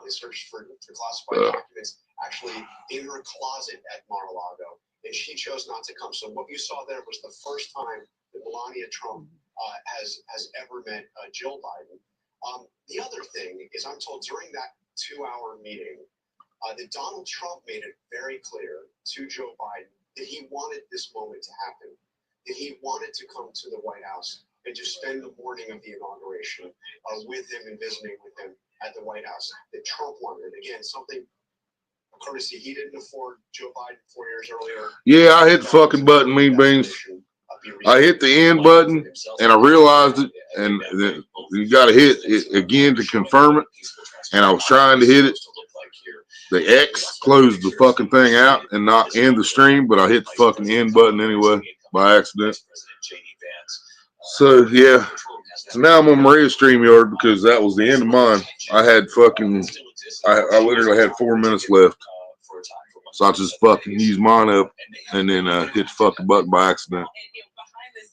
They searched for classified documents actually in her closet at Mar-a-Lago, and she chose not to come. So what you saw there was the first time that Melania Trump has ever met Jill Biden. The other thing is, I'm told during that 2-hour meeting that Donald Trump made it very clear to Joe Biden that he wanted this moment to happen, that he wanted to come to the White House and to spend the morning of the inauguration with him and visiting with him at the White House. That Trump wanted. Again, something, a courtesy he didn't afford Joe Biden 4 years earlier. Yeah, I hit the fucking button, Mean Beans. I hit the end button, and I realized it, and then you got to hit it again to confirm it, and I was trying to hit it. The X closed the fucking thing out and not end the stream, but I hit the fucking end button anyway by accident. So, yeah. So now I'm on Maria's StreamYard because that was the end of mine. I had fucking, I literally had 4 minutes left. So I just fucking used mine up and then hit the fucking button by accident.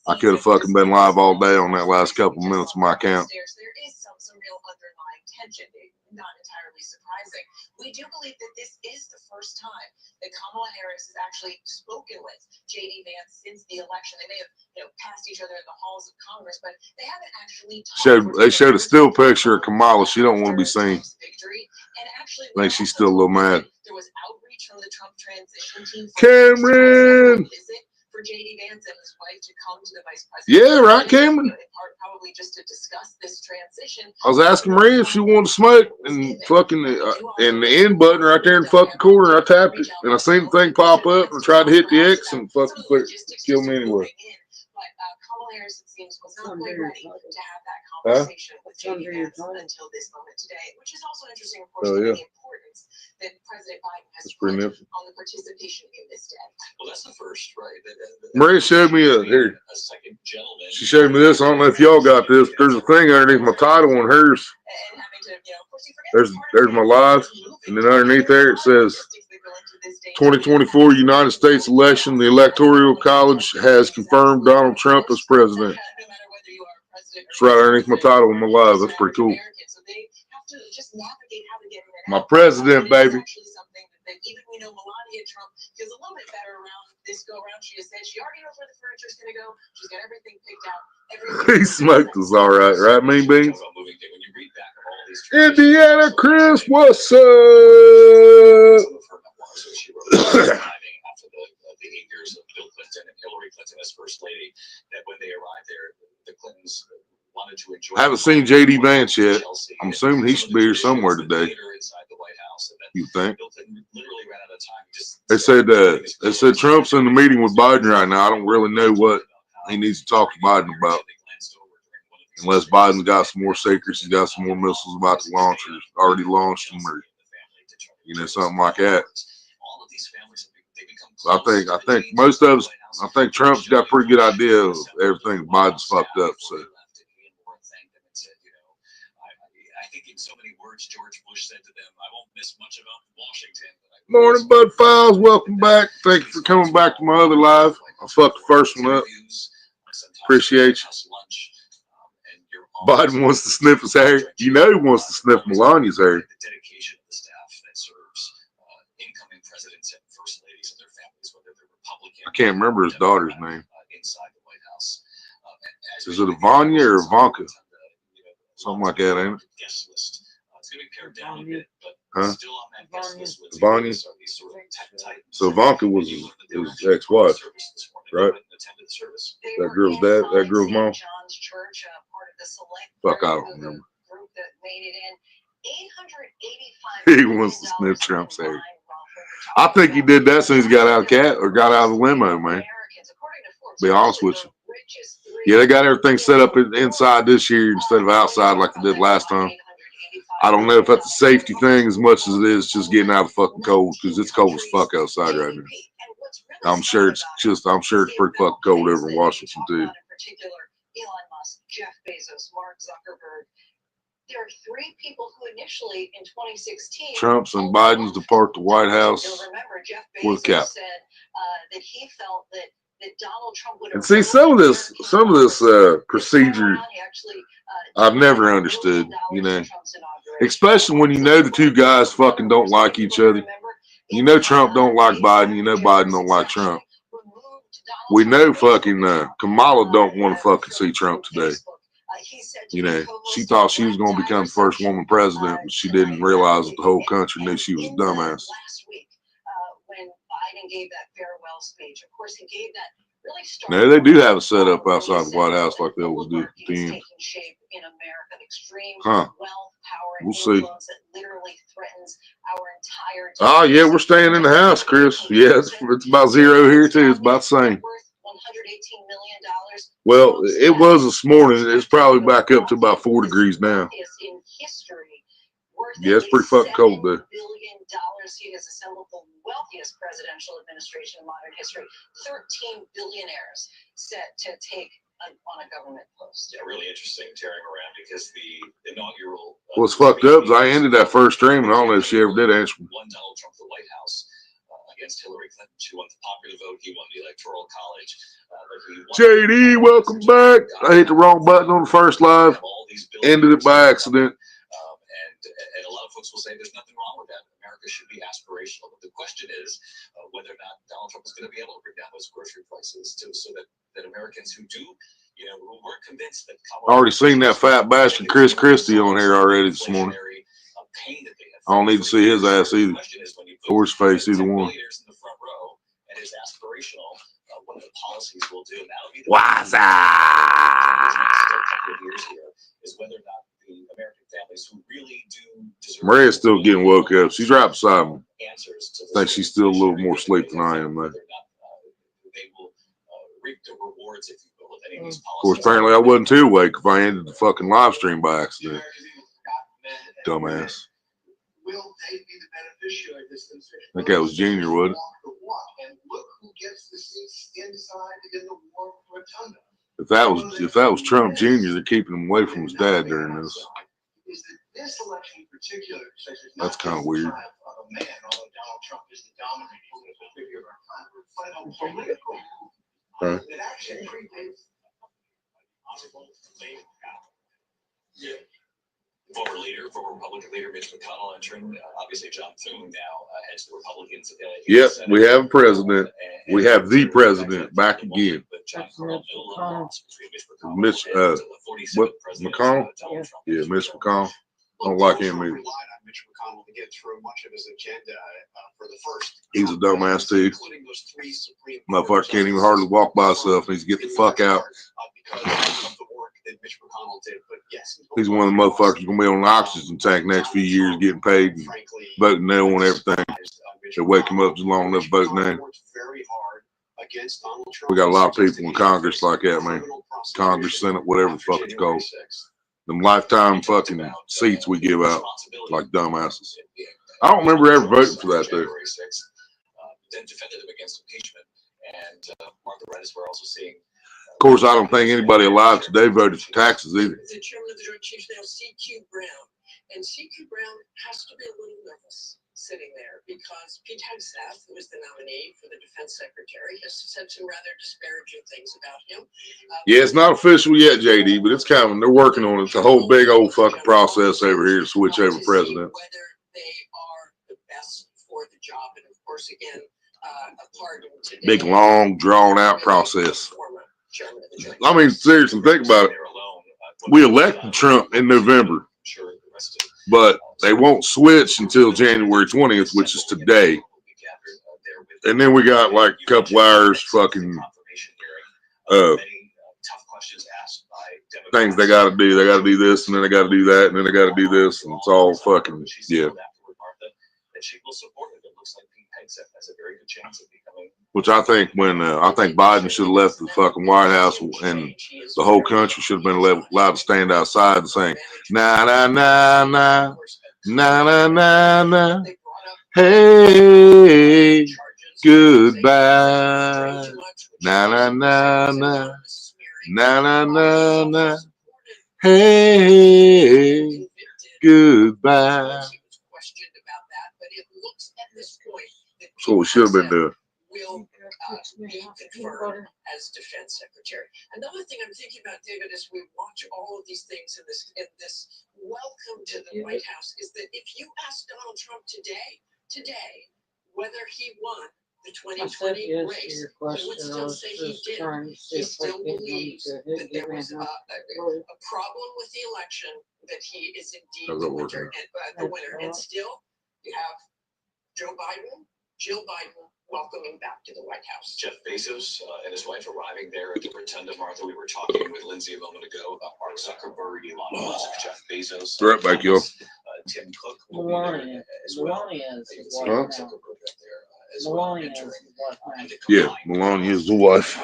I could have fucking been live all day on that last couple minutes of my account. There is some real underlying tension, not entirely surprising. We do believe that this is the first time that Kamala Harris has actually spoken with J.D. Vance since the election. They may have, passed each other in the halls of Congress, but they haven't actually talked. They showed a still picture of Kamala. She don't want to be seen. I think she's still a little mad. There was outreach from the Trump transition team. Cameron! For J.D. Vance and his wife to come to the vice president. Yeah, right, Cameron. Probably just to discuss this transition. I was asking Maria if she wanted to smoke, and fucking and the end button right there in the fucking corner, I tapped it, and I seen the thing pop up, and I tried to hit the X, and fucking killed me anyway. But Kamala Harris, it seems, was not quite ready to have that conversation with J.D. Vance until this moment today, which is also interesting, of course, given the importance that President Biden has put on the participation in this day. Well, that's the first, right? Maria showed me here. She showed me this. I don't know if y'all got this, but there's a thing underneath my title on hers. There's my live, and then underneath there it says 2024 United States election. The Electoral College has confirmed Donald Trump as president. It's right underneath my title on my live. That's pretty cool. My president, baby. Even we know Melania Trump feels a little bit better around this go around. She has said she already knows where the furniture's going to go. She's got everything picked out. He smoked us all right, right, Mean Beans? Indiana Chris, what's up? After the 8 years of Bill Clinton and Hillary Clinton as first lady, that when they arrived there, the Clintons wanted to enjoy. I haven't seen J.D. Vance yet. I'm assuming he should be here somewhere today. You think? They said Trump's in the meeting with Biden right now. I don't really know what he needs to talk to Biden about. Unless Biden's got some more secrets, he's got some more missiles about to launch or already launched them, or something like that. So I think most of us, I think Trump's got a pretty good idea of everything Biden's fucked up. So. I think in so many words, George Bush said to them, "I won't miss much about Washington." Morning, Bud Files. Welcome back. Thank you for coming back to my other live. I fucked the first one up. Appreciate you. Biden wants to sniff his hair. You know he wants to sniff Melania's hair. The dedication of the staff that serves incoming presidents and first ladies and their families, whether they're Republican. I can't remember his daughter's name. Inside the White House. Is it Ivania or Ivanka? Something like that, ain't it? Guest list. It's going to be pared down a bit, but still on that guest list. Ivania. So Ivanka was his ex-wife, right? That girl's dad, that girl's mom. Fuck, I don't remember. He wants to sniff Trump's hair. I think he did that as soon as he got out of the limo, man. Be honest with you. Yeah, they got everything set up inside this year instead of outside like they did last time. I don't know if that's a safety thing as much as it is just getting out of the fucking cold, because it's cold as fuck outside right now. I'm sure it's pretty fucking cold over in Washington too. Elon Musk, Jeff Bezos, Mark Zuckerberg. There are three people who initially in 2016 Trump's and Biden's depart the White House remember, Jeff with Bezos cap. said that he felt that that Donald Trump would. And see, some of this procedure, I've never understood. You know, especially when you know the two guys fucking don't like each other. You know Trump don't like Biden. You know Biden don't like Trump. We know fucking Kamala don't want to fucking see Trump today. You know, she thought she was going to become the first woman president, but she didn't realize that the whole country knew she was a dumbass. When Biden gave that farewell speech, of course, he gave that really strong. No, they do have a setup outside the White House like they always do. Taking shape in America, the extreme wealth, power, and we'll see. That literally threatens our entire. Oh yeah, we're staying in the house, Chris. Yeah, it's about zero here too. It's about the same. $118 million. Well, it was this morning. It's probably back up to about 4 degrees now. Yeah, it's pretty fucking cold though. $7 billion he has assembled the wealthiest presidential administration in modern history. 13 billionaires set to take on a government post. Yeah, really interesting tearing around because the inaugural. What's fucked up is I ended that first stream and I don't know if she ever did answer. Won Donald Trump the White House against Hillary Clinton. She won the popular vote. He won the Electoral College. JD, welcome back. I hit the wrong button on the first live. Ended it by accident. And a lot of folks will say there's nothing wrong with that. America should be aspirational. But the question is whether or not Donald Trump is going to be able to bring down those grocery prices so that Americans who do, who weren't convinced that I already seen that fat bastard Chris Christie on here already this morning. I don't need to see his ass either. Or his face, either one. What the policies will do. What's up? Is whether or not the American families who really do deserve. Maria's still getting woke up. She's right beside me. Answers I think she's still a little more asleep than I am, though. They will reap the rewards, if you will, of any of these policies. Of course, apparently I wasn't too awake if I ended the fucking live stream by accident. Dumbass. Will they be the beneficiary of this decision? I think that was Junior, wasn't it? And look who gets the seats inside in the war rotunda. If that was Trump Jr., they're keeping him away from his dad during this. Is that this election in particular, that's kind of weird. Of a man, although Donald Trump is the dominant political figure of our time, but a political move that actually predates. Yeah. Former Republican leader Mitch McConnell entering. Obviously, John Thune now heads the Republicans. Yep, we have a president. We have the president back again. Mitch, what, McConnell? Yeah, Mitch McConnell. Don't like him either. Relied on Mitch McConnell to get through much of his agenda for the first. He's a dumbass too. Including those 3 Supreme Motherfucker can't even hardly walk by himself. Needs to get the fuck out. Because of the work that Mitch McConnell did, but yes, he's one of the motherfuckers gonna be on an oxygen tank next few years, getting paid and voting no on everything. They'll wake him up just long enough to vote no. We got a lot of people in Congress like that, man. Congress, Senate, whatever the fuck it's called. Them lifetime fucking seats we give out like dumbasses. I don't remember ever voting for that though. Then defended them against impeachment, and Martha Redis, we're also seeing. Of course, I don't think anybody alive today voted for taxes either. The chairman of the Joint Chiefs now, C.Q. Brown, and C.Q. Brown has to be a little nervous sitting there because Pete Hegseth, who was the nominee for the defense secretary, has said some rather disparaging things about him. Yeah, it's not official yet, JD, but it's coming. They're working on it. It's a whole big old fucking process over here to switch over presidents. Whether they are the best for the job, and of course, again, a pardon today. Big, long, drawn-out process. I mean, seriously, think about it. We elected Trump in November, but they won't switch until January 20th, which is today. And then we got like a couple hours fucking things they got to do. They got to do this, and then they got to do that, and then they got to do this, and it's all fucking, yeah. Which I think I think Biden should have left the fucking White House and the whole country should have been allowed to stand outside and sing, na na na na, na na na na, hey, goodbye, na na na na, na na na na, hey, goodbye. That's what we should have been doing. be confirmed as defense secretary. Another thing I'm thinking about, David, as we watch all of these things in this welcome to the White House, is that if you ask Donald Trump today, whether he won the 2020 race, he would still say he did. He still believes that there was a problem with the election, that he is indeed the winner. And still, you have Joe Biden, Jill Biden welcoming back to the White House. Jeff Bezos and his wife arriving there at the Rotunda, Martha. We were talking with Lindsay a moment ago about Mark Zuckerberg, Elon Musk, Jeff Bezos. Right back, yo. Tim Cook will be there as well. Zuckerberg up there as well. Yeah, Melania is the wife.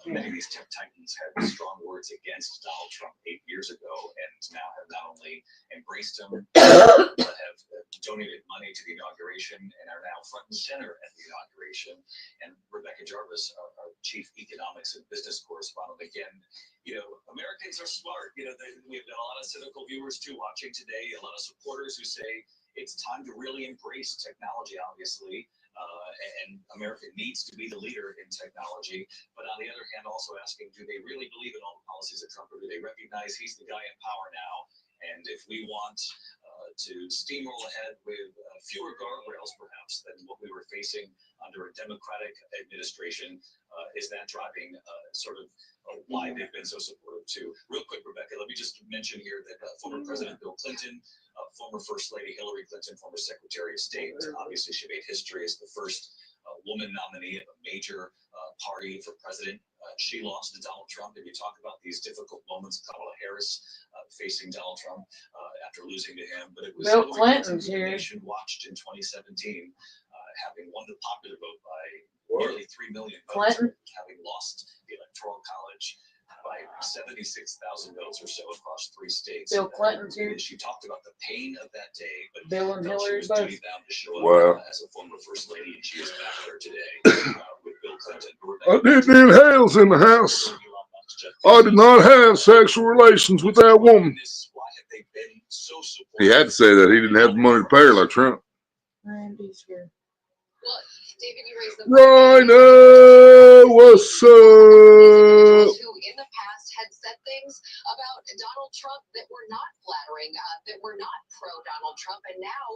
Many of these tech titans had strong words against Donald Trump 8 years ago, and now have not only embraced him, but have donated money to the inauguration and are now front and center at the inauguration. And Rebecca Jarvis, our chief economics and business correspondent, again, Americans are smart. We have got a lot of cynical viewers too watching today, a lot of supporters who say it's time to really embrace technology, obviously. And America needs to be the leader in technology. But on the other hand, also asking, do they really believe in all the policies of Trump, or do they recognize he's the guy in power now? And if we want to steamroll ahead with fewer guardrails, perhaps, than what we were facing under a Democratic administration, is that driving sort of why they've been so supportive too? Real quick, Rebecca, let me just mention here that former President Bill Clinton, former First Lady Hillary Clinton, former Secretary of State, obviously she made history as the first woman nominee of a major party for president. She lost to Donald Trump. And you talk about these difficult moments, Kamala Harris facing Donald Trump after losing to him. But it was Bill Hillary Clinton's Clinton, here. the nation watched in 2017, having won the popular vote by nearly 3 million votes, Clinton. having lost the Electoral College by 76,000 votes or so across 3 states. Bill Clinton's here. She talked about the pain of that day, but Bill and felt she Hillary was both. duty-bound to show up Wow. as a former First Lady, and she is back there today with Bill Clinton. I didn't have Hales in the house. I did not have sexual relations with that woman. He had to say that. He didn't have the money to pay her like Trump. Randy's here. Well, David, you raised the Rhino, what's up? who in the past had said things about Donald Trump that were not flattering, that were not pro-Donald Trump, and now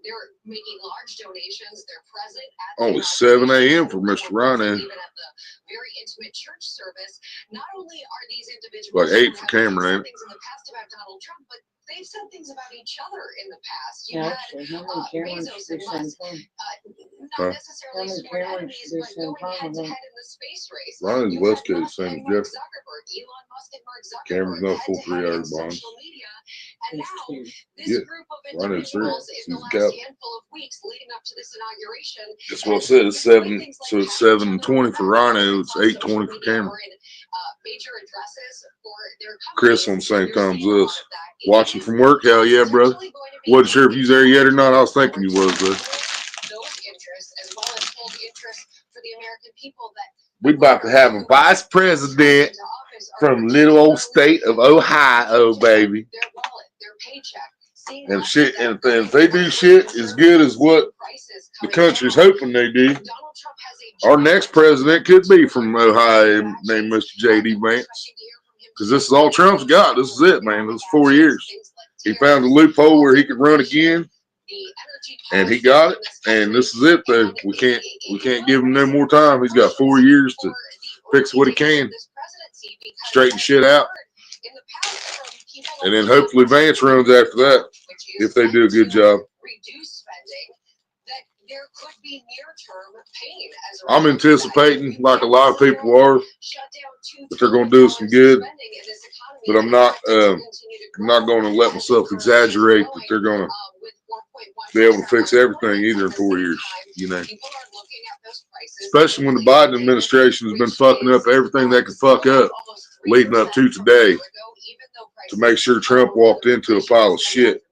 they're making large donations. They're present at the Only 7 a.m. for Mr. Rhino. Even at the very intimate church service. Not only are these individuals Like 8 for who have Cameron, ain't said things in the past about Donald Trump, but they've said things about each other in the past. You Yeah, had actually, him and Cameron Bezos should and be same Musk, time. not necessarily Him and sworn Cameron enemies, should be but same going time head with to him. head in the space race. Rhino's You West had Coast, Musk same and as Mark Jeff. Zuckerberg, Elon Musk and Mark Zuckerberg, Cameron's no full head-to-head 3 on hours behind. social media. And He's now, cute. this Yeah. group of Rhino's three. individuals in the He's a last cap. handful of weeks leading up to this inauguration. That's what I said. It's 7, so it's 7:20 for Rhino. It's 8:20 for Cameron. Major addresses for their Chris on the same companies. time as You're seeing a lot us. of that. Watching from work? Hell yeah, brother. Wasn't sure if you was there yet or not. I was thinking you was, though. Those interests, as well as hold interest for the American people that We about to have a vice president from little old state of Ohio, baby. their wallet, their paycheck. And shit, and if they do shit as good as what the country's hoping they do, our next president could be from Ohio, named Mr. J.D. Vance. Because this is all Trump's got. This is it, man. This is 4 years. He found a loophole where he could run again, and he got it. And this is it, though. We can't give him no more time. He's got 4 years to fix what he can, straighten shit out, and then hopefully Vance runs after that if they do a good job. I'm anticipating, like a lot of people are, that they're going to do some good. But I'm not going to let myself exaggerate that they're going to be able to fix everything either in 4 years, you know. Especially when the Biden administration has been fucking up everything they could fuck up leading up to today to make sure Trump walked into a pile of shit.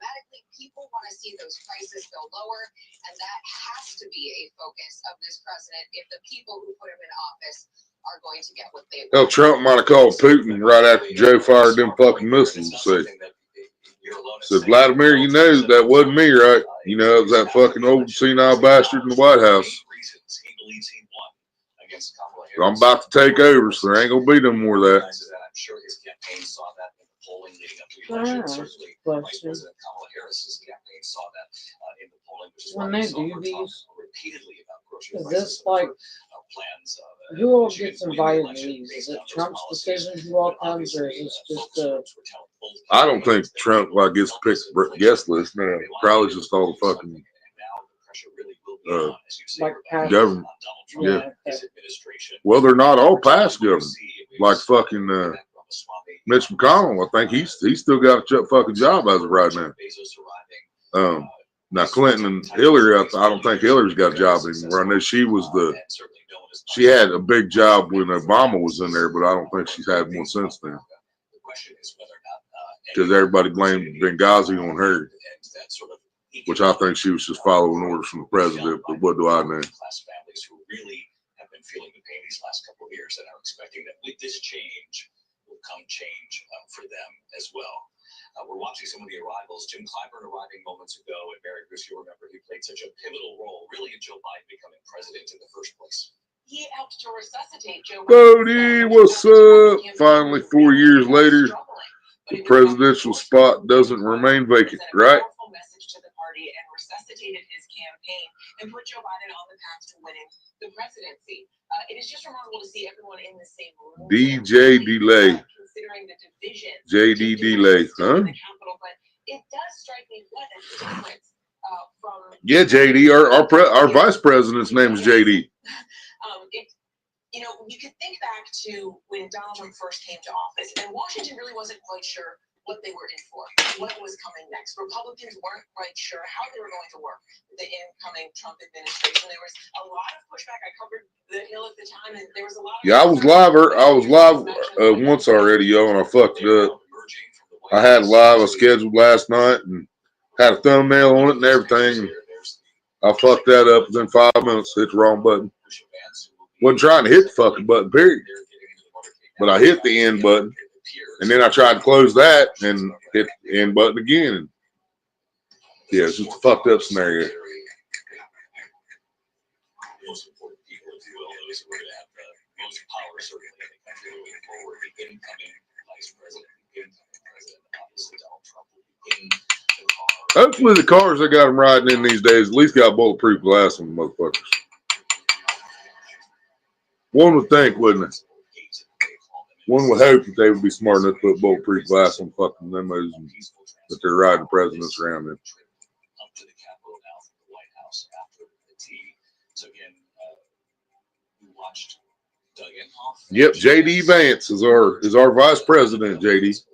People want to see those prices go lower, and that has to be a focus of this president if the people who put him in office are going to get what they want. Hell, Trump might have called Putin right after Joe fired them fucking missiles and said, Vladimir, you know that wasn't me, right? You know, it was that fucking old senile bastard in the White House. against Kamala I'm Harris. about to take over, so there ain't gonna be no more of that. I'm sure his campaign saw that in the polling leading up to the election. Certainly, Vice President Kamala Harris's campaign saw that in the polling, which is why When we they saw do her these, talk repeatedly about grocery is prices. this like Plans, who all she gets didn't win the invited to election these? based Is it on those Trump's policies, decision who all but comes, or is obviously, this just focus a groups were telling both I don't think candidates that Trump they like gets help picked us inflation. guest list. No, They want probably to just all the do something, fucking and now the pressure really will be on, as you say, like Rebecca, past? government. on Donald Trump Yeah. Yeah, and his administration. Well, they're not all past We'll government. see if we Like see fucking Vivek Ramaswamy, Mitch McConnell. I think he's still got a fucking job as of right now. Bezos arriving. Now Clinton and Hillary, I don't think Hillary's got a job anymore. I know she was she had a big job when Obama was in there, but I don't think she's had one since then. Because everybody blamed Benghazi on her, which I think she was just following orders from the president. But what do I know? Families who really have been feeling the pain these last couple of years and are expecting that with this change will come change for them as well. We're watching some of the arrivals. Jim Clyburn arriving moments ago, and Mary Bruce, you remember he played such a pivotal role, really, in Joe Biden becoming president in the first place. He helped to resuscitate Joe Bodie, what's up? Finally, 4 years later, the presidential spot doesn't remain vacant, right? Message to the party and resuscitated his campaign and put Joe Biden on the path to winning the presidency. It is just remarkable to see everyone in the same room. DJ Delay. Considering the division. JD Delay, huh? The Capitol, but it does strike me what a difference from. Yeah, JD. Our vice president's name is JD. You could think back to when Donald Trump first came to office, and Washington really wasn't quite sure what they were in for, what was coming next. Republicans weren't quite sure how they were going to work with the incoming Trump administration. There was a lot of pushback. I covered the Hill at the time, and there was a lot of. Yeah, I was live once already, yo, and I fucked it up. I had live. I scheduled last night and had a thumbnail on it and everything. I fucked that up within 5 minutes. Hit the wrong button. Wasn't trying to hit the fucking button, period. But I hit the end button, and then I tried to close that and hit the end button again. And yeah, it's just a fucked up scenario. Most important people, if you will, those who are going to have the most power, certainly, in the country moving forward. The incoming vice president, obviously Donald Trump, will be in the car. Hopefully the cars they got them riding in these days at least got bulletproof glass on the motherfuckers. One would think, wouldn't it? One would hope that they would be smart enough to put bulletproof glass on fucking limos and that they're riding presidents around in. Up to the Capitol now from the White House after the tea. So again, we watched Doug Inhofe. Yep, JD Vance is our vice president, JD.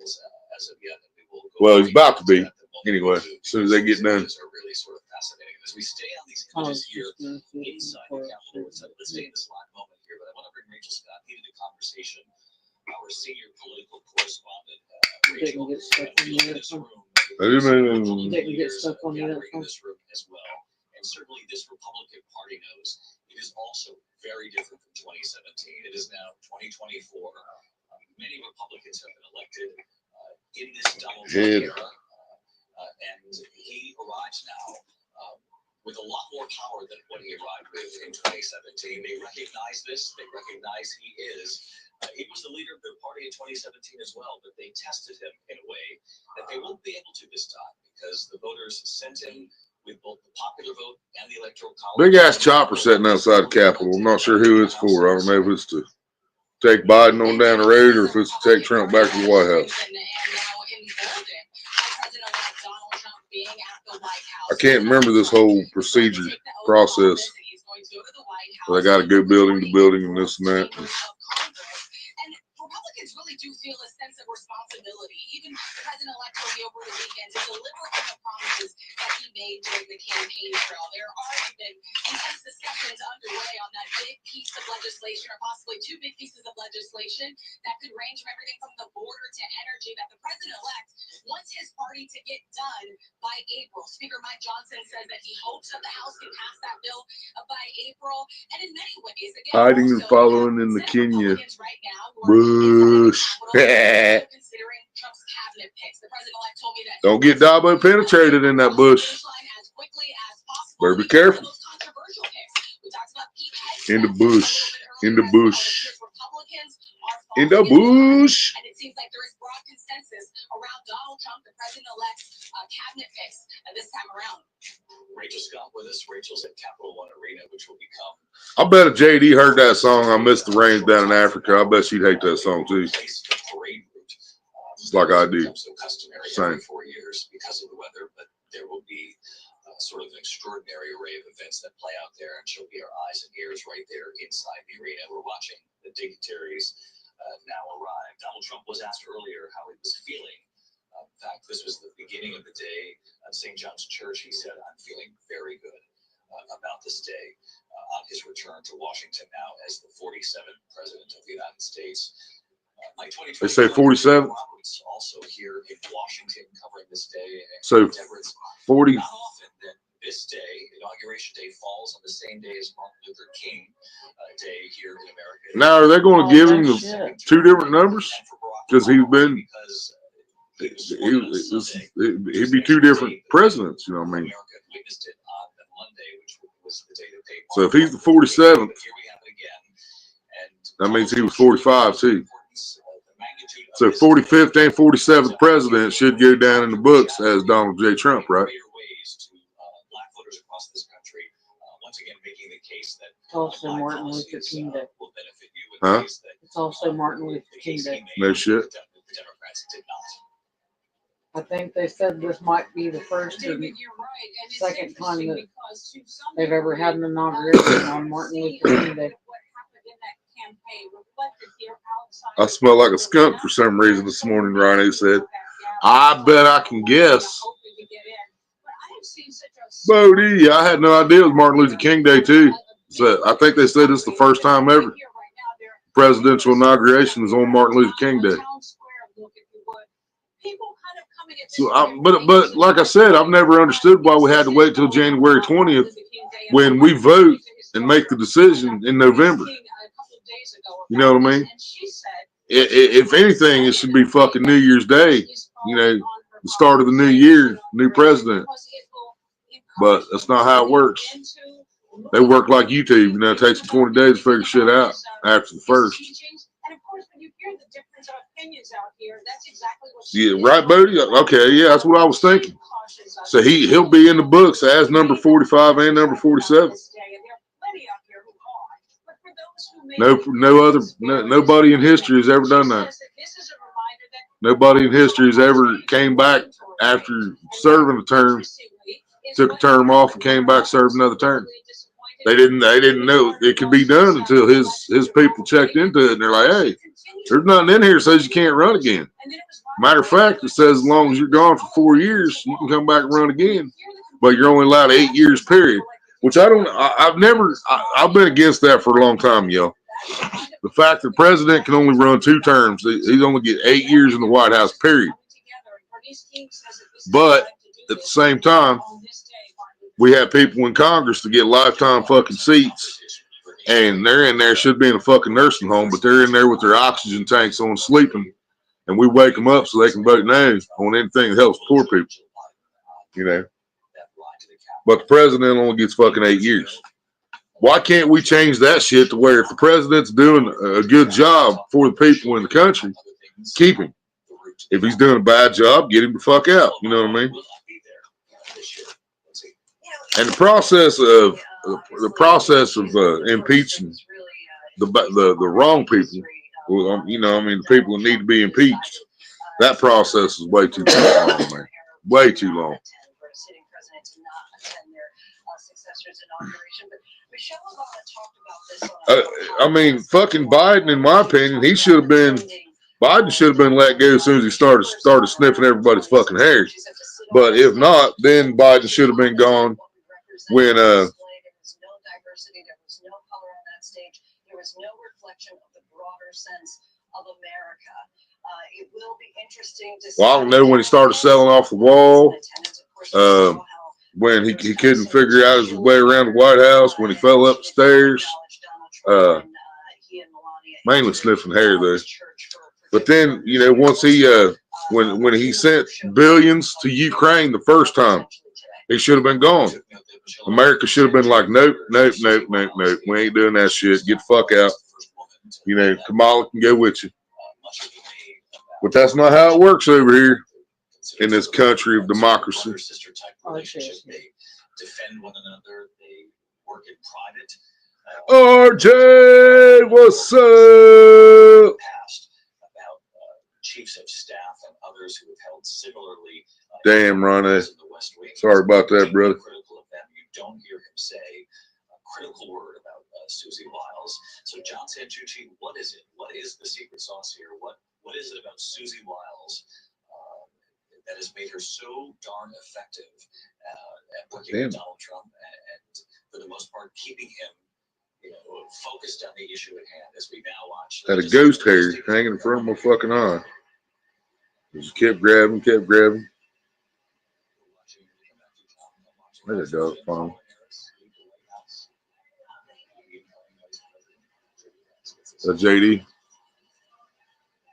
Well, he's about to be. Anyway, as soon as they get done. Really sort of fascinating. As we stay on these images here inside the Capitol, let's stay in this live moment here. But I want to bring Rachel Scott into the conversation. Our senior political correspondent, Rachel, Didn't get stuck on the other phone. Didn't get stuck on the other phone. This room as well, and certainly this Republican Party knows it is also very different from 2017. It is now 2024. Many Republicans have been elected in this Donald Trump era, and he arrives now with a lot more power than what he arrived with in 2017. They recognize this. They recognize he is. He was the leader of their party in 2017 as well, but they tested him in a way that they won't be able to this time because the voters sent him with both the popular vote and the electoral college. Big ass chopper sitting outside the Capitol. I'm not sure who it's for. I don't know if it's to take Biden on down the road or if it's to take Trump back to the White House. I can't remember this whole procedure process. They got to go building to building and this and that. Republicans really do feel a sense of responsibility. Even President-elect told me over the weekend to deliver on the promises that he made during the campaign trail. There have already been intense discussions underway on that big piece of legislation, or possibly two big pieces of legislation that could range from everything from the border to energy that the president-elect wants his party to get done by April. Speaker Mike Johnson says that he hopes that the House can pass that bill by April. And in many ways, again, hiding and following in the Kenya bush. Don't get Dabo penetrated in that bush. Better be careful. In the bush. In the bush. In the bush. And it seems like there is broad consensus around Donald Trump, the president-elect's cabinet fix this time around. Rachel Scott with us. Rachel's at Capital One Arena, which will become. I bet if JD heard that song, I Miss the Rains Down in Africa, I bet she'd hate that song too. Just like I do. So customary Same. every 4 years because of the weather, but there will be sort of an extraordinary array of events that play out there, and she'll be our eyes and ears right there inside the arena. We're watching the dignitaries now arrive. Donald Trump was asked earlier how he was feeling. In fact, this was the beginning of the day at St. John's Church. He said, "I'm feeling very good about this day," on his return to Washington now as the 47th president of the United States. They say 47. Also here in Washington covering this day. So 40. Not often that this day, Inauguration Day, falls on the same day as Martin Luther King Day here in America. Now, are they going to give him the two different numbers? Because he'd be two different presidents, you know what I mean? So if he's the 47th, that means he was 45 too. So 45th and 47th president should go down in the books as Donald J. Trump, right? It's also Martin Luther King Day. Huh? It's also Martin Luther King Day. No shit. I think they said this might be the first and second time that they've ever had an inauguration on Martin Luther King Day. I smell like a skunk for some reason this morning, Ronnie said. I bet I can guess. Bodie, I had no idea it was Martin Luther King Day too. So I think they said it's the first time ever presidential inauguration is on Martin Luther King Day. So, but like I said, I've never understood why we had to wait till January 20th when we vote and make the decision in November. You know what I mean? If anything, it should be fucking New Year's Day. You know, the start of the new year, new president. But that's not how it works. They work like YouTube. You know, it takes them 20 days to figure shit out after the first. Yeah, right, Bodie? Okay, yeah, that's what I was thinking. So he'll be in the books as number 45 and number 47. Nobody in history has ever done that. Nobody in history has ever came back after serving a term, took a term off, and came back, served another term. They didn't know it could be done until his people checked into it, and they're like, hey, there's nothing in here that says you can't run again. Matter of fact, it says as long as you're gone for 4 years, you can come back and run again, but you're only allowed 8 years period. Which I've been against that for a long time, yo. The fact that the president can only run 2 terms, he's only get 8 years in the White House, period. But at the same time, we have people in Congress to get lifetime fucking seats, and they're in there, should be in a fucking nursing home, but they're in there with their oxygen tanks on sleeping, and we wake them up so they can vote no on anything that helps poor people, you know. But the president only gets fucking 8 years. Why can't we change that shit to where if the president's doing a good job for the people in the country, keep him. If he's doing a bad job, get him the fuck out. You know what I mean? And the process of impeaching the wrong people, you know, I mean, the people who need to be impeached, that process is way too long, man. Way too long. I mean, fucking Biden, in my opinion, Biden should have been let go as soon as he started sniffing everybody's fucking hair. But if not, then Biden should have been gone when well, I don't know when he started selling off the wall. When he couldn't figure out his way around the White House, when he fell up the stairs, mainly sniffing hair there. But then, you know, once he when he sent billions to Ukraine the first time, he should have been gone. America should have been like, nope, we ain't doing that shit. Get the fuck out. You know, Kamala can go with you. But that's not how it works over here in this country of democracy. They defend one another. They work in private. RJ, what's up? Past about chiefs of staff and others who have held similarly. Damn, Ronnie. Sorry about that, brother. Critical of them. You don't hear him say a critical word about Susie Wiles. So, John Santucci, what is it? What is the secret sauce here? What is it about Susie Wiles that has made her so darn effective at working with Donald Trump and, for the most part, keeping him, focused on the issue at hand as we now watch? Had a ghost hair hanging in front of my fucking eye. Just kept grabbing. There's a dog phone. JD.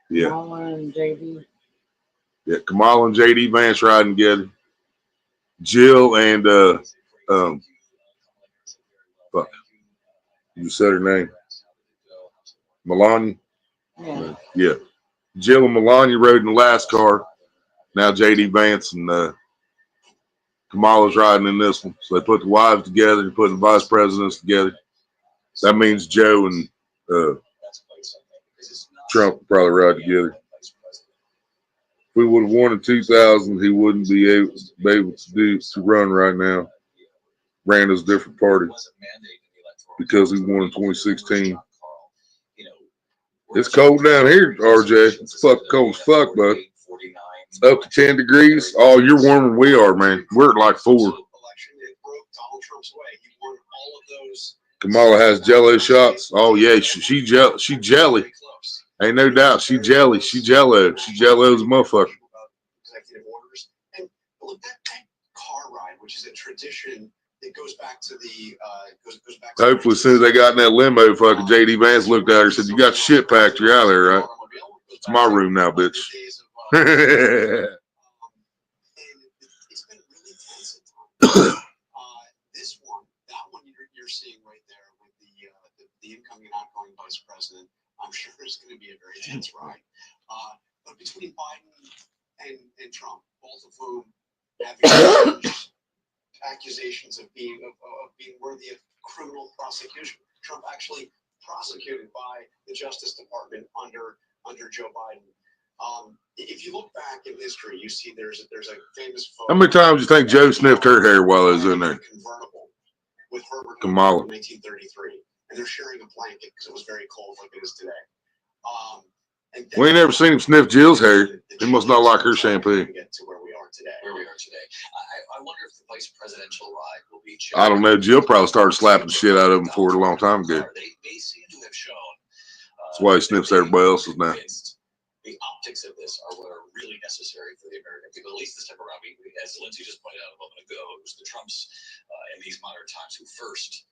Yeah. Kamala and JD. Yeah, Kamala and JD Vance riding together. Jill and fuck. You said her name. Melania. Yeah. Jill and Melania rode in the last car. Now JD Vance and Kamala's riding in this one. So they put the wives together and put the vice presidents together. That means Joe and Trump will probably ride together. If we would have won in 2000, he wouldn't be able to run right now. Ran as a different party because he won in 2016. It's cold down here, RJ. It's fucking cold as fuck, bud. It's up to 10 degrees. Oh, you're warmer than we are, man. We're at like 4. Kamala has jello shots. Oh yeah, she jelly. Ain't no doubt. She jelly. She jello. She jello's a motherfucker. Executive orders. And look, that car ride, which is a tradition that goes back to the goes back to hopefully as soon as they got in that limo, fucking JD Vance looked at her and said, "You got your shit packed, you're out of there, right? It's my room now, bitch." And it's been really tense at times. That one you're seeing right there with the incoming and outgoing vice president. I'm sure it's going to be a very tense ride. But between Biden and Trump, both of whom have accusations of being worthy of criminal prosecution. Trump actually prosecuted by the Justice Department under Joe Biden. If you look back in history, you see there's a famous photo. How many times do you think Joe sniffed her hair while I was in there? Convertible with Herbert Kamala. in 1933, and they're sharing a blanket because it was very cold like it is today. We ain't never seen him sniff Jill's hair. He must not like her shampoo. Get to where we are today. I wonder if the vice presidential ride will be. I don't know. Jill probably started slapping the shit out of him for it a long time ago. They seem to have shown. That's why he sniffs everybody else's now. The optics of this are what are really necessary for the American people. At least this time around, as Lindsay just pointed out a moment ago, it was the Trumps in these modern times who first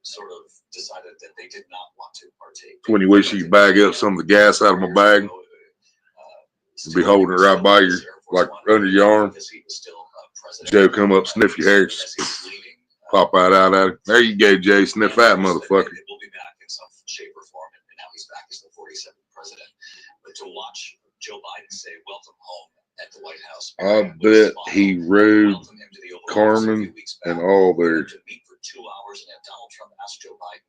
sort of decided that they did not want to partake. When you wish you could bag up some of the gas out of my bag, and be holding it right by you, like under your arm. Joe come up, sniff your hair, just pop out at it. There you go, Jay. Sniff that motherfucker. We'll be back in some shape or form, and now he's back as the 47th president. But to watch Joe Biden say "Welcome home" at the White House, I bet he rode Carmen and all there. To meet for 2 hours and have Donald Trump ask Joe Biden,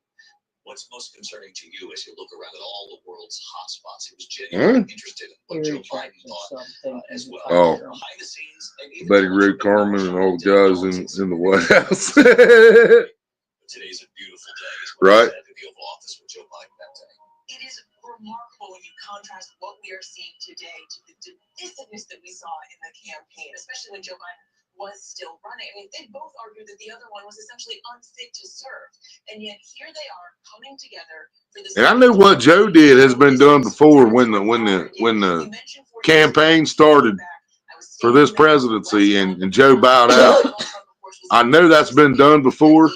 "What's most concerning to you as you look around at all the world's hot spots?" He was genuinely interested in what Joe Biden thought as well. Oh, behind the scenes, I bet he rode Carmen and all the guys in the White House. Today's a beautiful day. Right. At the Oval Office with Joe Biden that day. It is remarkable when you contrast what we are seeing today to the divisiveness that we saw in the campaign, especially when Joe Biden was still running. I mean, they both argued that the other one was essentially unfit to serve, and yet here they are coming together for this. And I know what Joe did has been done before when the campaign started for this presidency and Joe bowed out. I know that's been done before,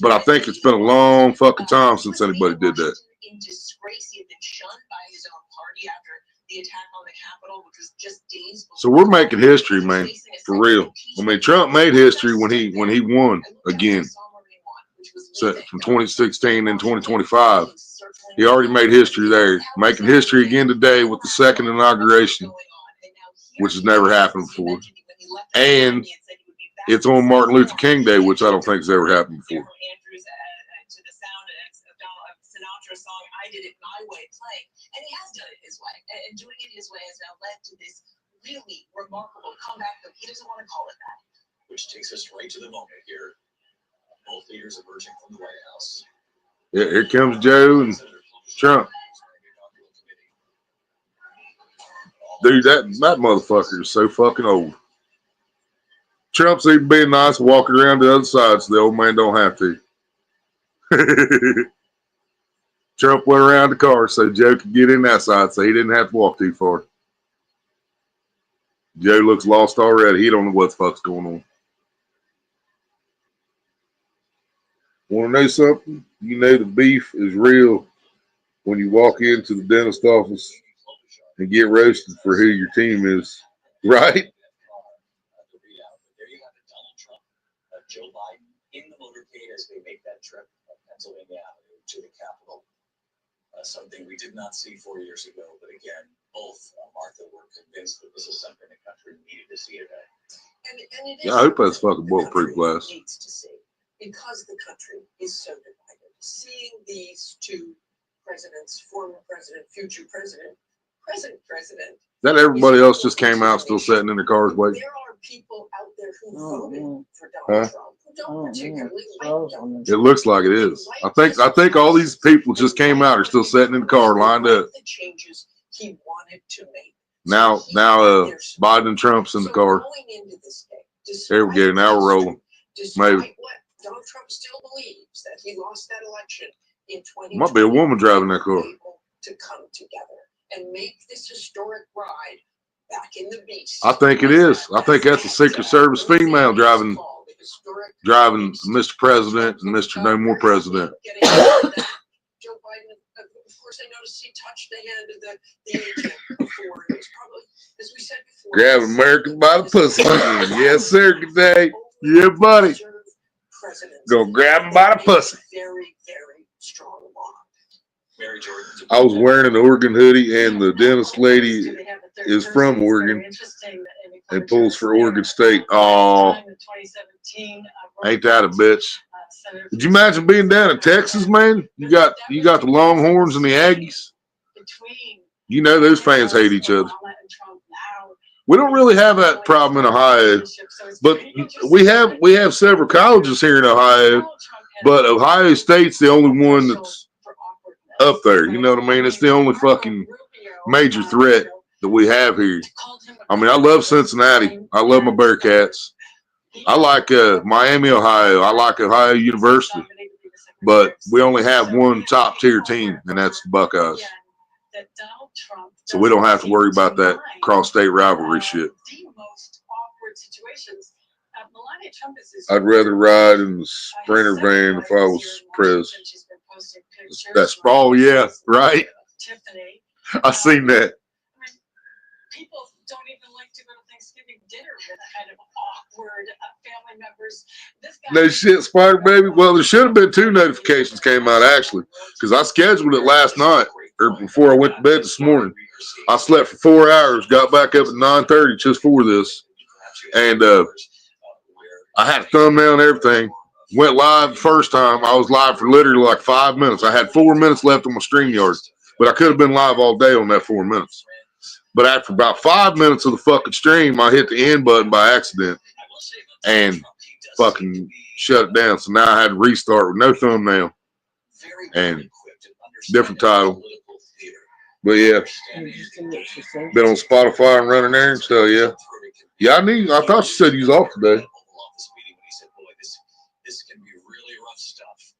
but I think it's been a long fucking time since anybody did that. In disgrace, he had been shunned by his own party after the attack on the Capitol, which was just days before. So we're making history, man, for real. I mean, Trump made history when he won again. So from 2016 and 2025. He already made history there. Making history again today with the second inauguration, which has never happened before. And it's on Martin Luther King Day, which I don't think has ever happened before. Song, I did it my way, playing, and he has done it his way, and doing it his way has now led to this really remarkable comeback, but he doesn't want to call it that. Which takes us right to the moment here. Both leaders emerging from the White House. Yeah, here comes Joe and Trump. Dude, that motherfucker is so fucking old. Trump's even being nice, walking around the other side so the old man don't have to. Trump went around the car so Joe could get in that side so he didn't have to walk too far. Joe looks lost already. He don't know what the fuck's going on. Want to know something? You know the beef is real when you walk into the dentist office and get roasted for who your team is. Right? There you have it, Donald Trump, Joe Biden in the motorcade as they make that trip from Pennsylvania Avenue to the Capitol. Something we did not see 4 years ago, but again, both Martha were convinced that this is something the country needed to see today. And it is Yeah, I hope that's fucking bulletproof glass. needs to see, because the country is so divided. Seeing these two presidents, former president, future president, present president. That everybody else just came out still sitting in their cars waiting. There are people out there who voted for Donald Trump who don't particularly like him. It looks like it is. I think all these people just came out are still sitting in the car lined up. The changes he wanted to make. Now, Biden and Trump's in the car. There we go. Now we're rolling. Maybe. What Donald Trump still believes that he lost that election in 2020. Might be a woman driving that car. To come together and make this historic ride back in the beast. I think it is. I think that's a Secret Service female driving Mr. President and Mr. No More President. Joe Biden, of course, I noticed he touched the hand of the agent before. It was probably, as we said before, Grab American by the pussy. Yes, sir. Good day. Yeah, buddy. Go grab him by the pussy. Very, very strong bond. I was wearing an Oregon hoodie, and the dentist lady is from Oregon and pulls for Oregon State. Oh, ain't that a bitch? Could you imagine being down in Texas, man? You got the Longhorns and the Aggies. You know those fans hate each other. We don't really have that problem in Ohio, but we have several colleges here in Ohio. But Ohio State's the only one that's up there. You know what I mean? It's the only fucking major threat that we have here. I mean, I love Cincinnati. I love my Bearcats. I like Miami, Ohio. I like Ohio University. But we only have one top tier team, and that's the Buckeyes. So we don't have to worry about that cross-state rivalry shit. I'd rather ride in the Sprinter van if I was president. That's yeah, right. I seen that. People don't even like to go to Thanksgiving dinner with kind of awkward family members. No shit, Spider Baby. Well, there should have been 2 notifications came out actually, because I scheduled it last night or before I went to bed this morning. I slept for 4 hours, got back up at 9:30 just for this, and I had a thumbnail and everything. Went live the first time. I was live for literally like 5 minutes. I had 4 minutes left on my StreamYard, but I could have been live all day on that 4 minutes. But after about 5 minutes of the fucking stream, I hit the end button by accident and fucking shut it down. So now I had to restart with no thumbnail and different title. But yeah, been on Spotify and running there and so yeah. Yeah, I thought you said you was off today. This can be really rough stuff,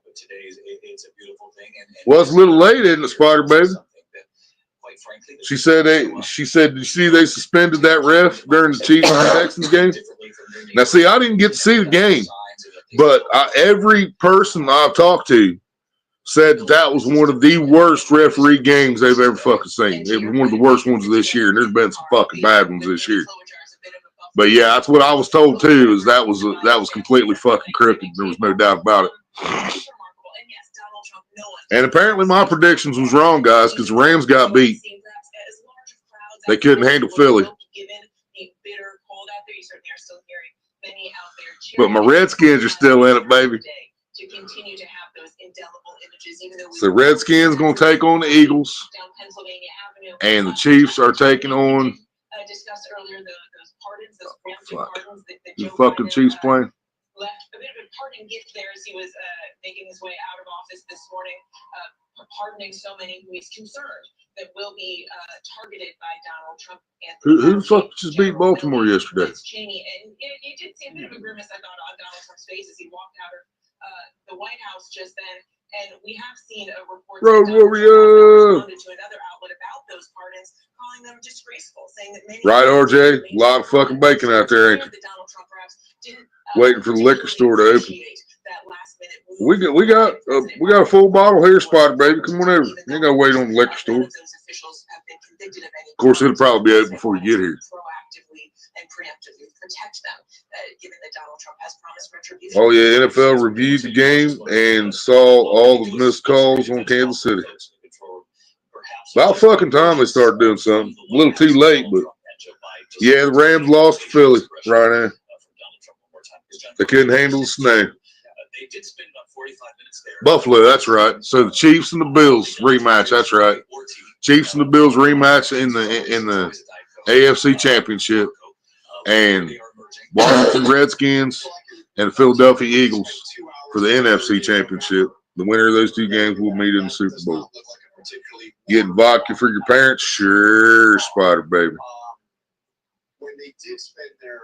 but today it's a beautiful thing. Well, it's a little late, isn't it, Spider Baby? She said, did you see they suspended that ref during the Chiefs and Texans game? Now, see, I didn't get to see the game, but every person I've talked to said that was one of the worst referee games they've ever fucking seen. It was one of the worst ones of this year, and there's been some fucking bad ones this year. But yeah, that's what I was told too. Is that was completely fucking crooked. There was no doubt about it. And apparently my predictions was wrong, guys, because the Rams got beat. They couldn't handle Philly. But my Redskins are still in it, baby. So Redskins going to take on the Eagles. And the Chiefs are taking on... The fucking Chiefs playing. Left a bit of a parting gift there as he was making his way out of office this morning, pardoning so many who he's concerned that will be targeted by Donald Trump. And who the fuck just beat Baltimore yesterday? Cheney, and you did see a bit of a grimace, I thought, on Donald Trump's face as he walked out of the White House just then. And we have seen a report Road that Donald Warrior Trump to another outlet about those pardons, calling them disgraceful, saying that many right, RJ, a lot of fucking bacon out there, ain't you? Waiting for the liquor store to open. We got a full bottle here, Spider baby. Come on over. You ain't gotta wait on the liquor store. Of course, it'll probably be open before you get here. Oh yeah, NFL reviewed the game and saw all the missed calls on Kansas City. About fucking time they started doing something. A little too late, but yeah, the Rams lost to Philly right now. They couldn't handle the snow. Buffalo, that's right. So the Chiefs and the Bills rematch. That's right. Chiefs and the Bills rematch in the AFC Championship, and Washington Redskins and the Philadelphia Eagles for the NFC Championship. The winner of those two games will meet in the Super Bowl. Getting vodka for your parents? Sure, Spider baby. When they did spend their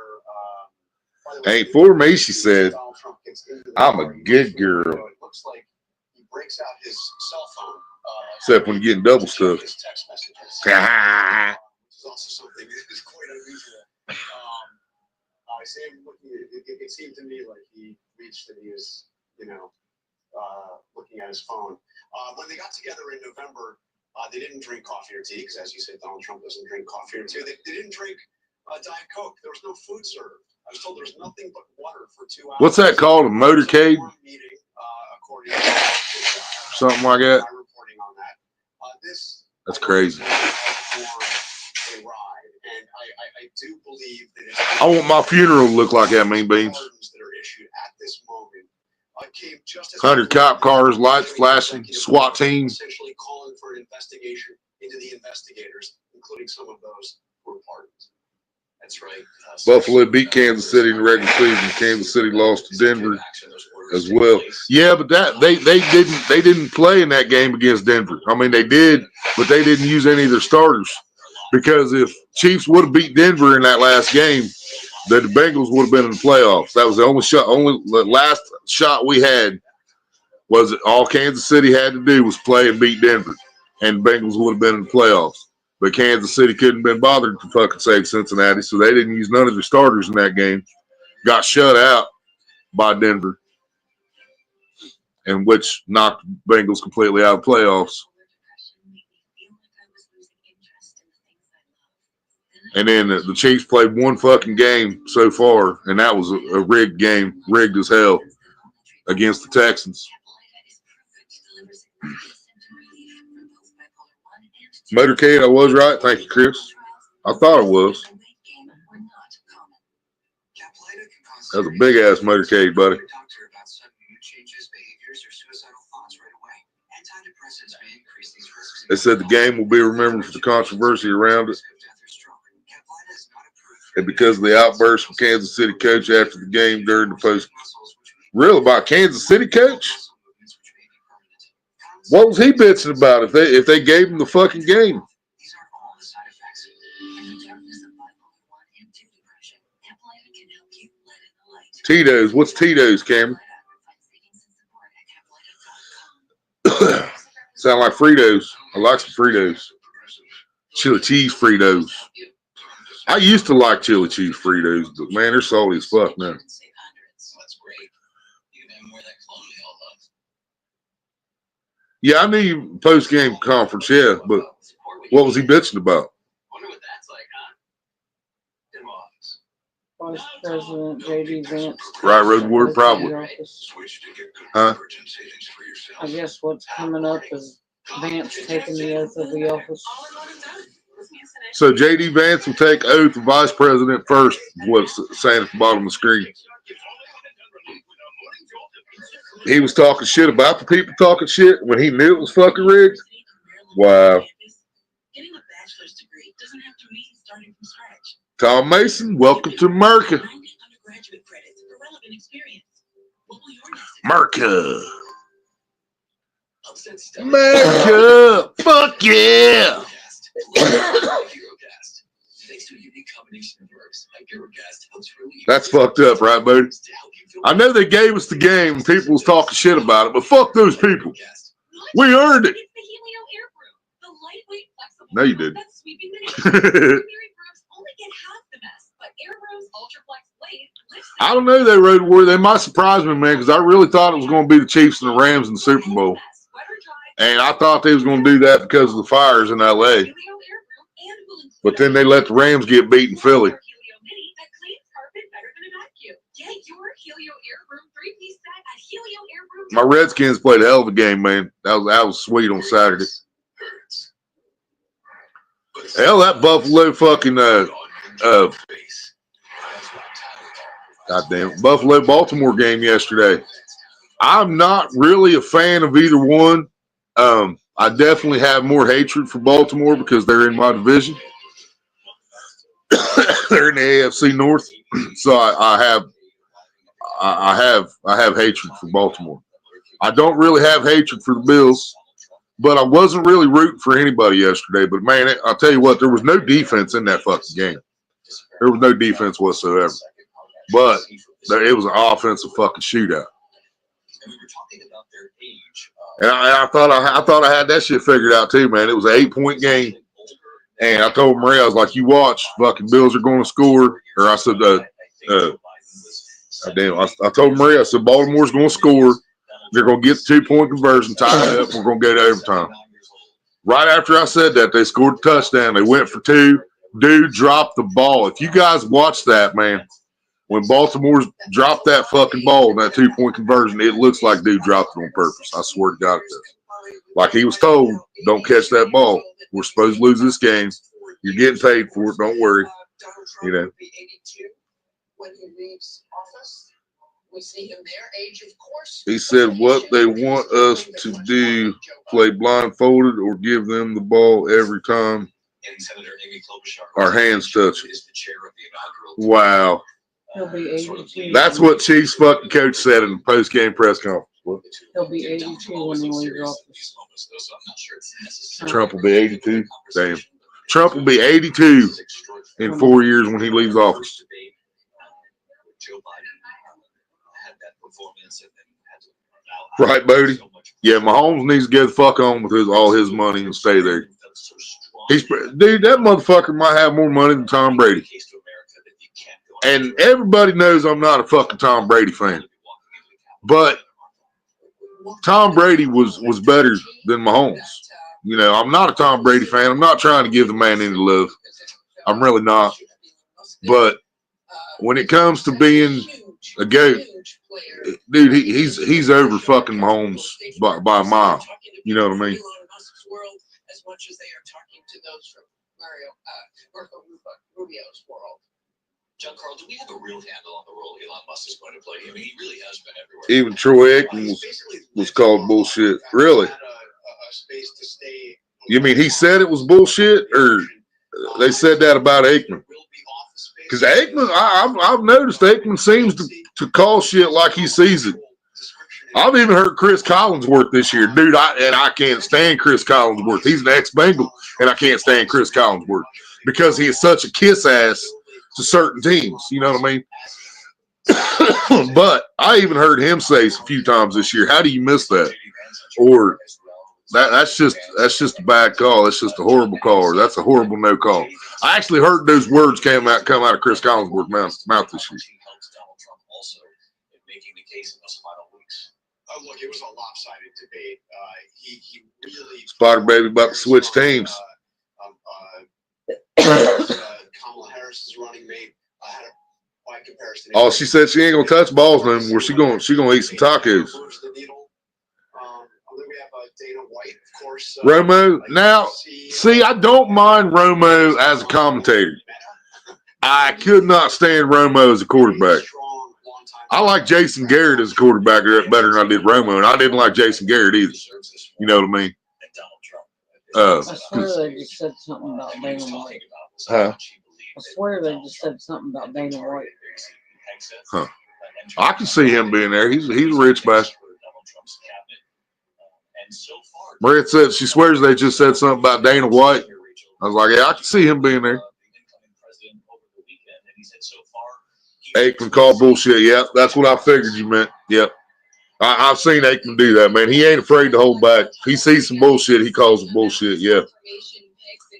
ain't for me, she said. I'm a good girl. It looks like he breaks out his cell phone. Except when you're getting double stuffed. His text messages. Which is also something that is quite unusual. It seemed to me like he reached and he was, looking at his phone. When they got together in November, they didn't drink coffee or tea, because as you said, Donald Trump doesn't drink coffee or tea. They didn't drink Diet Coke. There was no food served. I was told there's nothing but water for 2 hours. What's that called? A motorcade? Something like that? That's crazy. I want my funeral to look like that, Mean Beans. 100 cop cars, lights flashing, SWAT team. Essentially calling for an investigation into the investigators, including some of those who were pardoned. That's right. Buffalo beat Kansas City in the regular season. Kansas City lost to Denver as well. Yeah, but they didn't play in that game against Denver. I mean, they did, but they didn't use any of their starters, because if Chiefs would have beat Denver in that last game, then the Bengals would have been in the playoffs. That was the only shot. The last shot we had was all Kansas City had to do was play and beat Denver, and the Bengals would have been in the playoffs. But Kansas City couldn't have been bothered to fucking save Cincinnati, so they didn't use none of their starters in that game. Got shut out by Denver, and which knocked Bengals completely out of the playoffs. And then the Chiefs played one fucking game so far, and that was a rigged game, rigged as hell, against the Texans. Motorcade, I was right. Thank you, Chris. I thought it was. That was a big ass motorcade, buddy. They said the game will be remembered for the controversy around it, and because of the outburst from Kansas City coach after the game during the post. Real about Kansas City coach? What was he bitching about if they gave him the fucking game? Tito's. What's Tito's, Cameron? Sound like Fritos. I like some Fritos. Chili cheese Fritos. I used to like chili cheese Fritos, but man, they're salty as fuck now. Yeah, I knew you post-game conference, yeah, but what was he bitching about? Vice President J.D. Vance. Right, Road Warrior, probably. Office. Huh? I guess what's coming up is Vance taking the oath of the office. So J.D. Vance will take oath of Vice President first, is what it's saying at the bottom of the screen. He was talking shit about the people talking shit when he knew it was fucking rigged. Wow. Getting a bachelor's degree doesn't have to mean starting from scratch. Tom Mason, welcome to America. 90 undergraduate credits for relevant experience. What will your next America. Upset America. Fuck yeah. Thanks to a unique combination of herbs, Gas helps relieve. That's fucked up, right, buddy? I know they gave us the game and people was talking shit about it, but fuck those people. We earned it. It's the Helio Air Brew, the lightweight, flexible No, you brew didn't. that's sweeping the nation. Ordinary brews only get half the mess, but Air Brew's Ultraflex blade lifts the I don't know, they Road Warrior. They might surprise me, man, because I really thought it was going to be the Chiefs and the Rams in the Super Bowl. mess. Wet or dry, And I thought they was going to do that because of the fires in L.A. Helio Air Brew and will include But then they let the Rams get beat in Philly. Helio Mini that cleans carpet better than a vacuum. Get your Helio Air Brew 3-piece set at Helio Air Brew. My Redskins played a hell of a game, man. That was sweet on Saturday. Hell, that Buffalo fucking goddamn Buffalo Baltimore game yesterday. I'm not really a fan of either one. I definitely have more hatred for Baltimore because they're in my division. They're in the AFC North, so I have hatred for Baltimore. I don't really have hatred for the Bills, but I wasn't really rooting for anybody yesterday. But man, I'll tell you what, there was no defense in that fucking game. There was no defense whatsoever. But it was an offensive fucking shootout. And we were talking about their age. And I thought I had that shit figured out too, man. It was an 8-point game. And I told Maria, I was like, you watch, fucking Bills are going to score. Or I said, I told Maria, I said, Baltimore's going to score. They're going to get the 2-point conversion, tie it up. We're going to go to overtime. Right after I said that, they scored a touchdown. They went for 2. Dude dropped the ball. If you guys watch that, man, when Baltimore dropped that fucking ball in that 2-point conversion, it looks like dude dropped it on purpose. I swear to God it does. Like he was told, don't catch that ball. We're supposed to lose this game. You're getting paid for it. Don't worry. You know. When he leaves office, we see him there, age of course. He said what they want us to do, play blindfolded or give them the ball every time And Senator Amy Klobuchar, our hands touch it. is the chair of the inaugural. Wow. He'll be 82. That's what Chiefs fucking coach said in the post-game press conference. What? He'll be 82 when he leaves office. Trump will be 82? Damn. Trump will be 82 in 4 years when he leaves office. Right, Bodie? Yeah, Mahomes needs to get the fuck on with all his money and stay there. Dude, that motherfucker might have more money than Tom Brady. And everybody knows I'm not a fucking Tom Brady fan. But Tom Brady was better than Mahomes. You know, I'm not a Tom Brady fan. I'm not trying to give the man any love. I'm really not. But when it comes to being a GOAT, dude, he's over fucking Mahomes by a mile. You know what I mean? As much as they are talking to those from Marco Rubio's world. John Carl, do we have a real handle on the role Elon Musk is going to play? I mean, he really has been everywhere. Even Troy Aikman was called bullshit. Really? You mean he said it was bullshit, or they said that about Aikman? Because Aikman, I've noticed Aikman seems to call shit like he sees it. I've even heard Chris Collinsworth this year. Dude, I can't stand Chris Collinsworth. He's an ex-Bengal, and I can't stand Chris Collinsworth because he is such a kiss-ass to certain teams. You know what I mean? But I even heard him say a few times this year, how do you miss that? Or that's just a bad call. That's just a horrible call, or that's a horrible no call. I actually heard those words come out of Chris Collinsworth's mouth this year. Oh, look, it was a lopsided debate. He really Spider Baby about to switch teams. Kamala Harris's running mate had by comparison. Oh, she said she ain't gonna touch balls no more. She gonna eat some tacos. Then we have Dana White, of course. Romo. Now, see, I don't mind Romo as a commentator. I could not stand Romo as a quarterback. I like Jason Garrett as a quarterback better than I did Romo, and I didn't like Jason Garrett either. You know what I mean? I swear they just said something about Dana White. Huh? I swear they just said something about Dana White. Huh. I can see him being there. He's a rich bastard. Brett said she swears they just said something about Dana White. I was like, yeah, I can see him being there. Aikman called bullshit. Yep, that's what I figured you meant. Yep. I've seen Aikman do that, man. He ain't afraid to hold back. He sees some bullshit, he calls it bullshit. Yeah.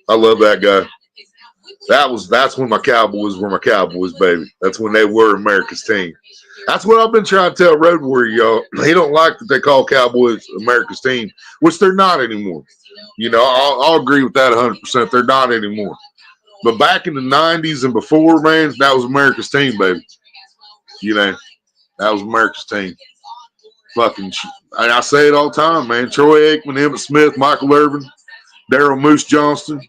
I love that guy. That's when my Cowboys were my Cowboys, baby. That's when they were America's team. That's what I've been trying to tell Road Warrior, y'all. He don't like that they call Cowboys America's team, which they're not anymore. You know, I'll agree with that 100%. They're not anymore. But back in the 90s and before, man, that was America's team, baby. You know, that was America's team. Fucking, I say it all the time, man. Troy Aikman, Emmitt Smith, Michael Irvin, Daryl Moose Johnston,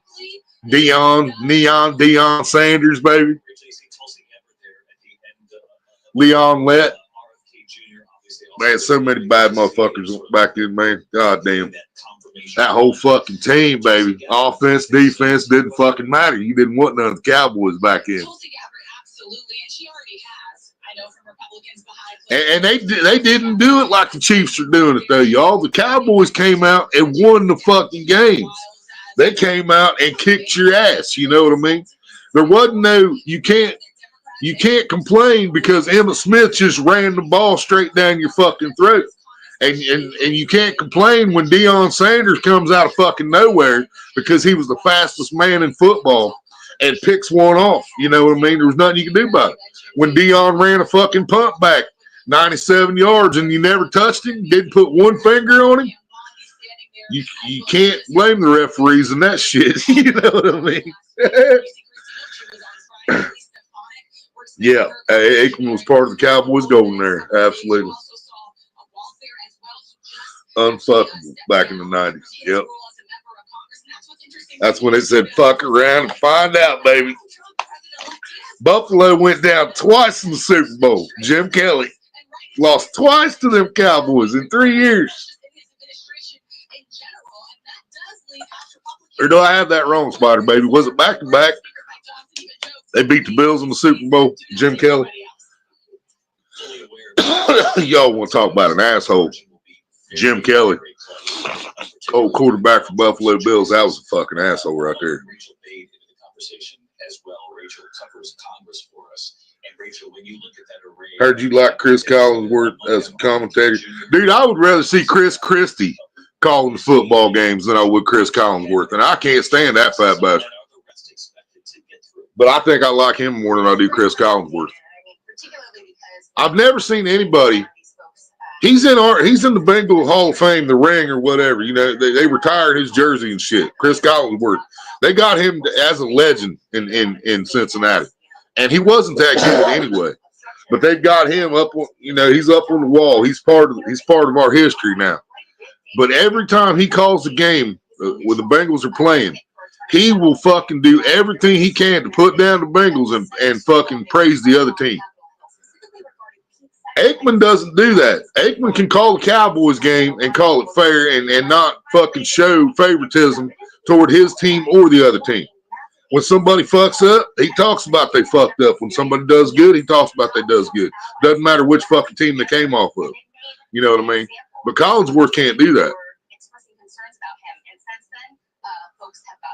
Deion Sanders, baby. Leon Lett. Man, so many bad motherfuckers back then, man. God damn. That whole fucking team, baby. Offense, defense, didn't fucking matter. You didn't want none of the Cowboys back then. And they didn't do it like the Chiefs are doing it, though, y'all. The Cowboys came out and won the fucking games. They came out and kicked your ass. You know what I mean? There wasn't no, you can't complain because Emmitt Smith just ran the ball straight down your fucking throat. And you can't complain when Deion Sanders comes out of fucking nowhere because he was the fastest man in football and picks one off. You know what I mean? There was nothing you could do about it. When Deion ran a fucking punt back 97 yards and you never touched him, didn't put one finger on him, you can't blame the referees and that shit. You know what I mean? Yeah, Aikman was part of the Cowboys going there. Absolutely. Unfuckable back in the 90s. Yep. That's when they said, fuck around and find out, baby. Buffalo went down twice in the Super Bowl. Jim Kelly lost twice to them Cowboys in 3 years. Or do I have that wrong, Spider Baby? Was it back to back? They beat the Bills in the Super Bowl. Jim Kelly. Y'all want to talk about an asshole? Jim Kelly, old quarterback for Buffalo Bills. That was a fucking asshole right there. Heard you like Chris Collinsworth as a commentator. Dude, I would rather see Chris Christie calling the football games than I would Chris Collinsworth. And I can't stand that fat bastard. But I think I like him more than I do Chris Collinsworth. I've never seen anybody. He's in the Bengal Hall of Fame, the ring or whatever. You know, they retired his jersey and shit. Chris Collinsworth. They got him as a legend in Cincinnati. And he wasn't that good anyway. But they've got him up, you know, he's up on the wall. He's part of our history now. But every time he calls a game when the Bengals are playing, he will fucking do everything he can to put down the Bengals and fucking praise the other team. Aikman doesn't do that. Aikman can call the Cowboys game and call it fair and not fucking show favoritism toward his team or the other team. When somebody fucks up, he talks about they fucked up. When somebody does good, he talks about they does good. Doesn't matter which fucking team they came off of. You know what I mean? But Collinsworth can't do that.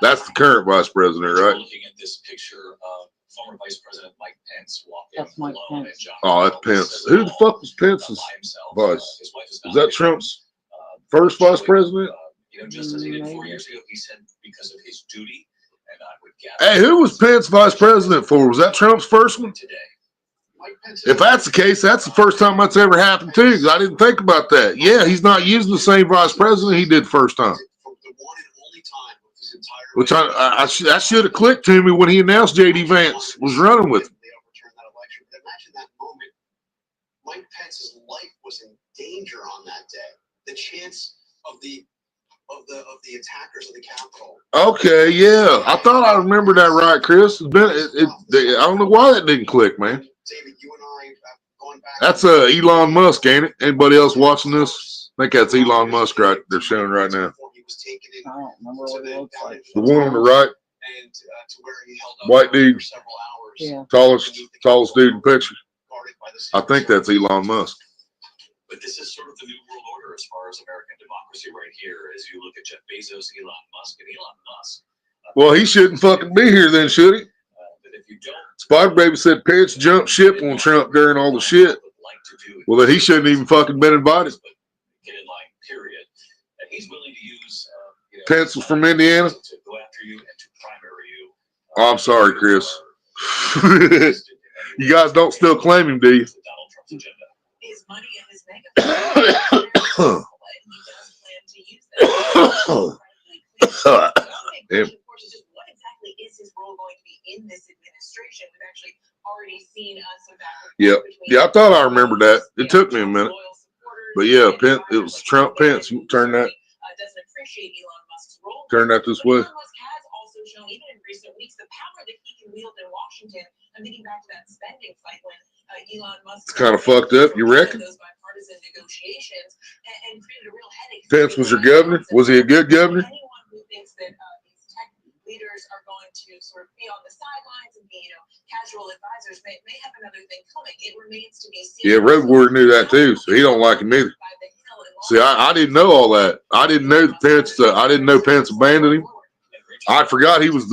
That's the current vice president, right? Looking at this picture of former Vice President Mike Pence walking. That's Mike Pence. Oh, that's Pence. Who the fuck was Pence's vice? Is that Trump's first vice president? You know, just as he did 4 years ago, he said because of his duty, and I would gather. Hey, who was Pence vice president for? Was that Trump's first one? Today. If that's the case, that's the first time that's ever happened too. I didn't think about that. Yeah, he's not using the same vice president he did first time. Which that should have clicked to me when he announced J.D. Vance was running with him. danger on that day. The chance of the attackers of the Capitol. Okay, yeah. I thought I remember that right, Chris. It's been, I don't know why that didn't click, man. David, you and I have gone back. That's Elon Musk, ain't it? Anybody else watching this? I think that's Elon Musk right they're showing right now. I don't remember what it looks like. The one on the right, and to where he held up white dude, for several hours. Yeah. tallest dude in the picture. Guarded by the I think that's Elon Musk. But this is sort of the new world order as far as American democracy right here, as you look at Jeff Bezos, Elon Musk, and Elon Musk. Well, he shouldn't fucking be here then, should he? But if you don't, Spider Baby said Pence jumped ship on Trump during all the shit. Well, then he shouldn't even fucking been invited. Get in line, period. And he's willing to use Pence was from Indiana. to go after you and to primary you. Oh, I'm sorry, Chris. You guys don't still claim him, do you? Donald Trump's agenda. His money and his megaphone. And he does plan to use them. The big question, of course, is just what exactly is his role going to be in this administration? We've actually already seen some back and Yep. forth between Yeah, I thought I remembered that. It took me a minute. But yeah, Pence, it was Trump Pence. You turn that. Doesn't appreciate Elon Musk's role. Turn that this way. Elon Musk has also shown, even in recent weeks, the power that he can wield in Washington. I'm thinking back to that spending fight when Elon Musk. It's kind of fucked up, you reckon? Those bipartisan negotiations and created a real headache. Pence was your governor? Was he a good governor? Anyone who thinks that these tech leaders are going to sort of be on the sidelines and be, casual advisors may have another thing coming. It remains to be seen. Yeah, Road Warrior knew that too, so he don't like him either. See, I didn't know all that. I didn't know Pence. I didn't know Pence abandoned him. I forgot he was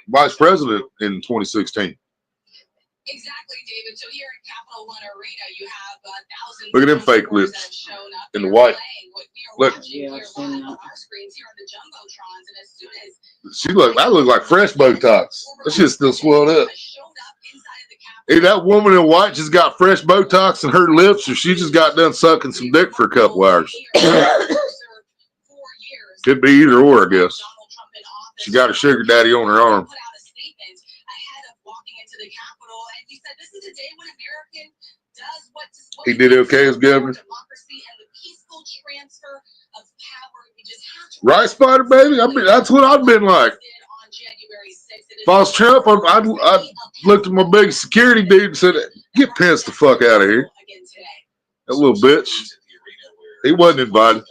vice president in 2016. Exactly, David. So here at Capital One Arena, you have thousands. Look at them fake lips in the white. Look. Yeah, our screens here on the jumbotrons, and as soon as That looked like fresh Botox. That shit's still swelled up. Hey, that woman in white just got fresh Botox in her lips, or she just got done sucking some dick for a couple hours. Could be either or, I guess. She got a sugar daddy on her arm. He did okay as governor. Right, Spider Baby? I mean, that's what I've been like. If I was Trump, I'd looked at my big security dude and said, "Get Pence the fuck out of here." That little bitch. He wasn't invited.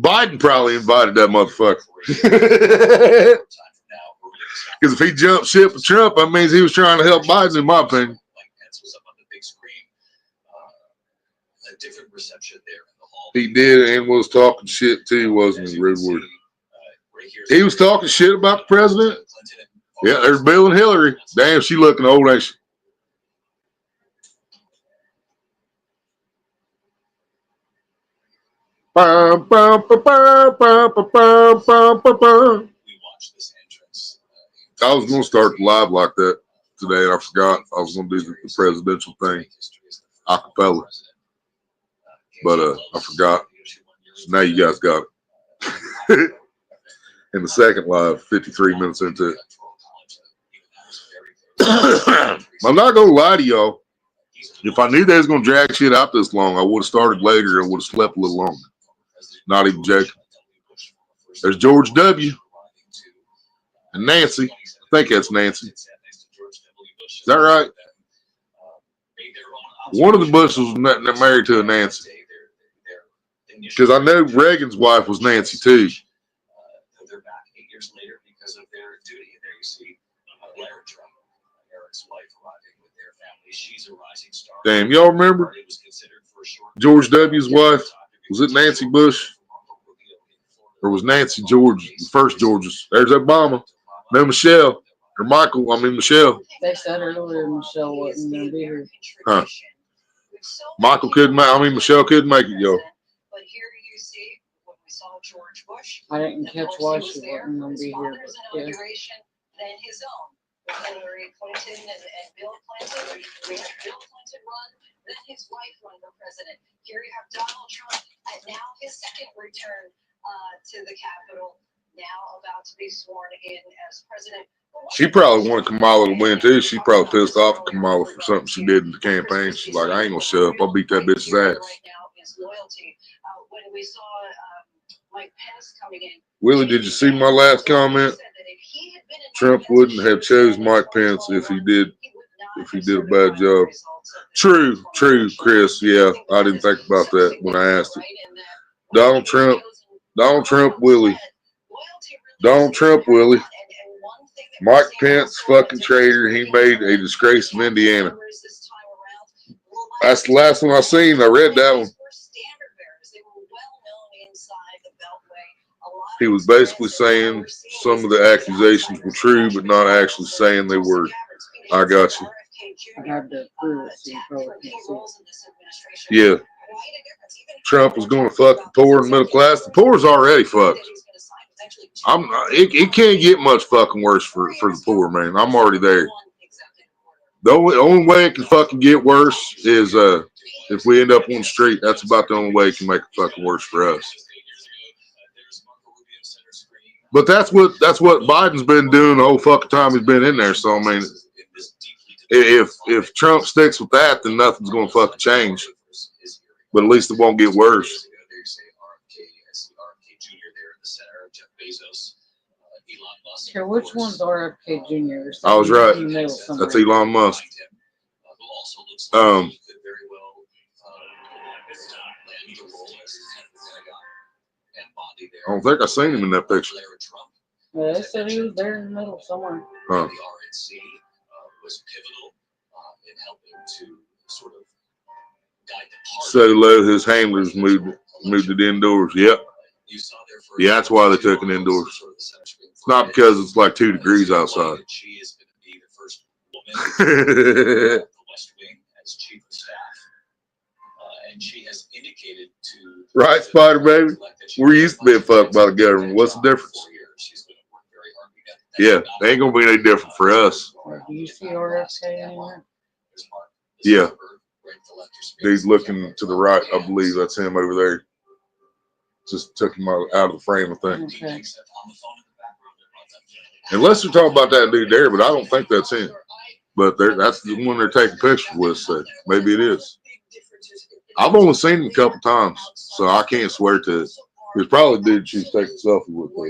Biden probably invited that motherfucker. Because if he jumped ship with Trump, that means he was trying to help Biden, in my opinion. He did and was talking shit too, wasn't he, Redwood? He was talking shit about the president. Yeah, there's Bill and Hillary. Damn, she looking old, ain't she? Bum, bum, bum, bum, bum, bum, bum, bum, bum. I was going to start the live like that today, and I forgot I was going to do the presidential thing, a cappella. But I forgot. So now you guys got it. In the second live, 53 minutes into it. I'm not going to lie to y'all. If I knew they was going to drag shit out this long, I would have started later and would have slept a little longer. Not even joking. There's George W. and Nancy. I think that's Nancy. Is that right? One of the Bushes was married to a Nancy. Because I know Reagan's wife was Nancy too. They're back 8 years later because of their duty. And there you see Larry Trump, Eric's wife, arriving with their family. She's a rising star. Damn, y'all remember George W.'s wife? Was it Nancy Bush? Or was Nancy George, the first George's? There's Obama. No, Michelle. Or Michael, Michelle. They said earlier Michelle wasn't going to be here. Huh. Michelle couldn't make it, y'all. But here you see when we saw George Bush. I didn't catch why she wasn't going to be here. His inauguration, then his own. With Hillary Clinton and Bill Clinton. We had Bill Clinton run, then his wife run for president. Here you have Donald Trump, and now his second return to the Capitol. now about to be sworn in as president. She probably wanted Kamala to win too. She probably pissed off at Kamala for something she did in the campaign. She's like, I ain't gonna show up. I'll beat that bitch's ass. Willie, did you see my last comment? Trump wouldn't have chose Mike Pence if he did a bad job. True, Chris. Yeah, I didn't think about that when I asked it. Donald Trump, Willie. Donald Trump, Willie. Mike Pence, fucking traitor. He made a disgrace of Indiana. That's the last one I seen. I read that one. He was basically saying some of the accusations were true, but not actually saying they were. I got you. I had to prove it, so you probably can't see. Yeah. Trump was going to fuck the poor and middle class. The poor's already fucked. It can't get much fucking worse for the poor, man. I'm already there. The only way it can fucking get worse is if we end up on the street. That's about the only way it can make it fucking worse for us. But that's what Biden's been doing the whole fucking time he's been in there. So I mean, if Trump sticks with that, then nothing's gonna fucking change. But at least it won't get worse. Here, which one's RFK Jr.? I was right. That's Elon Musk. I don't think I seen him in that picture. Yeah, they said he was there in the middle somewhere. Huh. Said hello. His handlers moved it indoors. Yep. Yeah, that's why they took it indoors. It's not because it's like 2 degrees outside. Right, Spider Baby? We're used to being fucked by the government. What's the difference? Yeah, they ain't gonna be any different for us. Do you see RFK anywhere? Yeah. Dude's looking to the right, I believe that's him over there. Just took him out of the frame, I think. Okay. Unless they're talking about that dude there, but I don't think that's him. But that's the one they're taking pictures with, so maybe it is. I've only seen him a couple times, so I can't swear to it. It's probably the dude she's taking a selfie with. Though.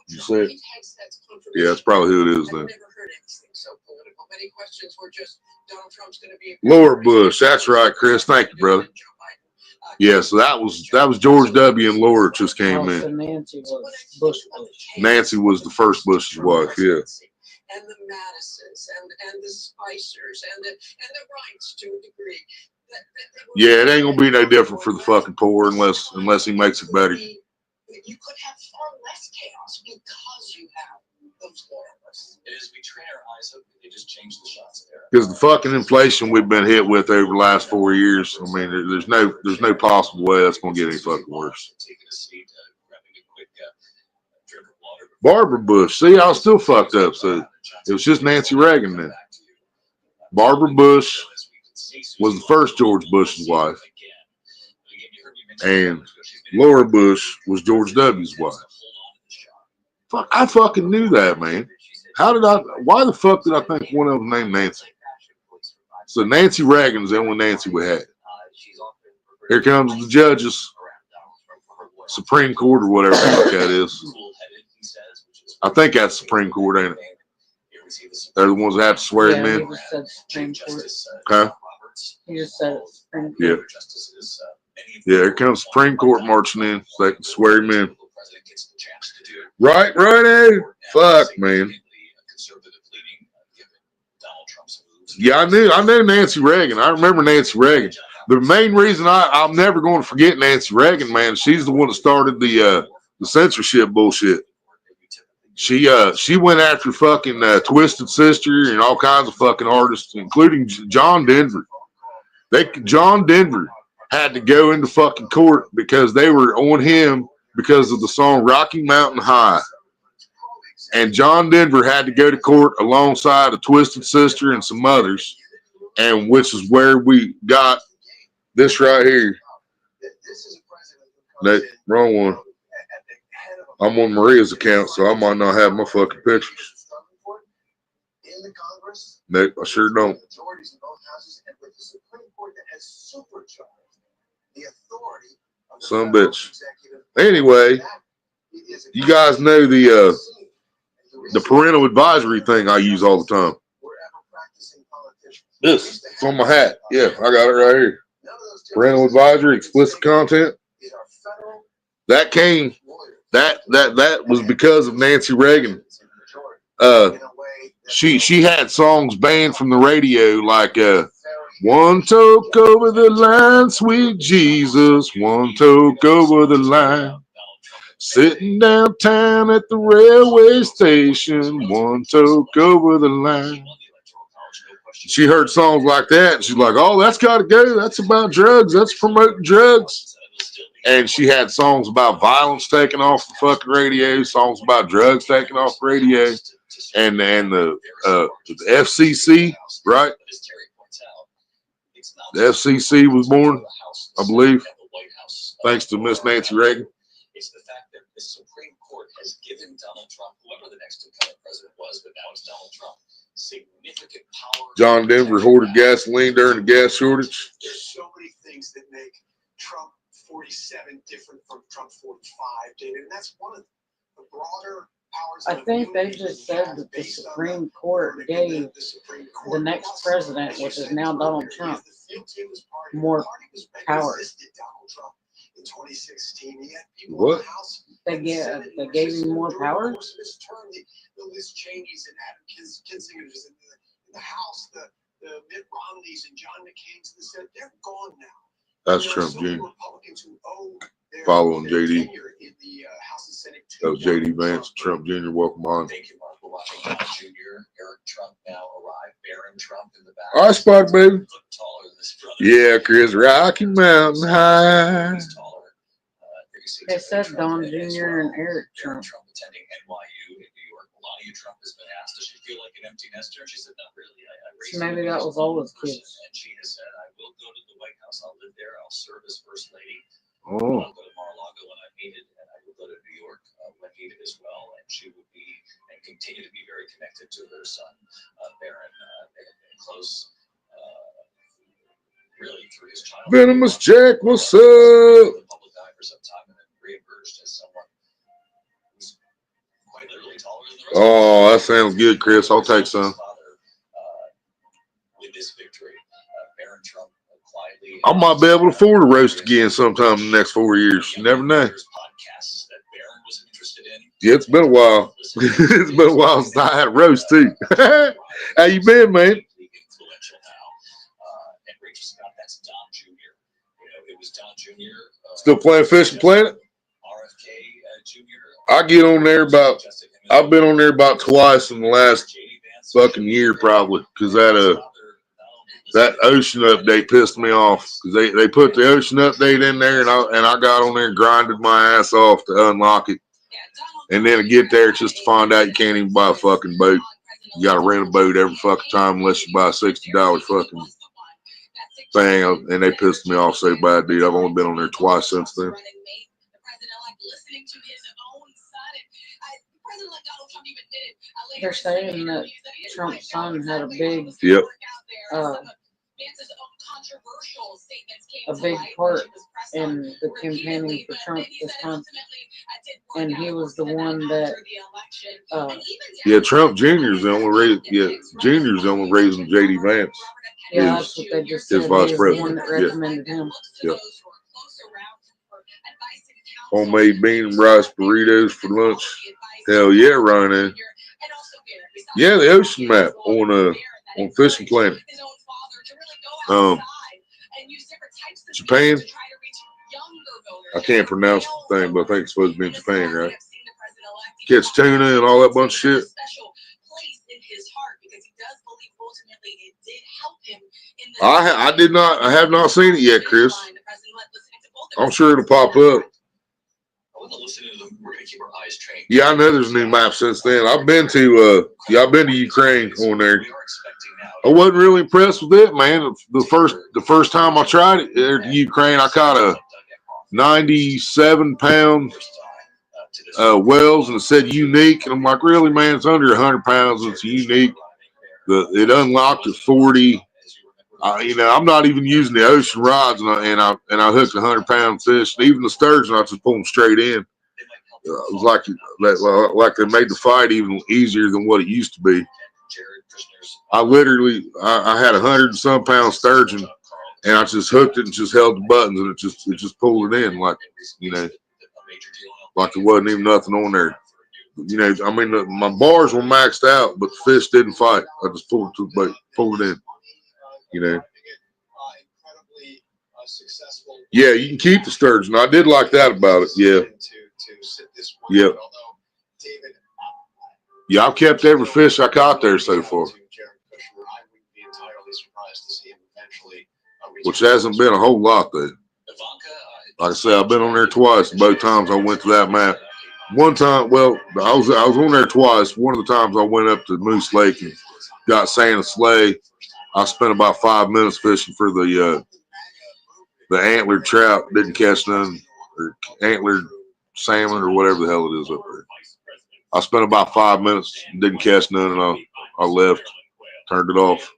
You see it? Yeah, that's probably who it is then. Laura Bush, that's right, Chris. Thank you, brother. Yeah, so that was George W. and Laura just came in. So Nancy was Bush. Nancy was the first Bush's wife, yeah. And the Madisons and the Spicers and the Wrights to a degree. Yeah, it ain't gonna be no different for the fucking poor unless he makes it better. You could have far less chaos because you have those loyalists. As we train our eyes up, they just change the shots there. Because the fucking inflation we've been hit with over the last 4 years, I mean, there's no possible way that's gonna get any fucking worse. Barbara Bush, see, I was still fucked up. So it was just Nancy Reagan then. Barbara Bush was the first George Bush's wife, and Laura Bush was George W.'s wife. Fuck, I fucking knew that, man. Why the fuck did I think one of them named Nancy? So Nancy Reagan's the only Nancy we had. Here comes the judges, Supreme Court or whatever the fuck that is. I think that's Supreme Court, ain't it? They're the ones that have to swear him in. He just said Supreme Court. Okay. He just said Supreme Court. Yeah. Yeah, here comes Supreme Court marching in so they can swear him in. Right, righty. Fuck, man. Yeah, I knew Nancy Reagan. I remember Nancy Reagan. The main reason I'm never going to forget Nancy Reagan, man, she's the one that started the censorship bullshit. She went after fucking Twisted Sister and all kinds of fucking artists, including John Denver. John Denver had to go into fucking court because they were on him because of the song Rocky Mountain High. And John Denver had to go to court alongside a Twisted Sister and some others, and which is where we got this right here. That wrong one. I'm on Maria's account, so I might not have my fucking pictures. In the Congress, Nope, I sure don't. majorities in both houses, and with the Supreme Court that has supercharged the authority of the Some federal bitch. executive. Anyway, That is a you guys know the parental advisory thing I use all the time. Wherever practicing politicians. This, it's on my hat. Yeah, I got it right here. Parental advisory, explicit content. Is our federal That came, lawyers. that was because of Nancy Reagan. She had songs banned from the radio like one toke over the line, sweet Jesus, one toke over the line. Sitting downtown at the railway station, one toke over the line. She heard songs like that, and she's like, oh, that's got to go. That's about drugs. That's promoting drugs. And she had songs about violence taken off the fucking radio, songs about drugs taken off the radio. And the FCC, right? The FCC was born, I believe, thanks to Miss Nancy Reagan. It's the fact that the Supreme Court has given Donald Trump, whoever the next incumbent president was, but now it's Donald Trump, significant power. John Denver hoarded gasoline during the gas shortage. There's so many things that make Trump 47 different from Trump 45, David, and that's one of the broader powers. I think they just said that the Supreme Court gave the next president, which is now Donald Trump, more power. In 2016, he had people What? in the House. They gave him more power? The Liz Cheneys and Adam Kinzingers in the House, the Mitt Romneys and John McCain's in the Senate, they're gone now. That's There are Trump so Jr. many Republicans who owe Following their JD. tenure in the House and Senate to That was JD Donald Vance, Trump Jr. Welcome on. Thank you, Mark, for watching. Don Jr., Eric Trump now arrived, Barron Trump in the back. All right, Spike, baby. Look taller than this brother. Yeah, Chris, Rocky Mountain High. He's taller. There you see They said Trump Don as Jr. and Eric Barron Trump. Trump attending NYU in New York. Melania Trump has been asked, does she feel like an empty nester? And she said, not really. I raised Maybe that was all his kids. And she has said, I will go to the White House. I'll live there. I'll serve as First Lady. Oh, I'll go to Mar-a-Lago when I'm needed, and I will go to New York when needed as well. And she would be and continue to be very connected to her son, Barron. They have been close, really, through his childhood. Venomous Jack, what's up? The public eye for some time, and then reemerged as someone who's quite literally taller than the rest of Oh, that us. sounds good, Chris. I'll take some. With this victory, Barron Trump quietly. I might be able to afford a roast again sometime in the next 4 years. You never know. Podcasts that Barron was interested in. Yeah, it's been a while. It's been a while since I had a roast too. How you been, man? Influential now. And Rachel Scott, that's Don Jr. You know, it was Don Jr. Still playing Fishing Planet? RFK Jr. I get on there about. I've been on there about twice in the last fucking year, probably, because that ocean update pissed me off. Because they put the ocean update in there, and I got on there and grinded my ass off to unlock it. And then to get there just to find out you can't even buy a fucking boat. You got to rent a boat every fucking time unless you buy a $60 fucking thing. And they pissed me off so bad, dude. I've only been on there twice since then. They're saying that Trump's son had a big, Yep. a big part in the campaigning for Trump this time, and he was the one that. Yeah, Trump Jr. is the only reason. Yeah, Jr. is the only reason JD Vance. Yeah, that's what they just said. his He vice was the one president, that yeah. recommended him. Yep. Homemade bean and rice burritos for lunch. Hell yeah, Ryan. Yeah, the ocean map on Fishing Planet. Japan. I can't pronounce the thing, but I think it's supposed to be in Japan, right? Catch tuna and all that bunch of shit. I did not. I have not seen it yet, Chris. I'm sure it'll pop up. Yeah, I know there's a new map since then. I've been to Ukraine on there. I wasn't really impressed with it, man. The first time I tried it there to Ukraine, I caught a 97-pound wells, and it said unique. And I'm like, really, man? It's under 100 pounds. It's unique. It unlocked at 40. You know, I'm not even using the ocean rods, and I hooked a 100-pound fish. And even the sturgeon, I just pull them straight in. It was like they made the fight even easier than what it used to be. I had 100 and some pound sturgeon, and I just hooked it and just held the buttons, and it just pulled it in like, you know, like there wasn't even nothing on there. You know, I mean, my bars were maxed out, but the fish didn't fight. I just pulled it in. You know. Yeah, you can keep the sturgeon. I did like that about it. Yeah. Yep. Yeah, I've kept every fish I caught there so far. Which hasn't been a whole lot though. Like I said, I've been on there twice. Both times I went to that map. One time, well, I was on there twice. One of the times I went up to Moose Lake and got Santa Slay. I spent about 5 minutes fishing for the antlered trout. Didn't catch none, or antlered salmon, or whatever the hell it is up there. I spent about 5 minutes, didn't catch none, and I left, turned it off.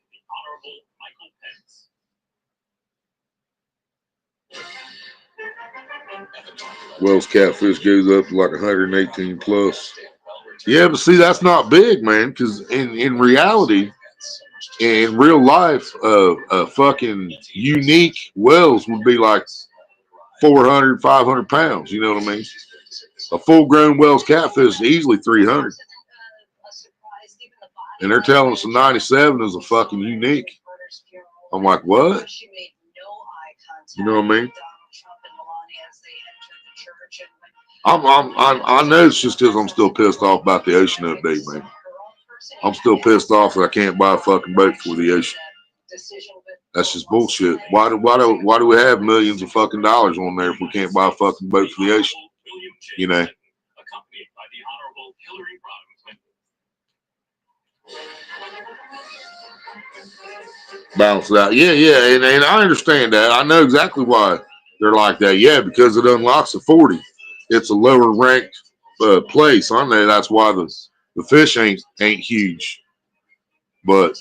Wells catfish goes up to like 118 plus. Yeah, but see, that's not big, man, because in reality, in real life, a fucking unique Wells would be like 400, 500 pounds. You know what I mean? A full-grown Wells catfish is easily 300. And they're telling us a 97 is a fucking unique. I'm like, what? You know what I mean? I know it's just because I'm still pissed off about the ocean update, man. I'm still pissed off that I can't buy a fucking boat for the ocean. That's just bullshit. Why do we have millions of fucking dollars on there if we can't buy a fucking boat for the ocean? You know. Balance it out. Yeah, and I understand that. I know exactly why they're like that. Yeah, because it unlocks a 40. It's a lower ranked place. I know that's why the fish ain't huge. But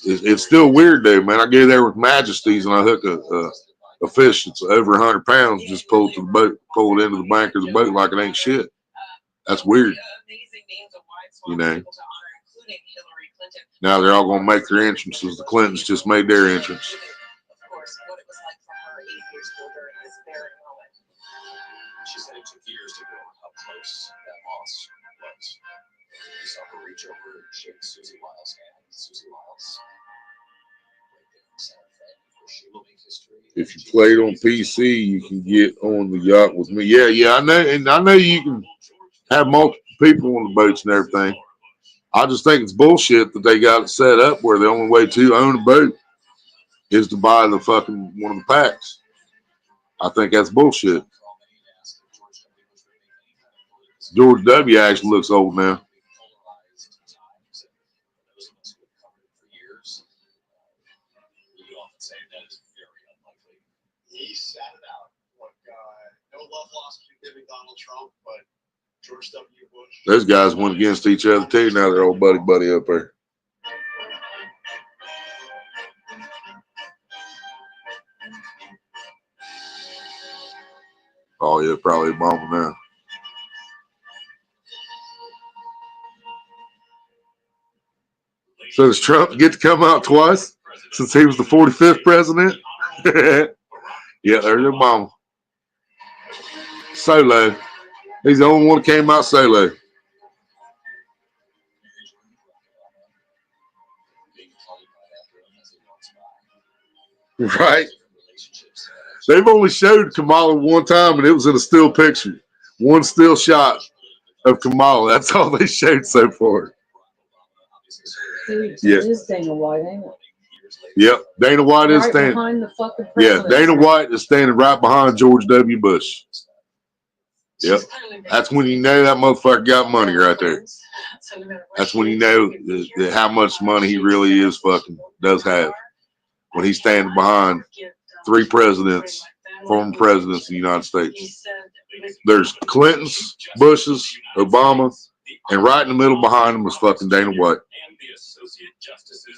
it's still weird though, man. I get there with Majesties and I hook a fish that's over 100 pounds, just pull it to the boat, pull it into the bank of the boat like it ain't shit. That's weird. You know. Now they're all gonna make their entrances. The Clintons just made their entrance. She said it took years to go how close that loss was. You saw her reach over and shake Susie Lyle's hand. Susie Lyle's right there in Santa Fe before she will make history. If you played on PC, you can get on the yacht with me. Yeah, I know, and I know you can have multiple people on the boats and everything. I just think it's bullshit that they got it set up where the only way to own a boat is to buy the fucking one of the packs. I think that's bullshit. George W. actually looks old now. He sat it out. Look, no love lost between Donald Trump, but George W. Bush. Those guys went against each other too. Now they're old buddy up there. Oh yeah, probably Obama now. So does Trump get to come out twice since he was the 45th president? Yeah, there's Obama. Solo. He's the only one that came out solo. Right? They've only showed Kamala one time, and it was in a still picture. One still shot of Kamala. That's all they showed so far. Yeah. It is Dana White, ain't it? Yep. Dana White is standing. Behind the fucking president. Yeah, Dana White is standing right behind George W. Bush. Yep. That's when you know that motherfucker got money right there. That's when you know how much money he really is does have. When he's standing behind three presidents, former presidents of the United States. There's Clinton's, Bush's, Obama, and right in the middle behind them was fucking Dana White.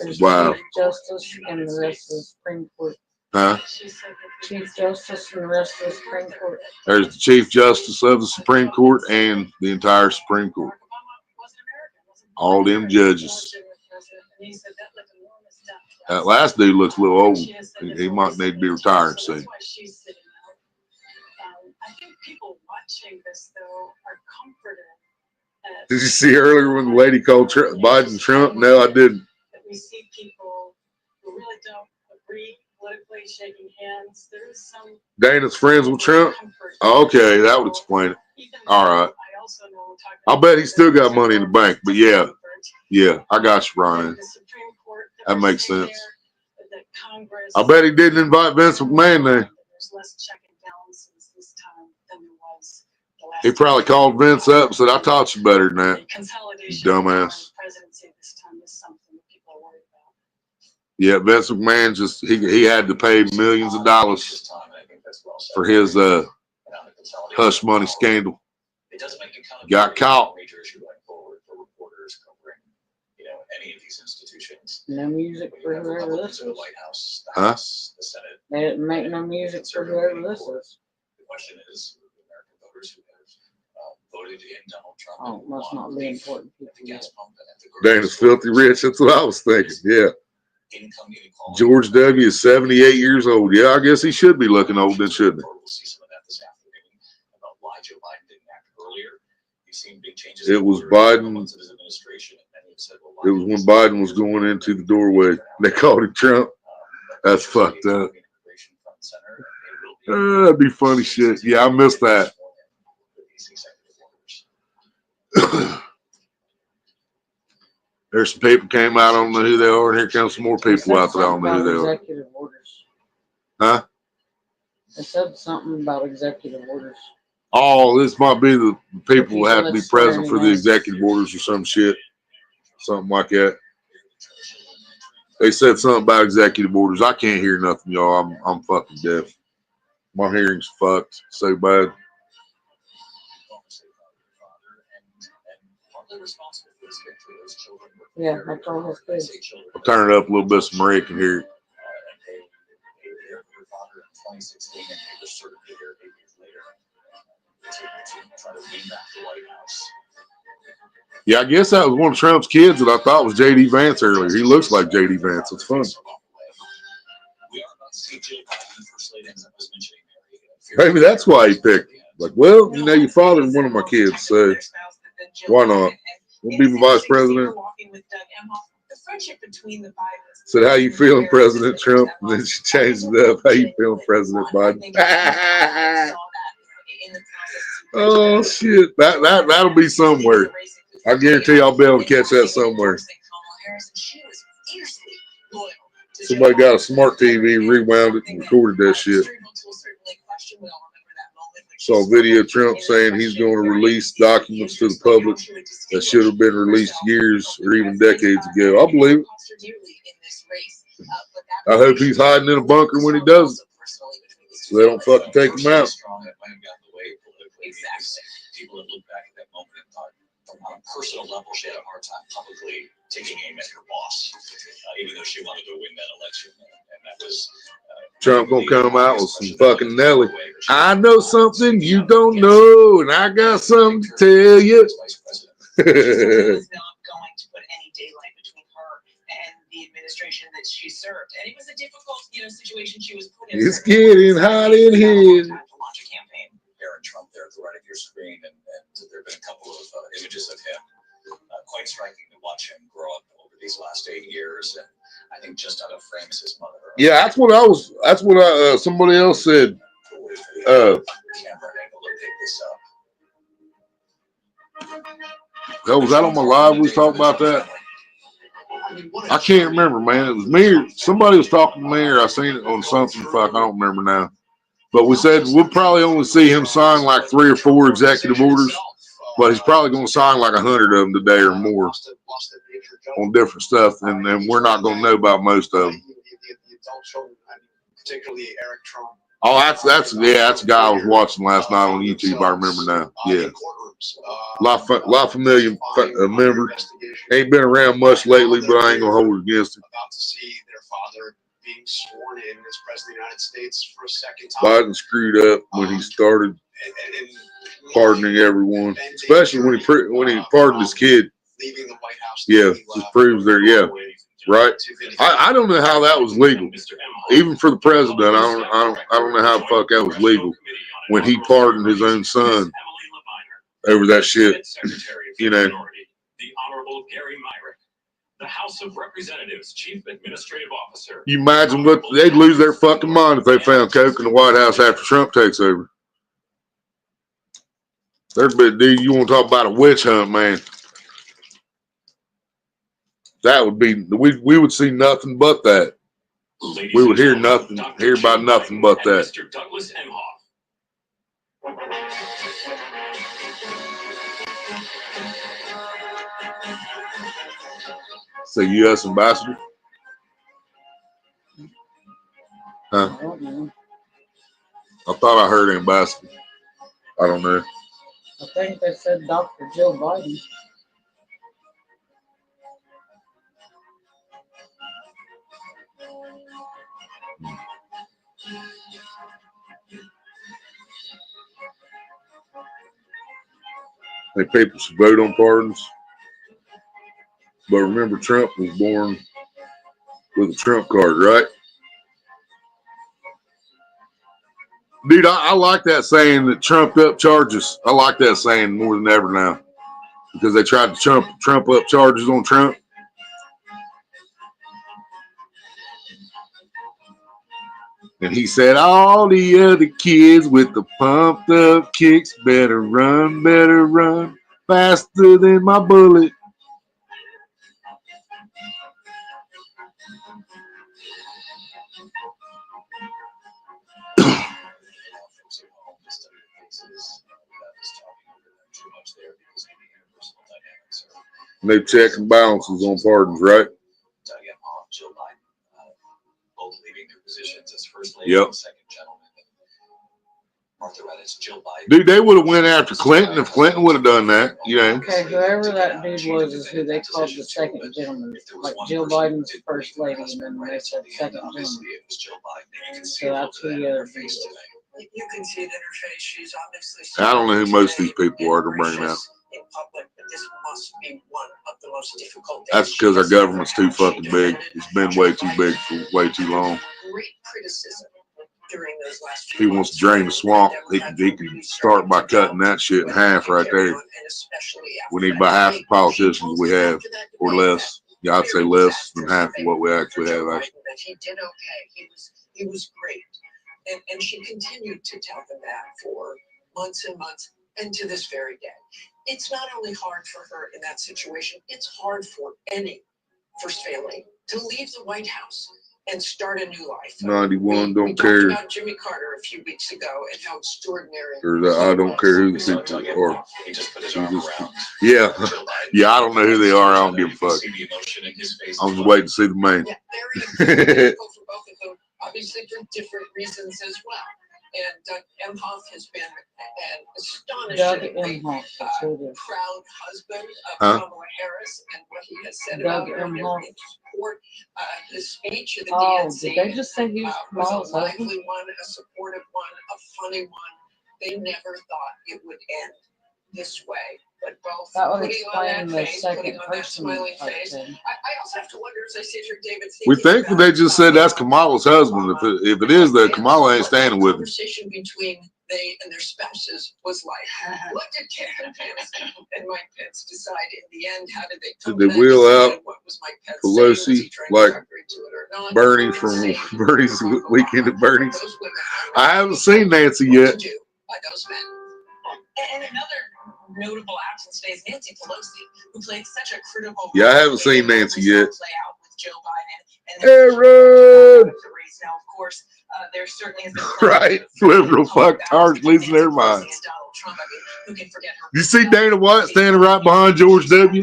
There's Wow. Chief Justice and the rest of the Supreme Court. Huh? Chief Justice and the rest of the Supreme Court. There's the Chief Justice of the Supreme Court and the entire Supreme Court. All them judges. That last dude looks a little old. He might need to be retired soon. I think people watching this though are comforted. Did you see earlier when the lady called Biden Trump? No, I didn't. We see people who really don't agree politically shaking hands. There is some Dana's friends with Trump? Okay, that would explain it. All right. I'll bet he still got money in the bank, but yeah. Yeah, I got you, Brian. That makes sense. I bet he didn't invite Vince McMahon there. He probably called Vince up and said, I taught you better than that, you dumbass. Yeah, Vince McMahon just, he had to pay millions of dollars for his hush money scandal. Got caught. Any of these institutions. No music for whoever this is. Huh? They didn't make no music for whoever this is. The question is, American voters who have voted in Donald Trump. Oh, must not be important. Dana's filthy rich. That's what I was thinking. Yeah. George W. is 78 years old. Yeah, I guess he should be looking old, then shouldn't he? We'll see some of that this afternoon about why Joe Biden didn't act earlier. You've seen big changes. It was Biden. It was when Biden was going into the doorway. They called him Trump. That's fucked up. That'd be funny shit. Yeah, I missed that. There's some people came out. I don't know who they are, and here comes some more people out that I don't know who they are. Executive orders. Huh? They said something about executive orders. Oh, this might be the people who have to be present for the executive orders or some shit. Something like that. They said something about executive orders. I can't hear nothing, y'all. I'm fucking deaf. My hearing's fucked so bad. Yeah, that's all his kids. I'll turn it up a little bit so Maria can hear it. Yeah, I guess that was one of Trump's kids that I thought was J.D. Vance earlier. He looks like J.D. Vance. It's fun. Maybe that's why he picked him. Like, well, you know, your father's one of my kids, so why not? We'll be the vice president. Said, how you feeling, President Trump? And then she changed it up. How you feeling, President Biden? Oh, shit. That'll be somewhere. I guarantee I'll be able to catch that somewhere. Somebody got a smart TV, rewound it, and recorded that shit. Saw a video of Trump saying he's going to release documents to the public that should have been released years or even decades ago. I believe it. I hope he's hiding in a bunker when he does it, so they don't fucking take him out. People have looked back at that moment and thought, on a personal level, she had a hard time publicly taking aim at her boss, even though she wanted to win that election. And that was Trump gonna come out with some fucking Nelly. I know something you don't know, and I got something to tell you. Was not going to put any daylight between her and the administration that she served, and it was a difficult, situation she was put in. It's getting hot in here. Aaron Trump there at the right of your screen, and there have been a couple of images of him. Quite striking to watch him grow up over these last 8 years, and I think just out of frame is his mother. Yeah, that's what somebody else said. Was that on my live? We was talking about that. I can't remember, man. It was me or somebody was talking to me, or I seen it on something. Fuck, I don't remember now. But we said we'll probably only see him sign like 3 or 4 executive orders, but he's probably going to sign like 100 of them today or more on different stuff, and we're not going to know about most of them. The adult children, particularly Eric Trump, Oh, that's a guy I was watching last night on YouTube. I remember now. Yeah, lot familiar member. Ain't been around much lately, but I ain't gonna hold it against him. About to see their father being sworn in as president of the United States for a second time. Biden screwed up when he started pardoning everyone, especially when he pardoned his kid. Leaving the White House. Yeah, just proves there. Yeah, right. I don't know how that was legal, even for the president. I don't know how the fuck that was legal when he pardoned his own son over that shit. You know. The Honorable Gary Myrick, the House of Representatives Chief Administrative Officer. You imagine what they'd lose their fucking mind if they found coke in the White House after Trump takes over. Dude, you want to talk about a witch hunt, man? That would be we would see nothing but that. We would hear about nothing but that. Mr. Douglas Emhoff. It's a U.S. ambassador? Huh? I don't know. I thought I heard ambassador. I don't know. I think they said Dr. Joe Biden. Think people should vote on pardons. But remember, Trump was born with a Trump card, right? Dude, I like that saying that trumped up charges. I like that saying more than ever now. Because they tried to trump up charges on Trump. And he said, all the other kids with the pumped up kicks better run faster than my bullet. No checks and balances on pardons, right? Doug Emhoff, Jill Biden, both leaving their positions as First Lady Yep. and Second Gentleman. Martha Raddatz, Jill Biden. Dude, they would have went after Clinton if Clinton would have done that. You know. Okay, whoever that dude was is who they called the second gentleman. Like Jill Biden's first lady, and then they said second gentleman. So that's who the other dude was. You can see it in her face. She's obviously. I don't know who most of these people are to bring it out. In public, but this must be one of the most difficult. That's because our government's too fucking big. It's been way too big for way too long. Great criticism during those last. If he wants to drain the swamp, he can start by cutting that shit in half right there. We need about half the politicians we have, or less. Yeah, I'd say less than half of what we actually have. But he did okay. He was great, and she continued to tell them that for months and months, and to this very day. It's not only hard for her in that situation, it's hard for any first family to leave the White House and start a new life. 91, don't we care. talked about Jimmy Carter a few weeks ago and how extraordinary. I don't care who the people are. He just put his arm around. Yeah, Jill Biden. yeah, I don't know who they are. I don't give a You can fuck. see the emotion in his face. I'm just waiting to see the man. Yeah, very difficult for both of them, obviously for different reasons as well. And Doug Emhoff has been an Doug astonishingly Emhoff, that's who it is. proud husband of Huh? Kamala Harris and what he has said Doug about her and Emhoff. support. His speech at the Oh, DNC did they just say he was was Kamala's a husband? lively one, a supportive one, a funny one. They never thought it would end this way. But both That would putting on explain that the face, second putting on that person smiling type face. thing. I also have to wonder, as I sit here, David, We thinking think about, they just said that's Kamala's husband. If it is that, Kamala ain't standing with him. The conversation between they and their spouses was like, what did Karen Pence and Mike Pence decide in the end? How did they come Did they to that wheel decision? out What was Mike Pence Pelosi saying? Was he trying to like talk her into it or not? Bernie from Bernie's weekend at Bernie's? I haven't seen Nancy yet. To do by those men. And another notable absence today is Nancy Pelosi, who played such a critical Yeah, I role haven't seen in what Nancy we saw yet. play out with Joe Biden. And then Aaron! the race. Now, of course, there certainly has been Right, liberal fucktards losing their minds. Donald Trump, I mean, who can forget her? You see Dana White standing right behind George W?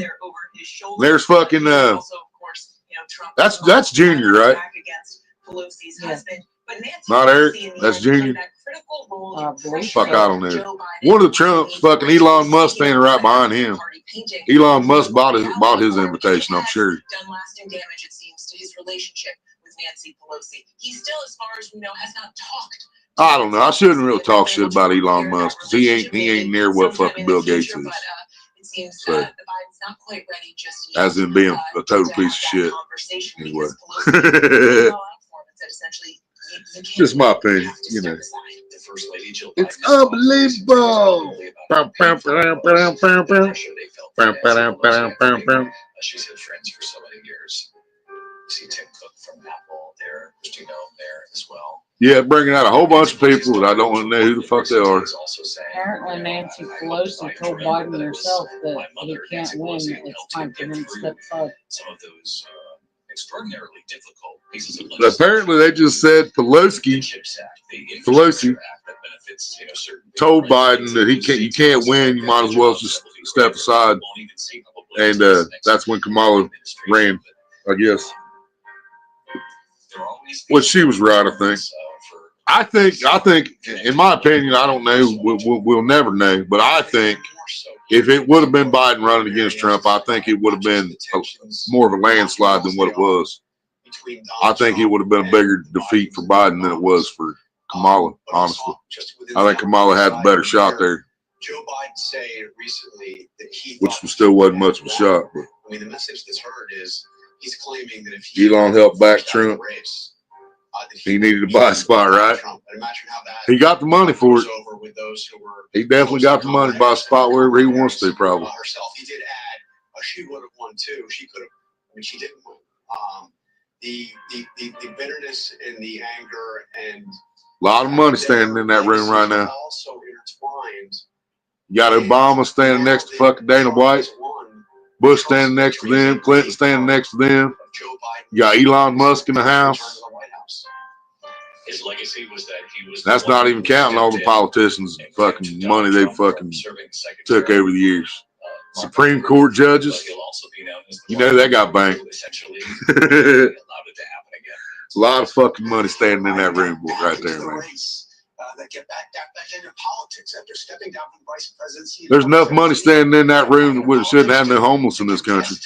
There's fucking Also, of course, you know, Trump that's Junior, right? back against Pelosi's Yeah. husband. But Nancy Not Eric. Pelosi in the That's end played Junior. that critical role I in believe Fuck, pressuring I don't know. Joe Biden One of the Trumps, fucking Elon Musk, standing right behind him. Elon Musk bought his invitation, I'm sure. Done lasting damage, it seems, to his relationship with Nancy Pelosi. He still, as far as we know, has not talked. I don't know. I shouldn't really talk shit about Elon Musk because he ain't near what fucking Bill Gates is. It seems So, that the Biden's not quite ready just yet. as in being a total piece of shit. Anyway. Just my opinion, you know. It's unbelievable. She's had friends for so many years. See Tim Cook from Apple there, Christine there as well. Yeah, bringing out a whole bunch of people that I don't want to know who the fuck they are. Apparently, Nancy Pelosi told Biden herself that he can't win. It's time for him to step aside. Some of those extraordinarily difficult pieces of Apparently, they just said Pelosi told Biden that you can't win. You might as well just step aside. And that's when Kamala ran, I guess. Well, she was right, I think. I think, in my opinion, I don't know. We'll never know. But I think if it would have been Biden running against Trump, I think it would have been more of a landslide than what it was. I think it would have been a bigger defeat for Biden than it was for Kamala, honestly. I think Kamala had a better shot there. Joe Biden saying recently that which still wasn't much of a shot. But I mean, the message that's heard is he's claiming that if Elon helped back Trump, he needed to buy a spot, right? He got the money for it. He definitely got the money to buy a spot wherever he wants to, probably. He did add, she would have won too. She could have, I mean, she didn't win. The bitterness and the anger and a lot of money standing in that room right now. Also intertwined. You got Obama standing next to fucking Dana White, Bush standing next to them, Clinton standing next to them. You got Elon Musk in the house. His legacy was that he was. That's not even counting all the politicians' fucking money they fucking took over the years. Supreme Court judges, you know they got banked. A lot of fucking money standing in that room right there, man. There's enough money standing in that room that we shouldn't have no homeless in this country.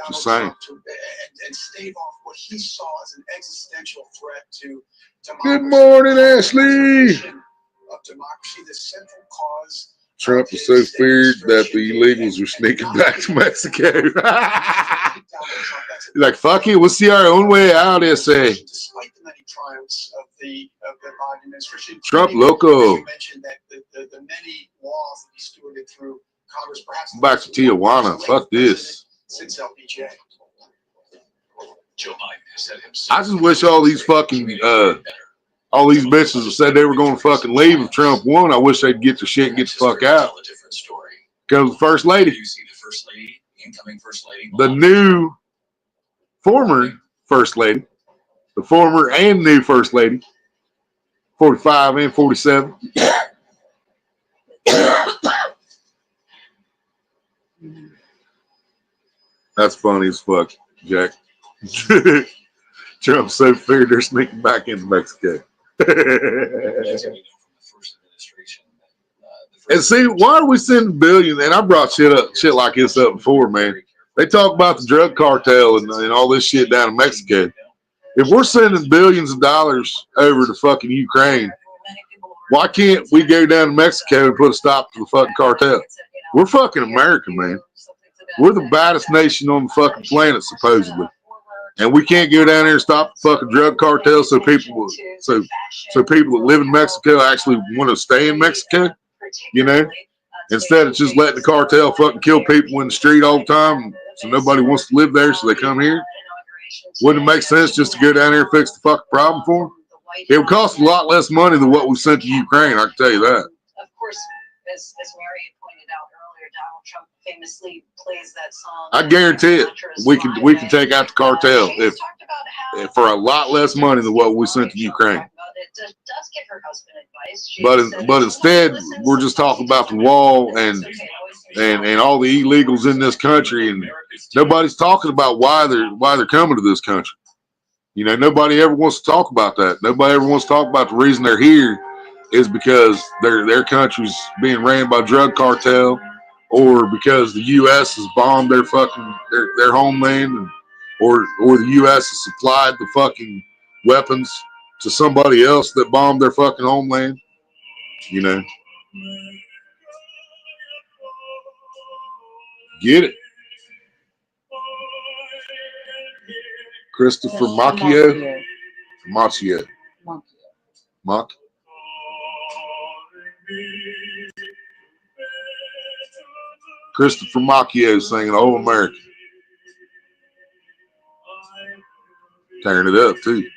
Just saying. And stave off what he saw as an existential threat to good morning, Ashley. Of democracy, the central cause. Trump was so feared that the illegals were sneaking back to Mexico. He's like, fuck it, we'll see our own way out, SA. Despite the many triumphs of the Biden administration, Trump loco. You mentioned that the many laws that he stewarded through Congress, perhaps Back to Tijuana. Fuck this. Since LBJ. Joe Biden has said himself. I just wish all these fucking all these bitches that said they were going to fucking leave if Trump won. I wish they'd get the shit and get the fuck out. Because the first lady, the new former first lady, the former and new first lady, 45 and 47. That's funny as fuck, Jack. Trump's so feared they're sneaking back into Mexico. And see, why are we sending billions? And I brought shit like this up before, man. They talk about the drug cartel and all this shit down in Mexico. If we're sending billions of dollars over to fucking Ukraine, why can't we go down to Mexico and put a stop to the fucking cartel? We're fucking American, man. We're the baddest nation on the fucking planet, supposedly. And we can't go down there and stop the fucking drug cartel so people that live in Mexico actually want to stay in Mexico, you know? Instead of just letting the cartel fucking kill people in the street all the time so nobody wants to live there so they come here. Wouldn't it make sense just to go down there and fix the fucking problem for them? It would cost a lot less money than what we sent to Ukraine, I can tell you that. Of course, as Mary had pointed out earlier, Donald Trump famously plays that song. I guarantee it. We can take out the cartel if for a lot less money than what we sent to Ukraine. But instead, we're just talking about the wall and all the illegals in this country, and nobody's talking about why they're coming to this country. You know, nobody ever wants to talk about that. Nobody ever wants to talk about the reason they're here is because their country's being ran by drug cartel, or because the U.S. has bombed their fucking their homeland, and, or the U.S. has supplied the fucking weapons to somebody else that bombed their fucking homeland. You know, get it, Christopher Macchio. Macchio. Mock. Christopher Macchio singing "Oh America," tearing it up too.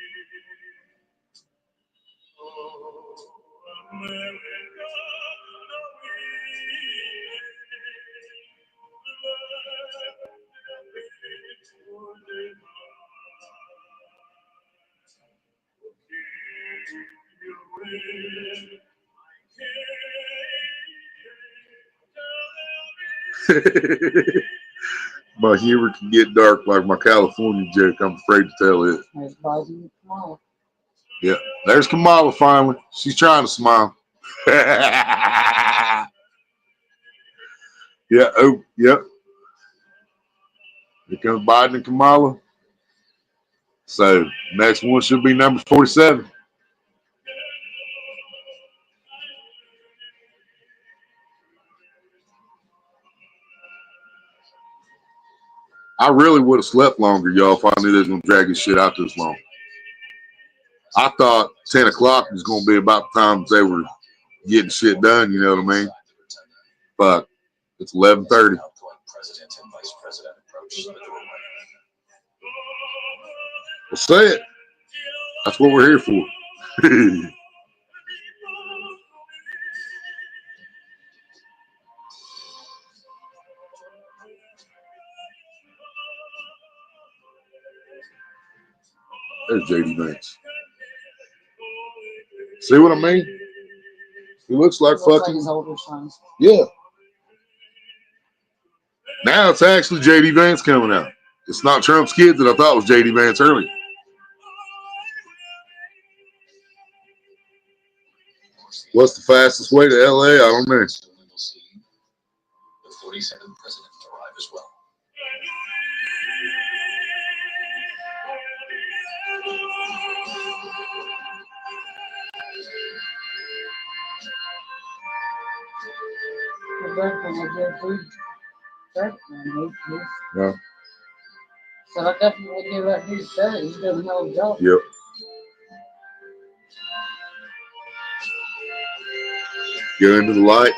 My humor can get dark like my California joke. I'm afraid to tell it. There's Biden and Kamala. Yeah, there's Kamala finally. She's trying to smile. Yeah. Oh, yep. Here comes Biden and Kamala. So next one should be number 47. I really would have slept longer, y'all, if I knew they was gonna drag this shit out this long. I thought 10 o'clock was gonna be about the time they were getting shit done. You know what I mean? But it's 11:30. Well, say it. That's what we're here for. There's JD Vance. See what I mean? He looks like fucking his older son. Yeah. Now it's actually JD Vance coming out. It's not Trump's kid that I thought was JD Vance earlier. What's the fastest way to LA? I don't know. The 47th president arrive as well. Yeah. So I definitely give that dude credit. He's doing a hell of a job. Yep. Go into the light.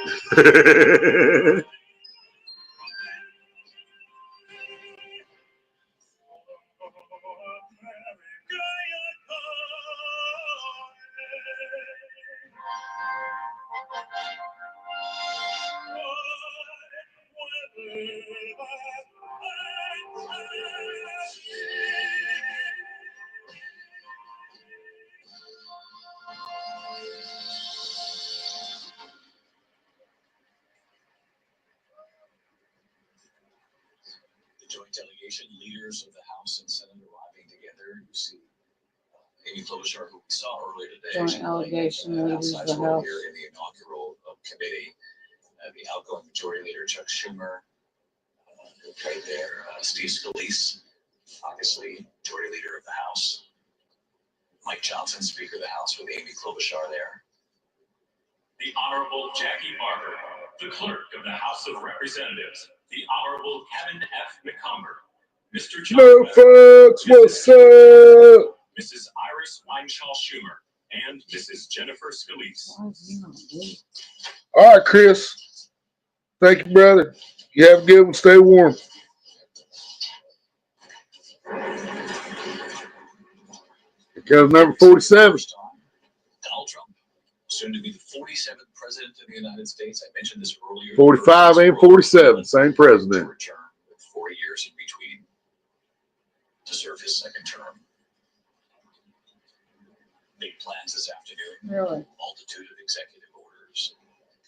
The joint delegation, leaders of the House and Senate arriving together. You see Amy Klobuchar, who we saw earlier today. Joint delegation leaders of the House. Here in the inaugural committee. The outgoing Majority Leader Chuck Schumer, right there. Steve Scalise, obviously Majority Leader of the House. Mike Johnson, Speaker of the House, with Amy Klobuchar there. The Honorable Jackie Barker, the Clerk of the House of Representatives. The Honorable Kevin F. McCumber. Mr. John No, folks, what's up? Mrs. Iris Weinshaw Schumer. And Mrs. Jennifer Scalise. All right, Chris. Thank you, brother. You have a good one. Stay warm. Here comes number 47. Donald Trump, soon to be the 47th president of the United States. I mentioned this earlier. 45 and 47, same president. Return with 4 years in between to serve his second term. Big plans this afternoon. Really? Multitude of executive orders.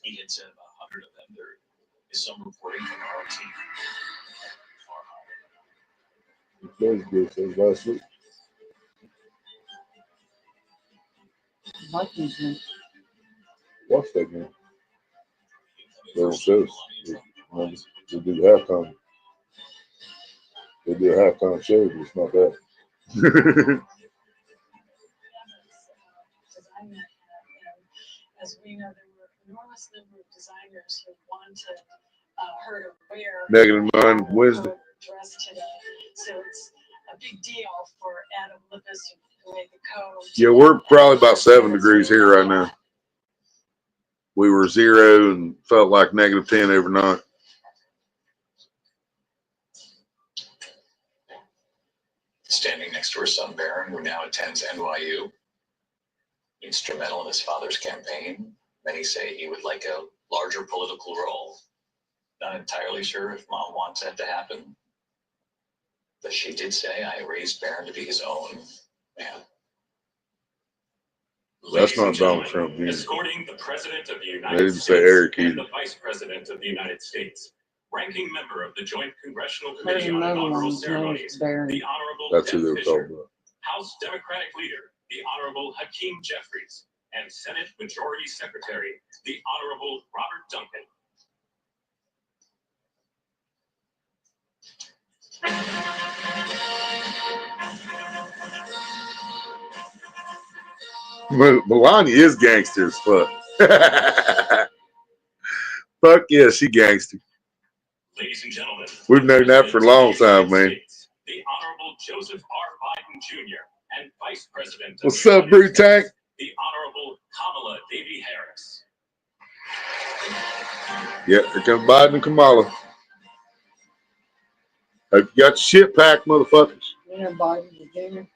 He had said about 100 of them. There is some reporting from our own team. That was good. That was last week. Vikings game. Watch that game. They don't show us. They do halftime. They do a halftime show, but it's not that. As we know, there were an enormous number of designers who wanted her to wear Negative 9 Wednesday. her dress today. So it's a big deal for Adam Lippis, who made the code. Yeah, we're probably about 7 degrees here right now. We were 0 and felt like negative 10 overnight. Standing next to her son Barron, who now attends NYU. Instrumental in his father's campaign. Many say he would like a larger political role. Not entirely sure if Mom wants that to happen. But she did say, I raised Barron to be his own man. That's not Donald Trump. Escorting the President of the They United didn't say States Eric and either. the Vice President of the United States. Ranking member of the Joint Congressional There's Committee on another one. Inaugural His name's Ceremonies, Barron. the Honorable That's who Deb they were Fisher, talking about. House Democratic Leader, the Honorable Hakeem Jeffries, and Senate Majority Secretary, the Honorable Robert Duncan. Melania is gangster as fuck. Fuck yeah, she gangster. Ladies and gentlemen, We've known that for a long time, man. States, the Honorable Joseph R. Biden Jr. and Vice President of What's the up, United Brute Tank? States, the Honorable Kamala Davy Harris. Yeah, here comes Biden and Kamala. Hope you got your shit packed, motherfuckers. You know Biden, Virginia.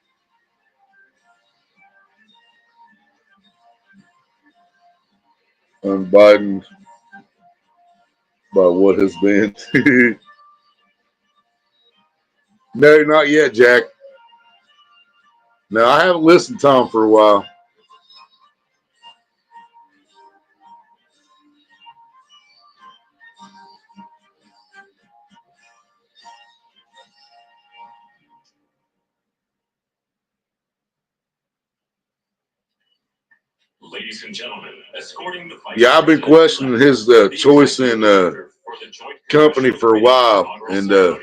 And Biden by what has been. No, not yet, Jack. No, I haven't listened to Tom for a while. Ladies and gentlemen, escorting the Vice Yeah, I've been questioning his choice in company for a while, and then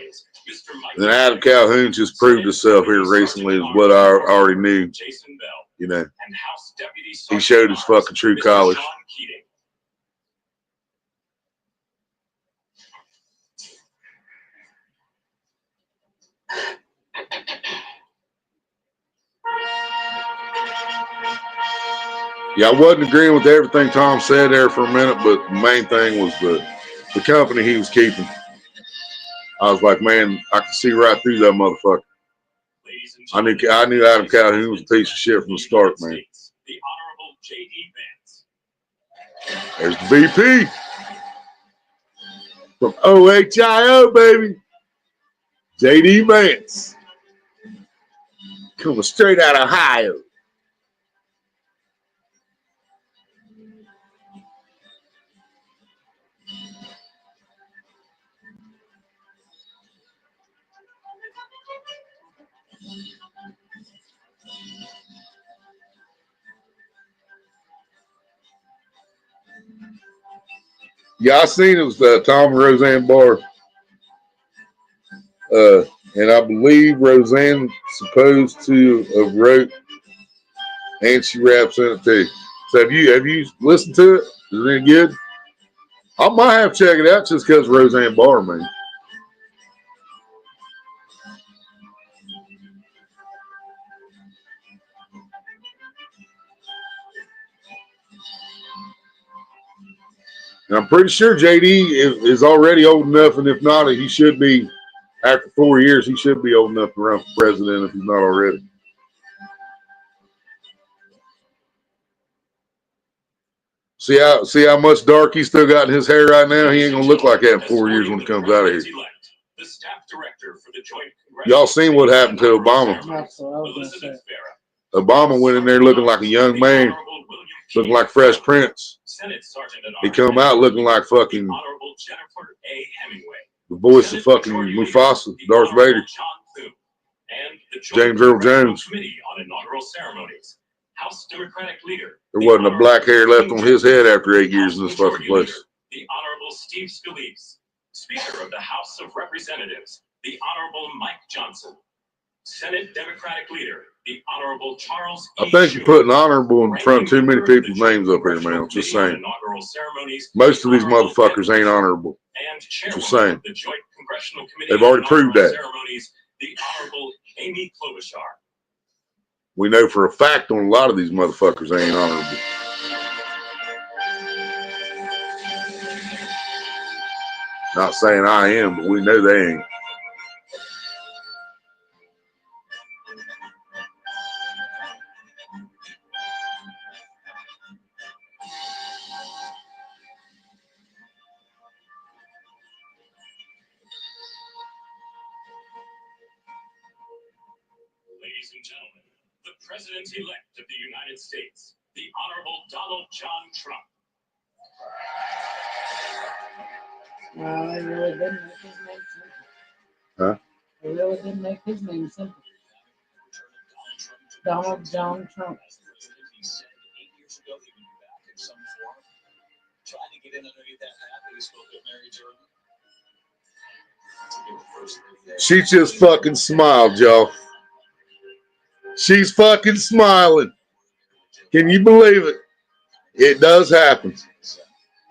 Adam Calhoun just proved himself here recently, is what I already knew. You know, he showed his fucking true colors. Yeah, I wasn't agreeing with everything Tom said there for a minute, but the main thing was the company he was keeping. I was like, man, I can see right through that motherfucker. I knew Adam Calhoun was a piece of shit from the start, man. There's the VP from OHIO, baby. JD Vance. Coming straight out of Ohio. Yeah, I seen it was Tom and Roseanne Barr. And I believe Roseanne supposed to have wrote and she raps in it too. So have you listened to it? Is it any good? I might have to check it out just because Roseanne Barr, man. And I'm pretty sure JD is already old enough, and if not, he should be, after 4 years, he should be old enough to run for president if he's not already. See how much dark he still got in his hair right now? He ain't going to look like that in 4 years when he comes out of here. Y'all seen what happened to Obama. Obama went in there looking like a young man, looking like Fresh Prince. He come out looking like fucking the voice of fucking Mufasa, Darth Vader. James Earl Jones. House Democratic Leader. There wasn't a black hair left on his head after 8 years in this fucking place. The Honorable Steve Scalise. Speaker of the House of Representatives, the Honorable Mike Johnson. Senate Democratic Leader, the Honorable Charles E. I think you're putting honorable in front of too many people's names up here, man. Just saying. Most of these motherfuckers ain't honorable. Just saying. They've already proved that. The Honorable Amy Klobuchar. We know for a fact on a lot of these motherfuckers ain't honorable. Not saying I am, but we know they ain't. Ladies and gentlemen, the President-elect of the United States, the Honorable Donald John Trump. They really didn't make his name simple. Huh? They really didn't make his name simple. Donald John Trump. He said 8 years ago he would be back in some form. Trying to get in underneath that hat that he spoke of Mary Jordan. She just fucking smiled, y'all. She's fucking smiling. Can you believe it? It does happen.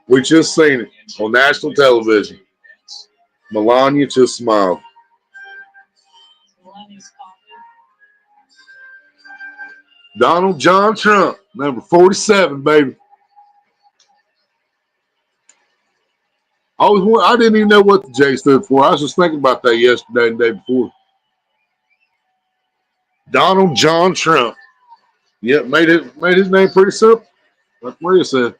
We just seen it on national television. Melania just smiled. Donald John Trump, number 47, baby. I didn't even know what the J stood for. I was just thinking about that yesterday and the day before. Donald John Trump. Yep, made his name pretty simple. Like Maria said.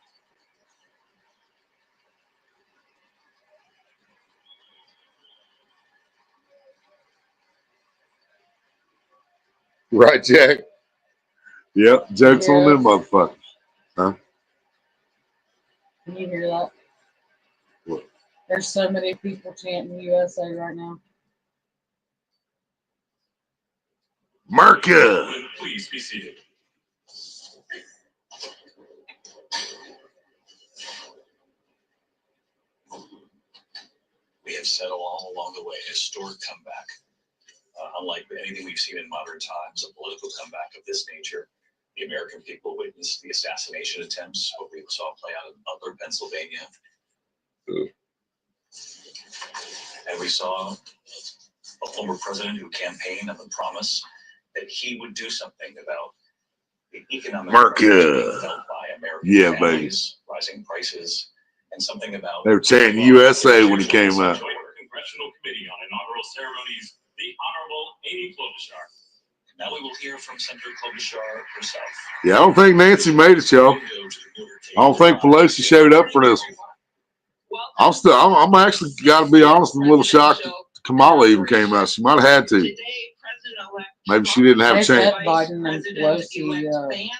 Right, Jack? Yep, jokes on them motherfuckers. Huh? Can you hear that? What? There's so many people chanting USA right now. America! Please be seated. We have said all along the way, historic comeback. Unlike anything we've seen in modern times, a political comeback of this nature. The American people witnessed the assassination attempts, what we saw play out in Butler, Pennsylvania. And we saw a former president who campaigned on the promise that he would do something about the economic America. felt by American families, rising prices, and something about they were chanting USA when he came out. Congressional Committee on Inaugural Ceremonies, the Honorable Amy Klobuchar. Now we will hear from Senator Klobuchar herself. Yeah, I don't think Nancy made it, y'all. I don't think Pelosi showed up for this one. I'm actually got to be honest, I'm a little shocked that Kamala even came out. She might have had to. Maybe she didn't have a chance. Biden and Pelosi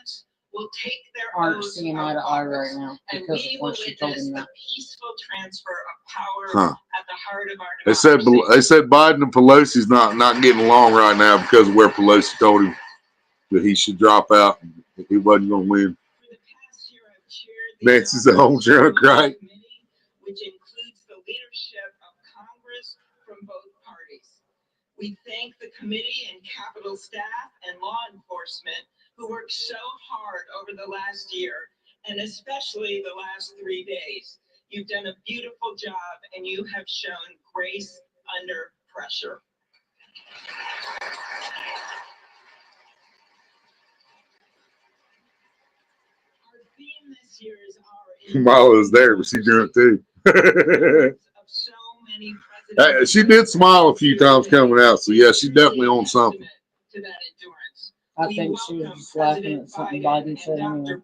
aren't seeing eye to eye right now because of what she told him that. Huh. They said Biden and Pelosi's not getting along right now because of where Pelosi told him that he should drop out and he wasn't going to win. Nancy's a home drunk, right? Which includes the leadership of Congress from both parties. We thank the committee and Capitol staff and law enforcement who worked so hard over the last year, and especially the last 3 days. You've done a beautiful job, and you have shown grace under pressure. Our theme this year is Mala was there, but she drunk too. She did smile a few times coming out, so yeah, she definitely on something. I think she was just laughing at something Biden said anyway.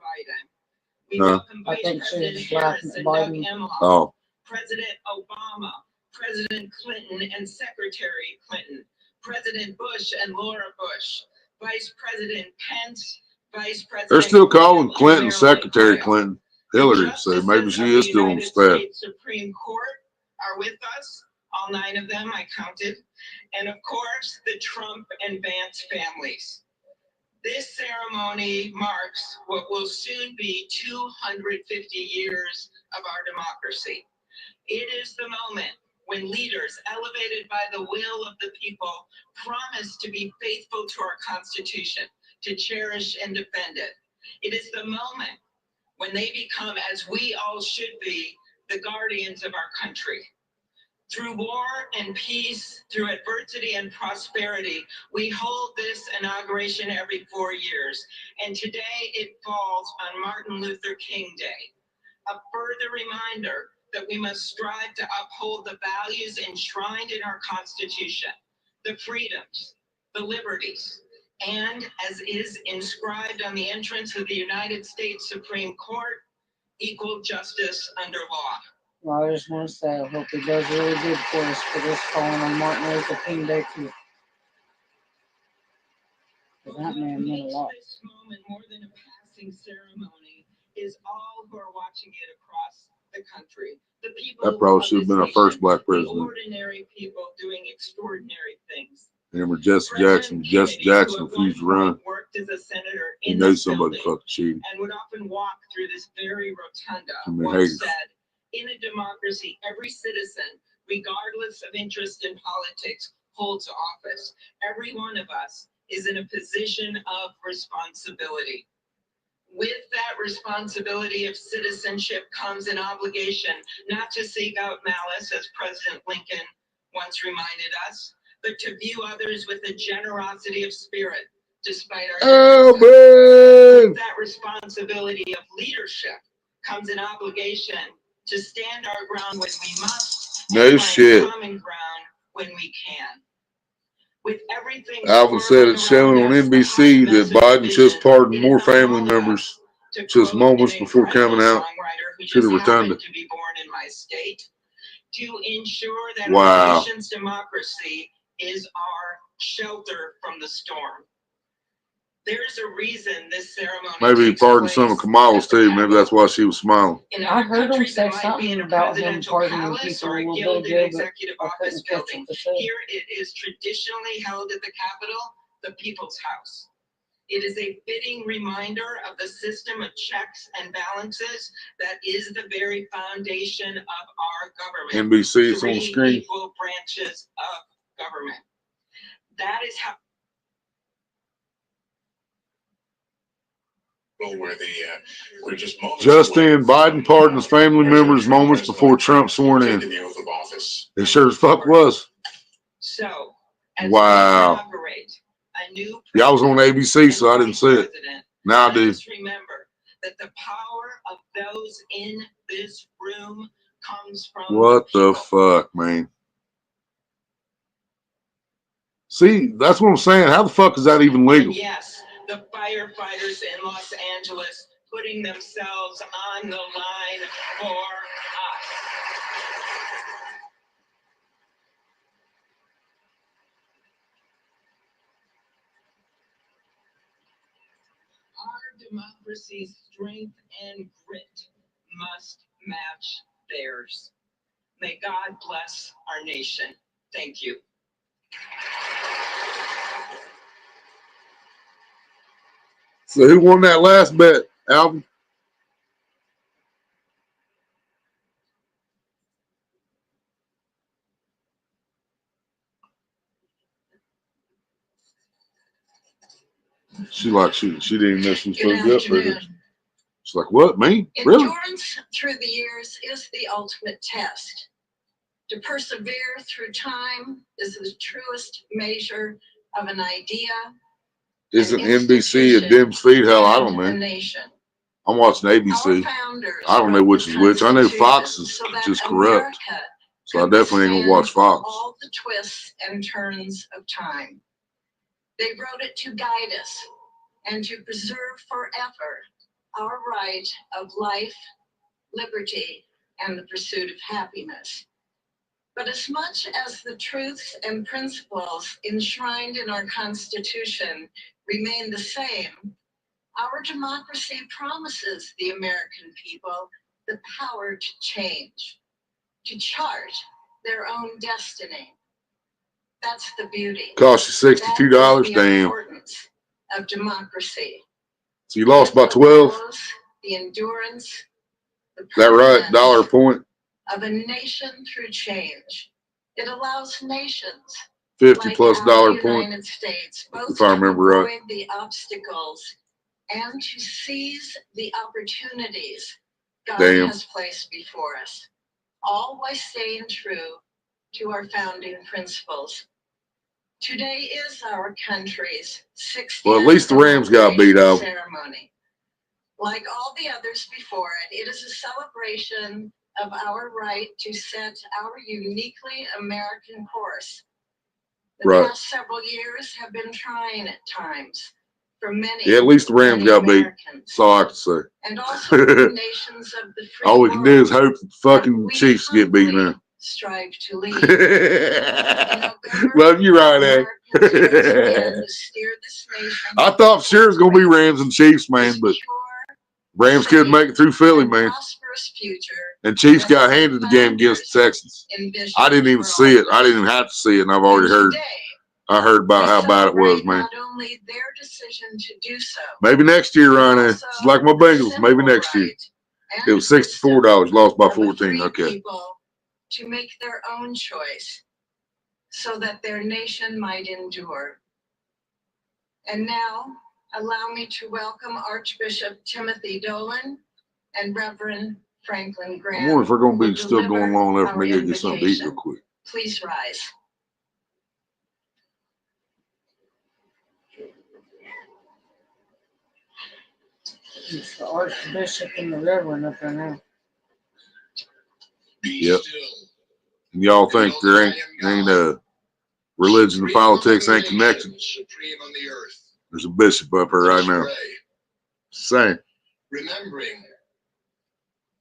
I think she was just laughing at Biden. Oh. President Obama, President Clinton and Secretary Clinton, President Bush and Laura Bush, Vice President Pence, Vice President. They're still calling Clinton Secretary Clinton Hillary, so maybe she is still on the staff. Supreme Court are with us, all 9 of them I counted, and of course the Trump and Vance families. This ceremony marks what will soon be 250 years of our democracy. It is the moment when leaders elevated by the will of the people promise to be faithful to our Constitution, to cherish and defend it. It is the moment when they become, as we all should be, the guardians of our country. Through war and peace, through adversity and prosperity, we hold this inauguration every 4 years. And today it falls on Martin Luther King Day, a further reminder that we must strive to uphold the values enshrined in our Constitution, the freedoms, the liberties, and as is inscribed on the entrance of the United States Supreme Court, equal justice under law. Well, I just want to say I hope he does really good for us for this falling on Martin Luther King Day too. Because that man meant a lot. This moment more than a passing ceremony is all who are watching it across the country. The people That probably should have been our first black president. Ordinary people doing extraordinary things. Him or Jesse Jackson. Jesse Jackson refused to run. Worked as a senator he knows somebody fucking cheated. And would often walk through this very rotunda. Once said, in a democracy, every citizen, regardless of interest in politics, holds office. Every one of us is in a position of responsibility. With that responsibility of citizenship comes an obligation not to seek out malice, as President Lincoln once reminded us, but to view others with a generosity of spirit, despite our differences. With that responsibility of leadership comes an obligation to stand our ground when we must, no shit. Common ground when we can. With everything Alvin said it's showing on NBC that Biden just pardoned more family members just moments before coming out to the rotunda. To be born in my state, to ensure that wow. Our nation's democracy is our shelter from the storm. There's a reason this ceremony. Maybe he pardoned some of Kamala's too. Maybe that's why she was smiling. I heard him say something about him pardoning people a little bit ago, but I couldn't catch him to say. Here it is traditionally held at the Capitol, the People's House. It is a fitting reminder of the system of checks and balances that is the very foundation of our government. NBC, it's on the screen. Equal branches of government. That is how. Where we're just Justin Biden pardons family members moments before Trump sworn in. It sure as fuck was. So, wow. Yeah, I was on ABC, so I didn't see it. Now I do. Remember that the power of those in this room comes from what the fuck, man? See, that's what I'm saying. How the fuck is that even legal? And yes, the firefighters in Los Angeles putting themselves on the line for us. Our democracy's strength and grit must match theirs. May God bless our nation. Thank you. So who won that last bet, Alvin? She didn't know she was supposed to be up there. She's like, what, me? Really? Endurance through the years is the ultimate test. To persevere through time is the truest measure of an idea. Isn't NBC a dim feed? Hell, I don't know. I'm watching ABC. I don't know which is which. I know Fox is just corrupt. So I definitely ain't gonna watch Fox. All the twists and turns of time. They wrote it to guide us and to preserve forever our right of life, liberty, and the pursuit of happiness. But as much as the truths and principles enshrined in our Constitution remain the same, our democracy promises the American people the power to change, to chart their own destiny. That's the beauty. Cost you $62, damn. of democracy. So you lost by It 12. allows the endurance, the Is that right? permanence Dollar point? of a nation through change. It allows nations 50 like plus our dollar point. United States both If I remember to right. avoid the obstacles and to seize the opportunities God Damn. has placed before us, all while staying true to our founding principles. Today is our country's 60th Well, at least the Rams got beat out. ceremony. Like all the others before it, it is a celebration of our right to set our uniquely American course. The Right. past several years have been trying at times for many. Yeah, at least the Rams many got beat. Americans, That's all I can say. and also for the nations of the free All we can do is world hope the fucking that we Chiefs get beat now. strive to lead. In November, Love you, right, eh? Americans once began to steer this nation I thought sure it was gonna be Rams and Chiefs, man, but Rams couldn't make it through Philly, man. prosperous future And Chiefs that got our handed the game against the Texans. envisioned I didn't even for see all it. of I us. didn't even have to see it, and I've already heard. Today, I heard about we how bad it was, celebrate man. not only their decision to do so, Maybe next year, but Ronnie. also It's like my the Bengals. Maybe simple next year. right and It was $64. Lost by wisdom of the 14. free Okay. people to make their own choice so that their nation might endure. And now, allow me to welcome Archbishop Timothy Dolan and Reverend Franklin I Graham. wonder if we're gonna who be will still going deliver long enough for our me to get something to eat real invocation. quick. Please rise. It's the Archbishop and the Reverend up there now. Yep. And y'all think there ain't religion and politics ain't connected? There's a bishop up here right now. Same. Remembering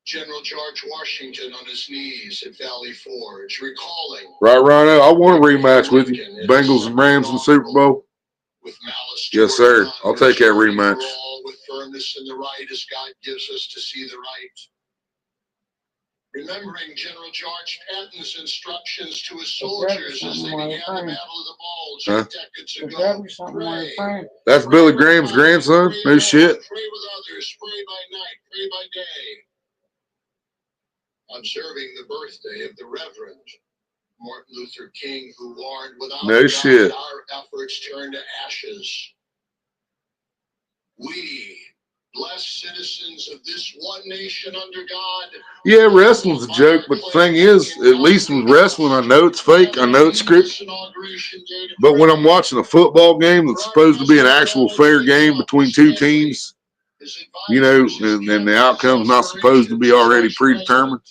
General George Washington on his knees at Valley Forge, recalling. Right, Rhino. I want a rematch with you. Bengals and Rams in the Super Bowl. With malice Yes, sir. I'll take that rematch. with firmness in the right as God gives us to see the right. Remembering General George Patton's instructions to his soldiers as they began the Battle of the Bulge decades ago. Pray. That's Billy Graham's grandson? No shit. Pray with others. Pray by night. Pray by day. Observing the birthday of the Reverend Martin Luther King, who warned, without no shit. Our efforts turn to ashes. We, blessed citizens of this one nation under God. Yeah, wrestling's a joke, but the thing is, at least with wrestling, I know it's fake, I know it's scripted. But when I'm watching a football game that's supposed to be an actual fair game between two teams, you know, and the outcome's not supposed to be already predetermined,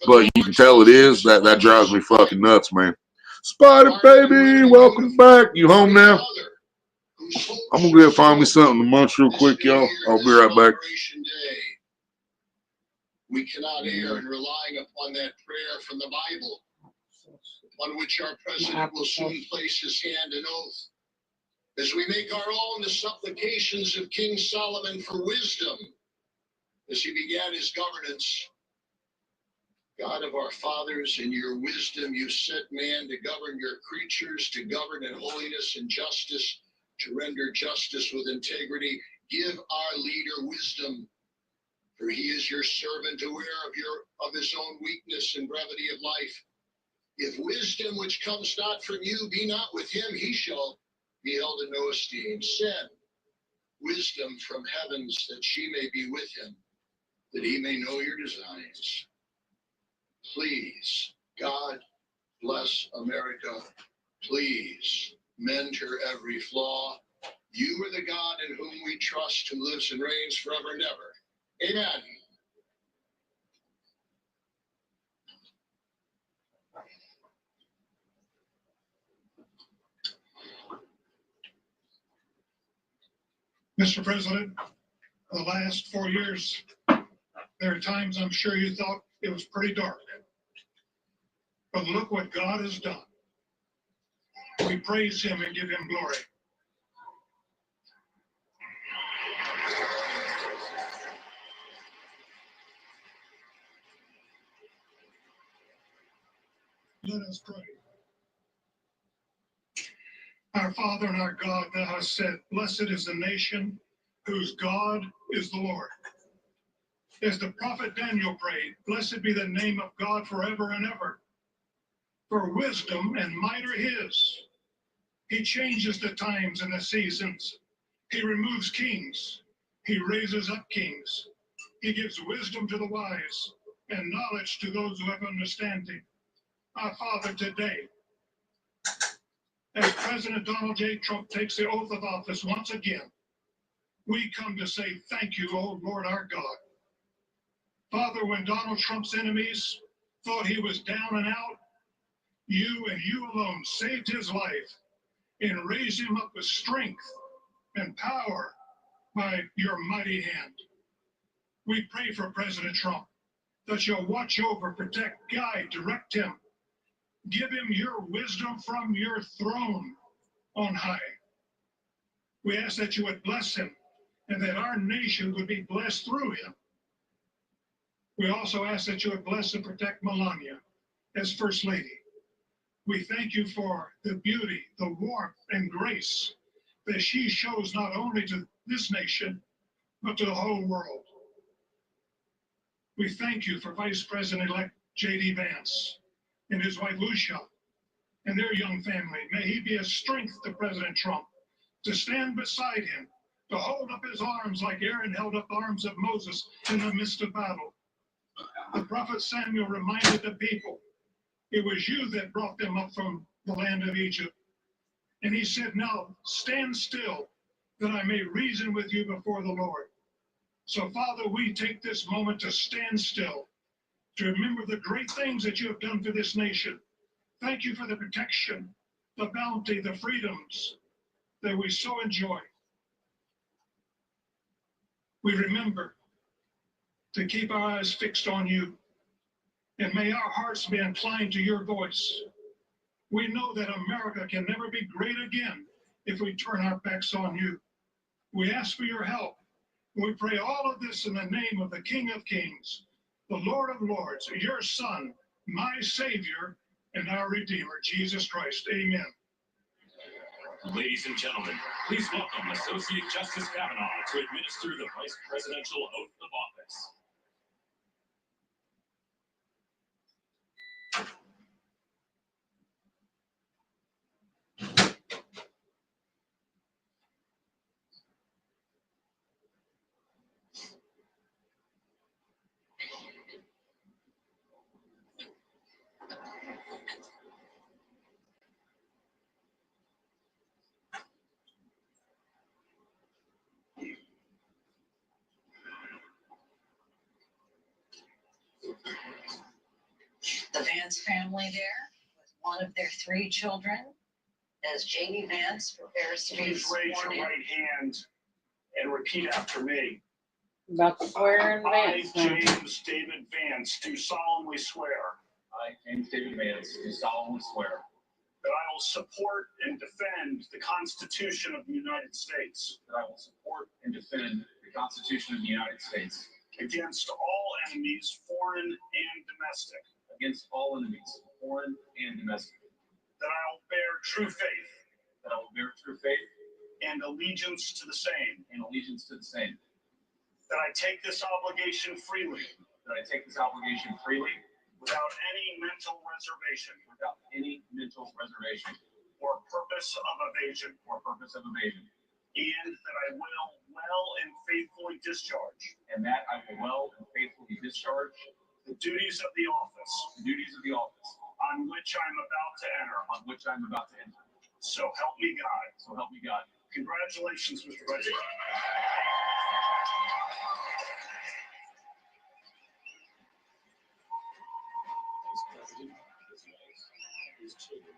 but you can tell it is, that drives me fucking nuts, man. Spider baby, welcome back. You home now? I'm gonna go find me something to munch real quick, y'all. I'll be right back. We cannot err in relying upon that prayer from the Bible, on which our president will soon place his hand and oath, as we make our own the supplications of King Solomon for wisdom as he began his governance. God of our fathers, in your wisdom you set man to govern your creatures, to govern in holiness and justice, to render justice with integrity. Give our leader wisdom, for he is your servant, aware of his own weakness and brevity of life. If wisdom which comes not from you be not with him, he shall be held in no esteem. Send wisdom from heavens, that she may be with him, that he may know your designs. Please, God, bless America. Please, mend her every flaw. You are the God in whom we trust, who lives and reigns forever and ever. Amen. Mr. President, the last 4 years, there are times I'm sure you thought it was pretty dark. But look what God has done. We praise him and give him glory. Let us pray. Our Our Father and our God, thou hast said, blessed is the nation whose God is the Lord. As the prophet Daniel prayed, blessed be the name of God forever and ever. For wisdom and might are his. He changes the times and the seasons. He removes kings. He raises up kings. He gives wisdom to the wise and knowledge to those who have understanding. Our Father, today, as President Donald J. Trump takes the oath of office once again, we come to say thank you, O Lord our God. Father, when Donald Trump's enemies thought he was down and out, you and you alone saved his life and raised him up with strength and power by your mighty hand. We pray for President Trump that you'll watch over, protect, guide, direct him. Give him your wisdom from your throne on high. We ask that you would bless him and that our nation would be blessed through him. We also ask that you would bless and protect Melania as First Lady. We thank you for the beauty, the warmth, and grace that she shows not only to this nation, but to the whole world. We thank you for Vice President-elect J.D. Vance and his wife Lucia and their young family. May he be a strength to President Trump, to stand beside him, to hold up his arms like Aaron held up the arms of Moses in the midst of battle. The prophet Samuel reminded the people, it was you that brought them up from the land of Egypt. And he said, now stand still that I may reason with you before the Lord. So Father, we take this moment to stand still, to remember the great things that you have done for this nation. Thank you for the protection, the bounty, the freedoms that we so enjoy. We remember to keep our eyes fixed on you, and may our hearts be inclined to your voice. We know that America can never be great again if we turn our backs on you. We ask for your help. We pray all of this in the name of the King of Kings, the Lord of Lords, your Son, my Savior, and our Redeemer, Jesus Christ. Amen. Ladies and gentlemen, please welcome Associate Justice Kavanaugh to administer the Vice Presidential Oath of Office. The Vance family there, with one of their 3 children, as J.D. Vance prepares to be Please raise sworn your in. right hand and repeat after me. About to swear in I, Vance. Huh? James David Vance, do solemnly swear I, James David Vance, do solemnly swear that I will support and defend the Constitution of the United States that I will support and defend the Constitution of the United States against all enemies, foreign and domestic, against all enemies, foreign and domestic, that I will bear true faith that I will bear true faith and allegiance to the same, and allegiance to the same, that I take this obligation freely that I take this obligation freely without any mental reservation without any mental reservation or purpose of evasion, or purpose of evasion, and that I will well and faithfully discharge and that I will well and faithfully discharge the duties of the office the duties of the office on which I'm about to enter. on which I am about to enter. So help me God. So help me God. Congratulations, Mr. President. Vice President, his wife, his children,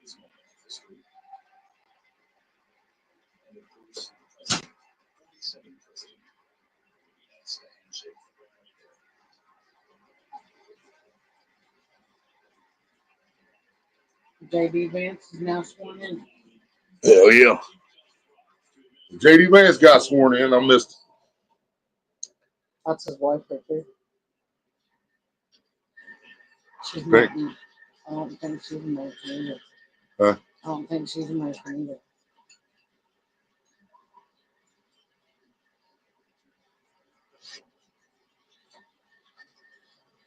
his moment of history. And of course, the President, 47th President, he has the handshake for the right there. J.D. Vance is now sworn in. Hell yeah. J.D. Vance got sworn in. I missed. That's his wife right there. She's Great. not. I don't think she's in military. Huh? I don't think she's American either.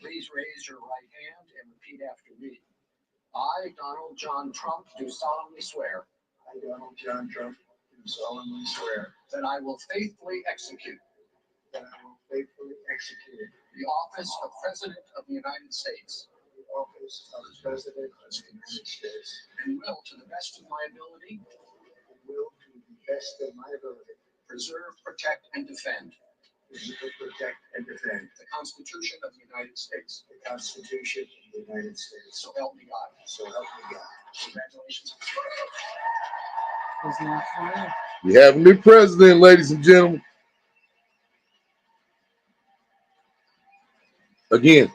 Please raise your right hand and repeat after me. I, Donald John Trump, do solemnly swear. I, Donald John Trump, do solemnly swear. That I will faithfully execute. That I will faithfully execute. The office of President of the United States. The office of President of the United States. And will, to the best of my ability. And will, to the best of my ability. Preserve, protect, and defend. Preserve, protect, and defend. The Constitution of the United States. The Constitution of the United States. So help me God. So help me God. Congratulations. Isn't that funny? We have a new president, ladies and gentlemen. Again.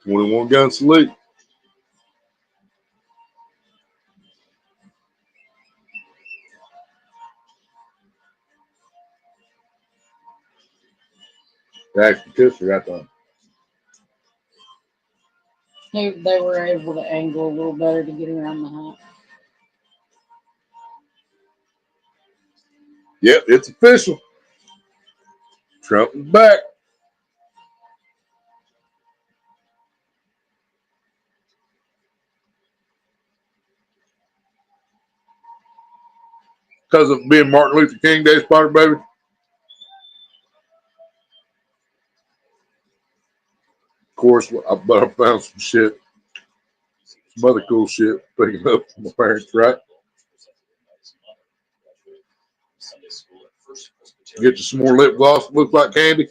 21 gun salute. That's the picture right there. They were able to angle a little better to get around the hat. Yep, it's official. Trump is back. Because of being Martin Luther King Day, Spider Baby. Of course, but I found some shit. Some other cool shit picking up from my parents, right? Get you some more lip gloss that looks like candy.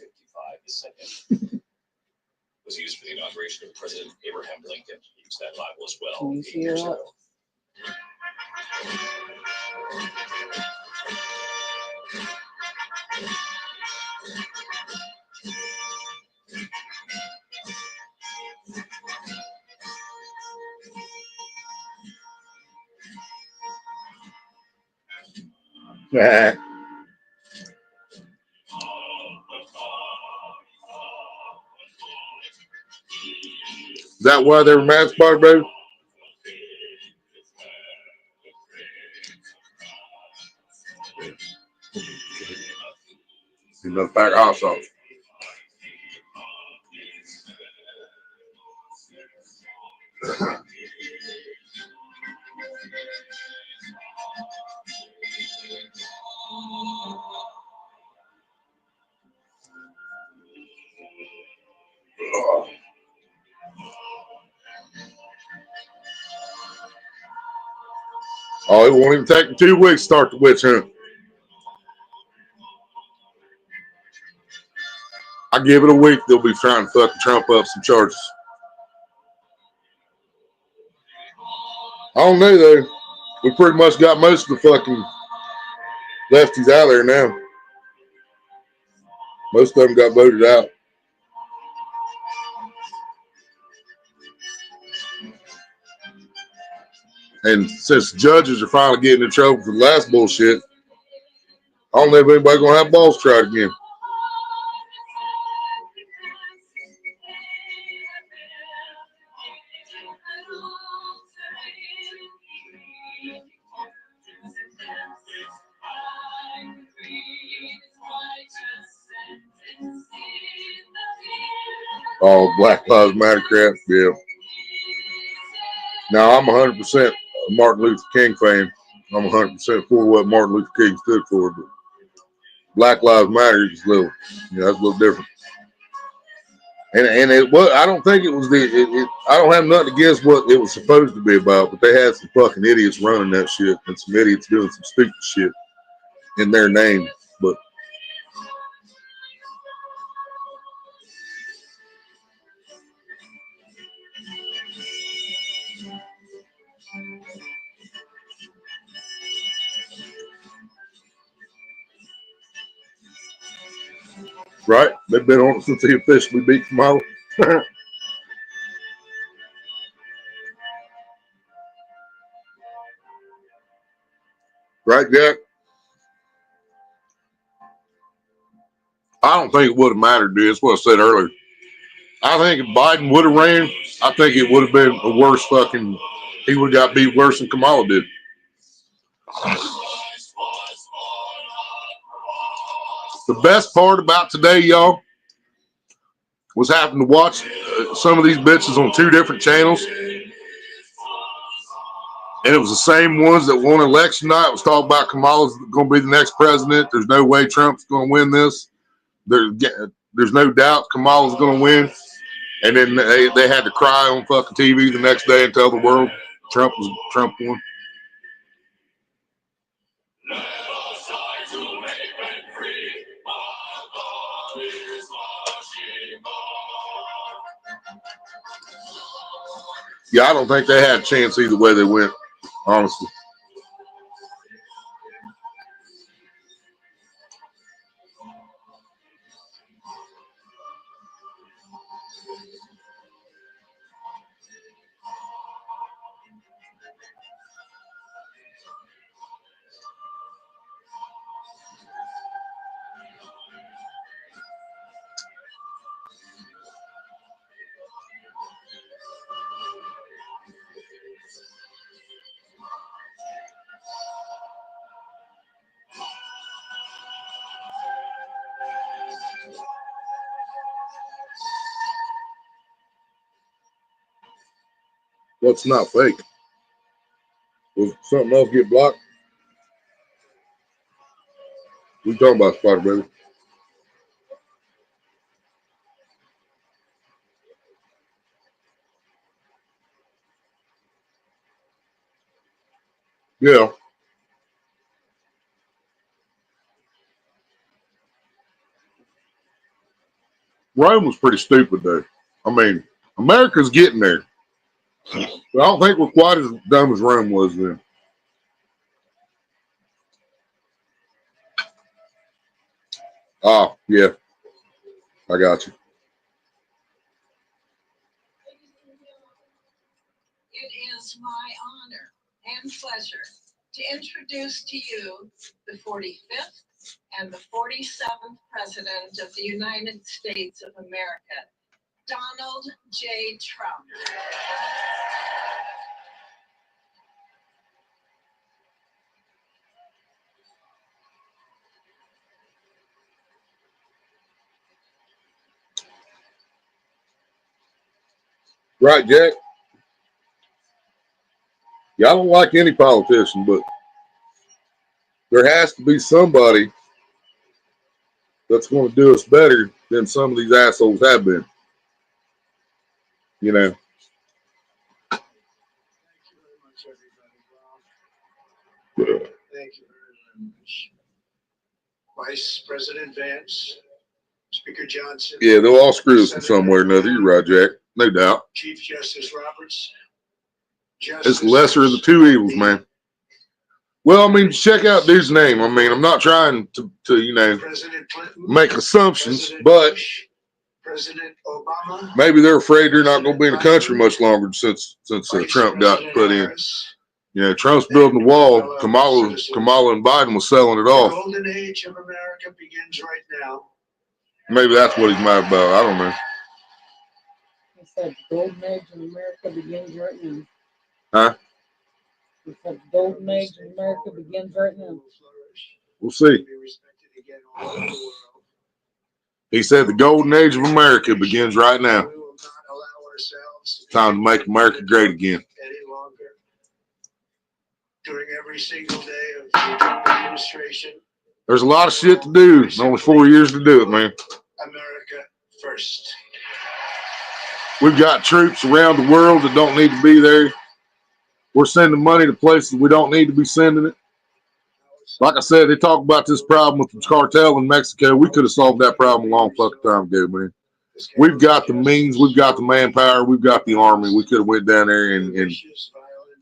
Was used for the inauguration of President Abraham Lincoln. He used that Bible as well. Can you see her up? Is that why they were mad, Spider Baby? Another pack of hot sauce. Oh, it won't even take them 2 weeks to start the witch hunt. I give it a week, they'll be trying to fucking trump up some charges. I don't know though. We pretty much got most of the fucking lefties out there now. Most of them got voted out. And since judges are finally getting in trouble for the last bullshit, I don't know if anybody gonna have balls tried again. Oh, Black Lives Matter crap, yeah. Now, I'm 100% a Martin Luther King fan. I'm 100% for what Martin Luther King stood for, but Black Lives Matter is a little, that's a little different. And it was, I don't think it was I don't have nothing against what it was supposed to be about, but they had some fucking idiots running that shit and some idiots doing some stupid shit in their name. But right, they've been on it since he officially beat Kamala. Right, Jack? I don't think it would have mattered, dude. That's what I said earlier. I think if Biden would have ran, I think it would have been a worse fucking. He would have got beat worse than Kamala did. The best part about today, y'all, was having to watch some of these bitches on 2 different channels. And it was the same ones that won election night. It was talking about Kamala's going to be the next president. There's no way Trump's going to win this. There's no doubt Kamala's going to win. And then they had to cry on fucking TV the next day and tell the world Trump won. Yeah, I don't think they had a chance either way they went, honestly. What's not fake? Will something else get blocked? We talking about, Spider Baby? Yeah. Rome was pretty stupid, though. I mean, America's getting there. But I don't think we're quite as dumb as Rome was then. Oh, yeah. I got you. It is my honor and pleasure to introduce to you the 45th and the 47th President of the United States of America, Donald J. Trump. Right, Jack? Yeah, I don't like any politician, but there has to be somebody that's going to do us better than some of these assholes have been. You know? Thank you very much. Vice President Vance, Speaker Johnson. Yeah, they'll all screw us in some way or another. You're right, Jack. No doubt. Chief Justice Roberts. It's the lesser of the 2 evils, man. Well, I mean, check out dude's name. I mean, I'm not trying to you know, make assumptions, but President Obama. Maybe they're afraid they're not going to be in the country much longer since Trump got put in. You know, Trump's building the wall. Kamala and Biden was selling it off. The golden age of America begins right now. Maybe that's what he's mad about. I don't know. He said the golden age of America begins right now. Huh? He said the golden age of America begins right now. We'll see. He said the golden age of America begins right now. Time to make America great again. During every single day of the Trump administration. There's a lot of shit to do. There's only 4 years to do it, man. America first. We've got troops around the world that don't need to be there. We're sending money to places we don't need to be sending it. Like I said, they talk about this problem with the cartel in Mexico. We could have solved that problem a long fucking time ago, man. We've got the means, we've got the manpower, we've got the army. We could have went down there and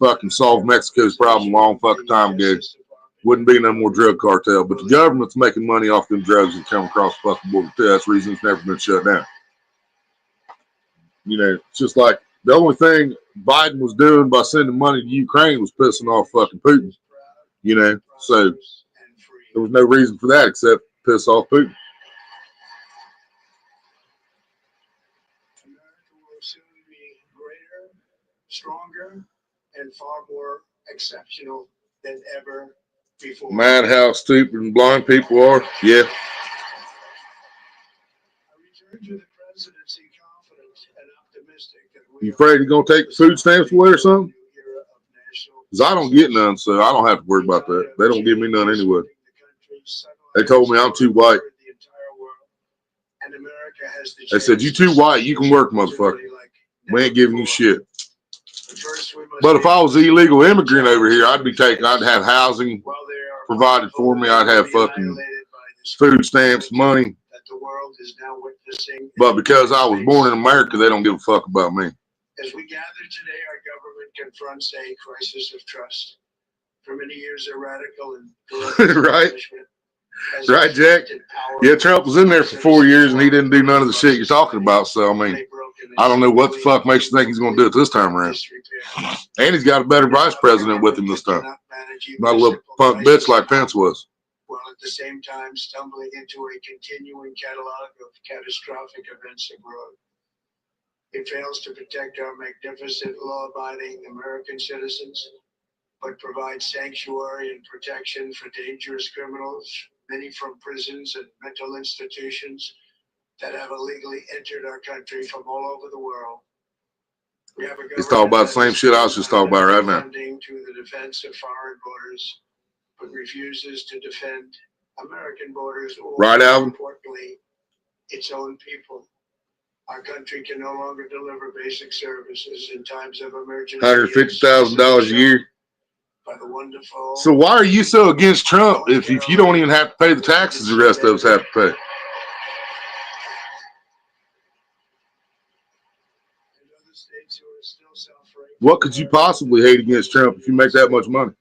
fucking solved Mexico's problem a long fucking time ago. Wouldn't be no more drug cartel. But the government's making money off them drugs that come across the fucking border too. That's the reason it's never been shut down. You know, it's just like the only thing Biden was doing by sending money to Ukraine was pissing off fucking Putin. You know, so there was no reason for that except piss off Putin. stronger and far more exceptional than ever before. Mad how stupid and blind people are. Yeah. I return to the presidency confident and optimistic that we You afraid you're gonna take the food stamps away or something? Because I don't get none, so I don't have to worry about that. They don't give me none anyway. They told me I'm too white. They said, you too white, you can work, motherfucker. We ain't giving you shit. But if I was an illegal immigrant over here, I'd have housing provided for me. I'd have fucking food stamps, money. But because I was born in America, they don't give a fuck about me. As we gather today, our government confronts a crisis of trust. For many years, a radical and Right? Right, Jack? Yeah, Trump was in there for 4 years and he didn't do none of the shit you're talking about. So, I mean, I don't know what the fuck makes you think he's going to do it this time around. And he's got a better vice president with him this time. Not a little punk bitch like Pence was. While at the same time stumbling into a continuing catalog of catastrophic events abroad. It fails to protect our magnificent, law-abiding American citizens, but provides sanctuary and protection for dangerous criminals, many from prisons and mental institutions that have illegally entered our country from all over the world. We have a He's talking about the same shit I was just talking about right now. Funding to the defense of foreign borders, but refuses to defend American borders or, right, Alvin? Importantly, its own people. Our country can no longer deliver basic services in times of emergency. $150,000 a year. By the wonderful. So why are you so against Trump if you don't even have to pay the taxes the rest of us have to pay? What could you possibly hate against Trump if you make that much money?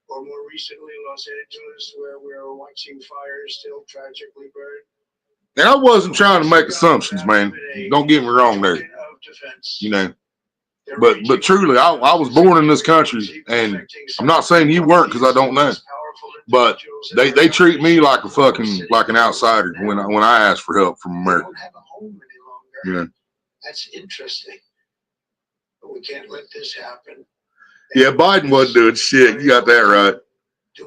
Or more recently, Los Angeles, where we're watching fires still tragically burn. And I wasn't trying to make assumptions, man. Don't get me wrong there. You know. But truly, I was born in this country, and I'm not saying you weren't because I don't know. But they treat me like an outsider when I ask for help from America. You know. That's interesting. But we can't let this happen. Yeah, Biden wasn't doing shit. You got that right.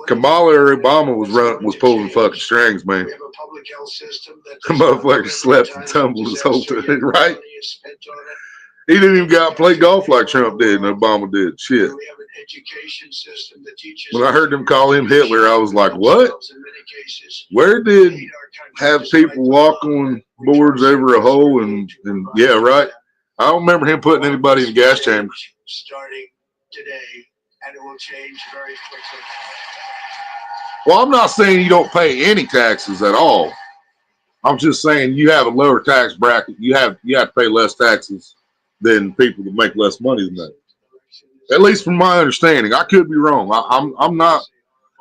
Kamala or Obama was pulling fucking strings, man. The motherfucker slept and tumbled his whole time, right? He didn't even go out and play golf like Trump did and Obama did. Shit. When I heard them call him Hitler, I was like, what? Where did have people walk on boards over a hole and yeah, right? I don't remember him putting anybody in gas chambers. Starting today, and it will change very quickly. Well, I'm not saying you don't pay any taxes at all. I'm just saying you have a lower tax bracket. You have to pay less taxes than people that make less money than that. At least from my understanding. I could be wrong. I'm not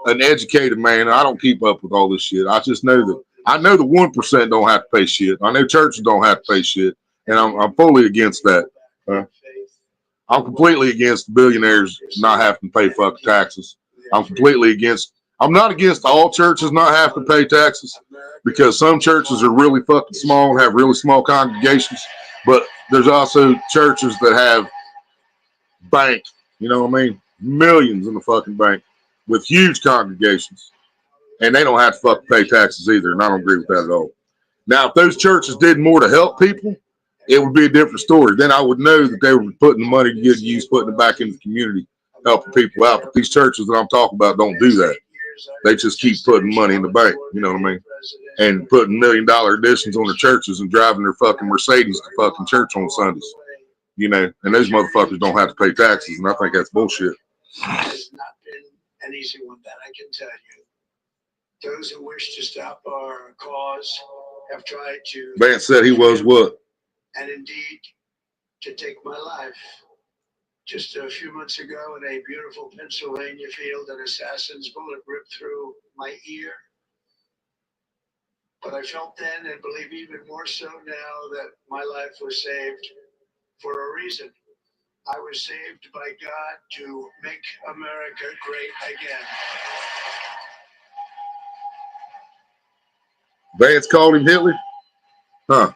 an educated man. I don't keep up with all this shit. I just know that I know the 1% don't have to pay shit. I know churches don't have to pay shit, and I'm fully against that. I'm completely against billionaires not having to pay fucking taxes. I'm not against all churches not having to pay taxes because some churches are really fucking small and have really small congregations, but there's also churches that have bank, you know what I mean? Millions in the fucking bank with huge congregations, and they don't have to fucking pay taxes either, and I don't agree with that at all. Now, if those churches did more to help people, it would be a different story. Then I would know that they were putting the money to get used, putting it back into the community, helping people out. But these churches that I'm talking about don't do that. They just keep putting money in the bank, you know what I mean? And putting $1 million additions on their churches and driving their fucking Mercedes to fucking church on Sundays. You know, and those motherfuckers don't have to pay taxes, and I think that's bullshit. It has not been an easy one, that I can tell you. Those who wish to stop our cause have tried to. Vance said he was what? And indeed, to take my life. Just a few months ago in a beautiful Pennsylvania field, an assassin's bullet ripped through my ear. But I felt then, and believe even more so now, that my life was saved for a reason. I was saved by God to make America great again. Vance called him Hitler? Huh.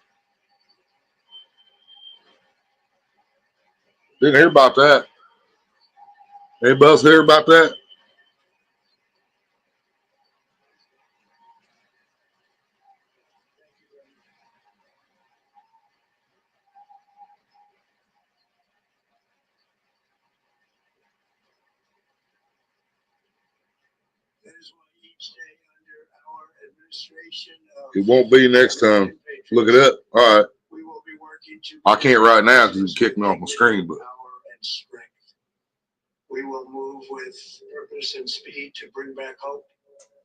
Didn't hear about that. Anybody else hear about that? That is why each day under our administration It won't be next time. Look it up. All right. we will be working to I can't right now because you kicked me off my screen, but power and strength. We will move with purpose and speed to bring back hope,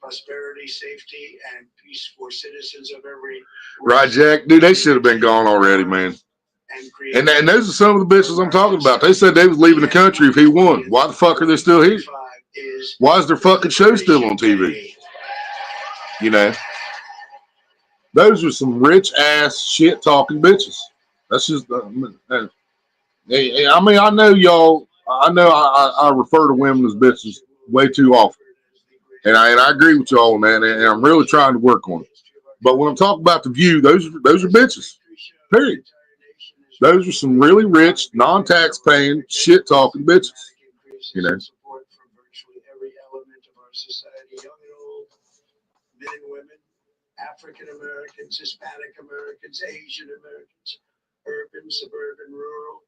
prosperity, safety, and peace for citizens of every right, Jack, dude, they should have been gone already, man. And those are some of the bitches I'm talking about. They said they was leaving the country if he won. Why the fuck are they still here? Why is their fucking show still on TV? You know, those are some rich ass shit talking bitches. That's just, I mean, I know y'all. I know I refer to women as bitches way too often, and I agree with y'all on that, and I'm really trying to work on it. But when I'm talking about the View, those are bitches. Period. Those are some really rich, non-tax paying, shit talking bitches. You know. Support from virtually every element of our society, young and old, men and women, African Americans, Hispanic Americans, Asian Americans, urban, suburban, rural,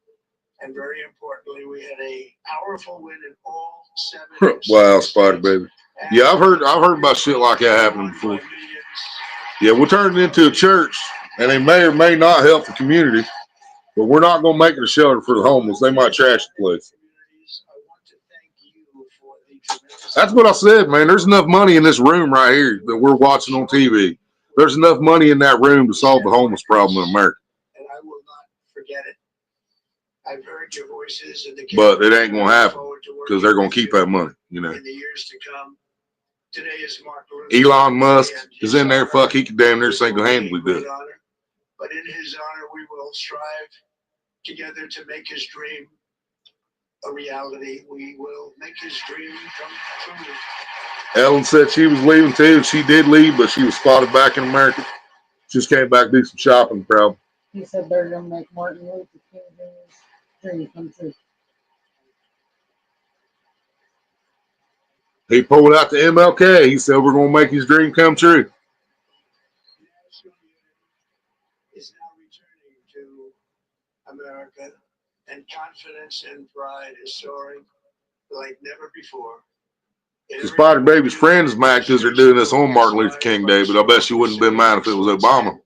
and very importantly, we had a powerful win in all 7. Wow, Spider Baby. Yeah, I've heard about shit like that happening before. Yeah, we're turning it into a church, and they may or may not help the community, but we're not going to make it a shelter for the homeless. They might trash the place. That's what I said, man. There's enough money in this room right here that we're watching on TV. There's enough money in that room to solve the homeless problem in America. And I will not forget it. I've heard your voices, but it ain't going to happen because they're going to keep that money, you know. In the years to come. Today is Mark Elon Musk is in there. Fuck, he could damn near single-handedly do it. But in his honor, we will strive together to make his dream a reality. We will make his dream come true. Ellen said she was leaving too. She did leave, but she was spotted back in America. Just came back to do some shopping, probably. He said they're going to make Martin Luther King Jr.'s dream come true. He pulled out the MLK. He said we're going to make his dream come true. Is now returning to America, and confidence and pride is soaring like never before. The Spider Baby's friends, Mactas, are doing this on Martin Luther King Day, but I bet she wouldn't have been mad if it was Obama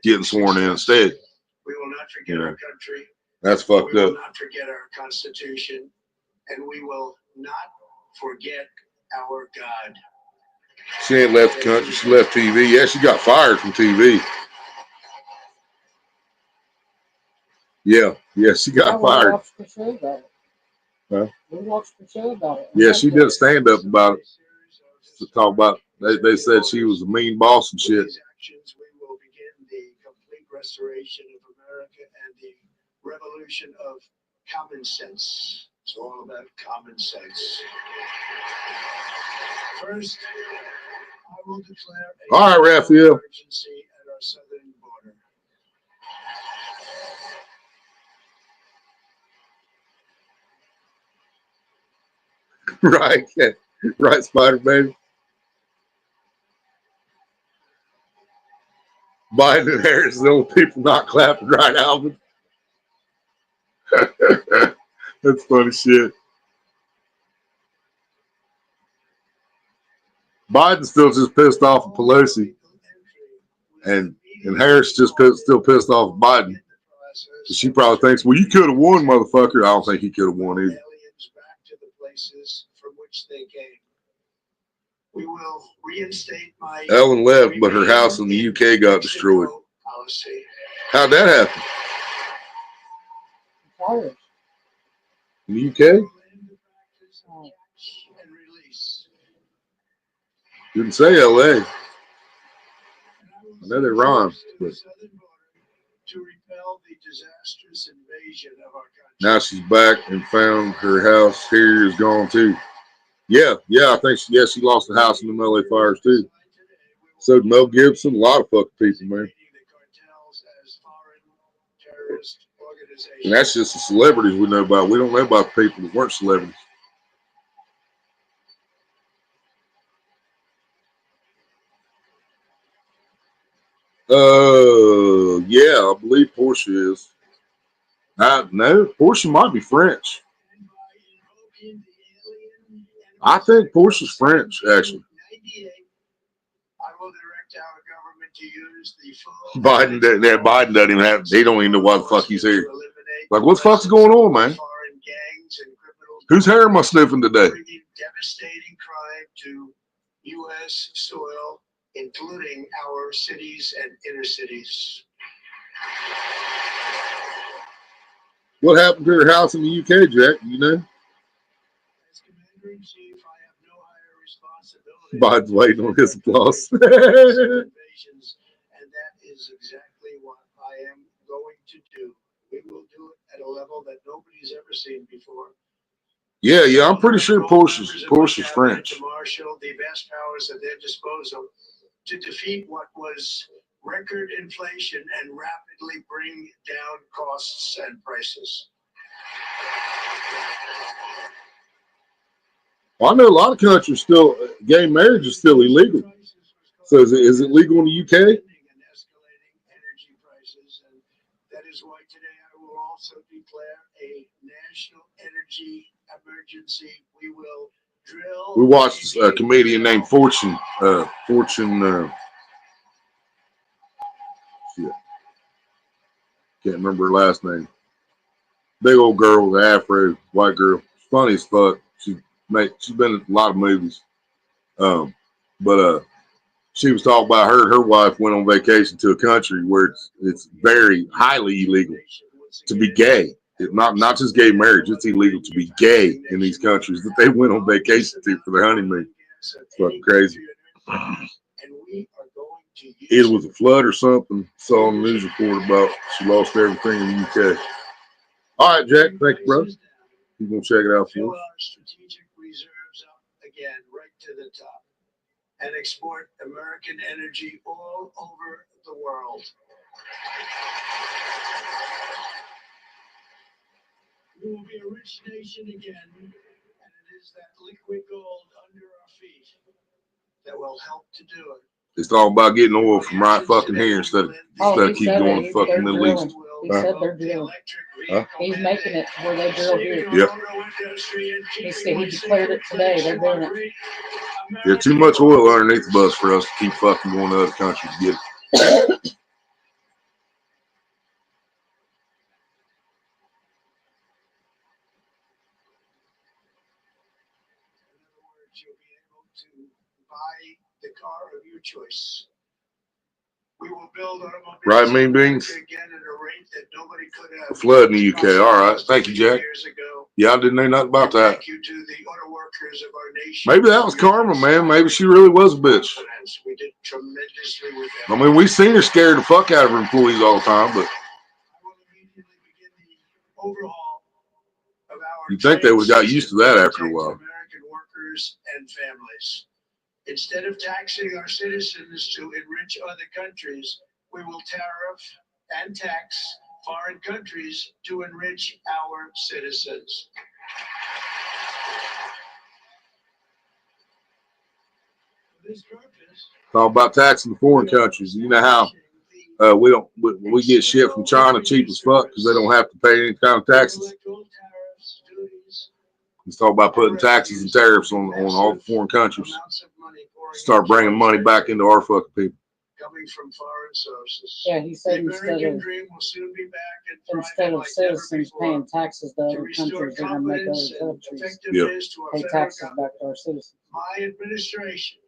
getting sworn in instead. We will not forget our country. That's fucked We will up. not forget our Constitution, and we will not forget our God. She ain't left the country. She left TV. Yeah, she got fired from TV. Yeah, she got fired. We watched the show about it. Huh? We watched the show about it. Yeah, she did a stand-up about it. To talk about, they said she was a mean boss and shit. With these actions, we will begin the complete restoration of America and the revolution of common sense. It's all about common sense. First, I will declare a all right, Raphael. emergency at our southern border. Right, right, Spider Baby. Biden and Harris, the old people not clapping, right, Alvin? That's funny shit. Biden's still just pissed off at Pelosi, and Harris just still pissed off at Biden. She probably thinks, well, you could have won, motherfucker. I don't think he could have won either. Back to the places from which they came. We will reinstate my Ellen left, but her house in the UK got destroyed. Policy. How'd that happen? Irish. In the UK? Didn't say LA. I know they rhyme, but to repel the disastrous invasion of our country. now she's back and found her house here is gone too. Yeah, I think she lost the house in the LA fires too. So did Mel Gibson, a lot of fucking people, man. And that's just the celebrities we know about. We don't know about the people that weren't celebrities. Yeah, I believe Portia is. No, Portia might be French. I think Portia's French, actually. I will direct our government to use the full Biden doesn't even have. They don't even know why the fuck he's here. Like, what the fuck's going on, man? Whose hair am I sniffing today? Devastating crime to U.S. soil, including our cities and inner cities. What happened to her house in the UK, Jack? You know? As Commander-in-Chief, I have no higher responsibility. Biden's waiting on his applause. And that is exactly what I am going to do. We will do it at a level that nobody's ever seen before. Yeah, I'm pretty sure Portia's French. To marshal the vast powers at their disposal to defeat what was record inflation and rapidly bring down costs and prices. Well, I know a lot of countries still, gay marriage is still illegal. So is it legal in the UK? And escalating energy prices, and that is why today I will also declare a national energy emergency. We will drill. We watched a comedian named Fortune. Shit. Can't remember her last name. Big old girl with an afro, white girl. Funny as fuck. She's been in a lot of movies. But she was talking about her wife went on vacation to a country where it's very highly illegal to be gay. Not just gay marriage, it's illegal to be gay in these countries that they went on vacation to for their honeymoon. It's fucking crazy. Either was a flood or something. Saw on the news report about she lost everything in the UK. All right, Jack. Thank you, brother. You gonna check it out for us? Strategic reserves up again, right to the top, and export American energy all over the world. We will be a rich nation again, and it is that liquid gold under our feet that will help to do it. It's all about getting oil from right fucking here instead of keep going to fucking Middle East. He said they're drilling. Huh? He's making it to where they drill here. Yep. He said he declared it today. They're doing it. Yeah, too much oil underneath the bus for us to keep fucking going to other countries to get it. You'll be able to buy the car of your choice. We will build automobiles Right, Mean Beans? again at a rate that nobody could have. A flood in the UK. All right. Thank you, Jack. Yeah, I didn't know nothing about that. Thank you to the auto workers of our nation. Maybe that was karma, man. Maybe she really was a bitch. We did tremendously with I mean, we've seen her scare the fuck out of her employees all the time, but I will immediately begin the overhaul of our you'd think they would have got used to that after a while. American workers and families. Instead of taxing our citizens to enrich other countries, we will tariff and tax foreign countries to enrich our citizens. For this purpose, It's all about taxing the foreign countries. You know how we get shit from China cheap as fuck because they don't have to pay any kind of taxes. It's all about putting taxes and tariffs on all the foreign countries. Start bringing money back into our fucking people. Coming from foreign sources. Yeah, he said The American dream will soon be back and instead of like never citizens before. paying taxes to To other restore countries, they're going to make confidence other and countries effectiveness to our pay federal taxes government. back to our citizens. My administration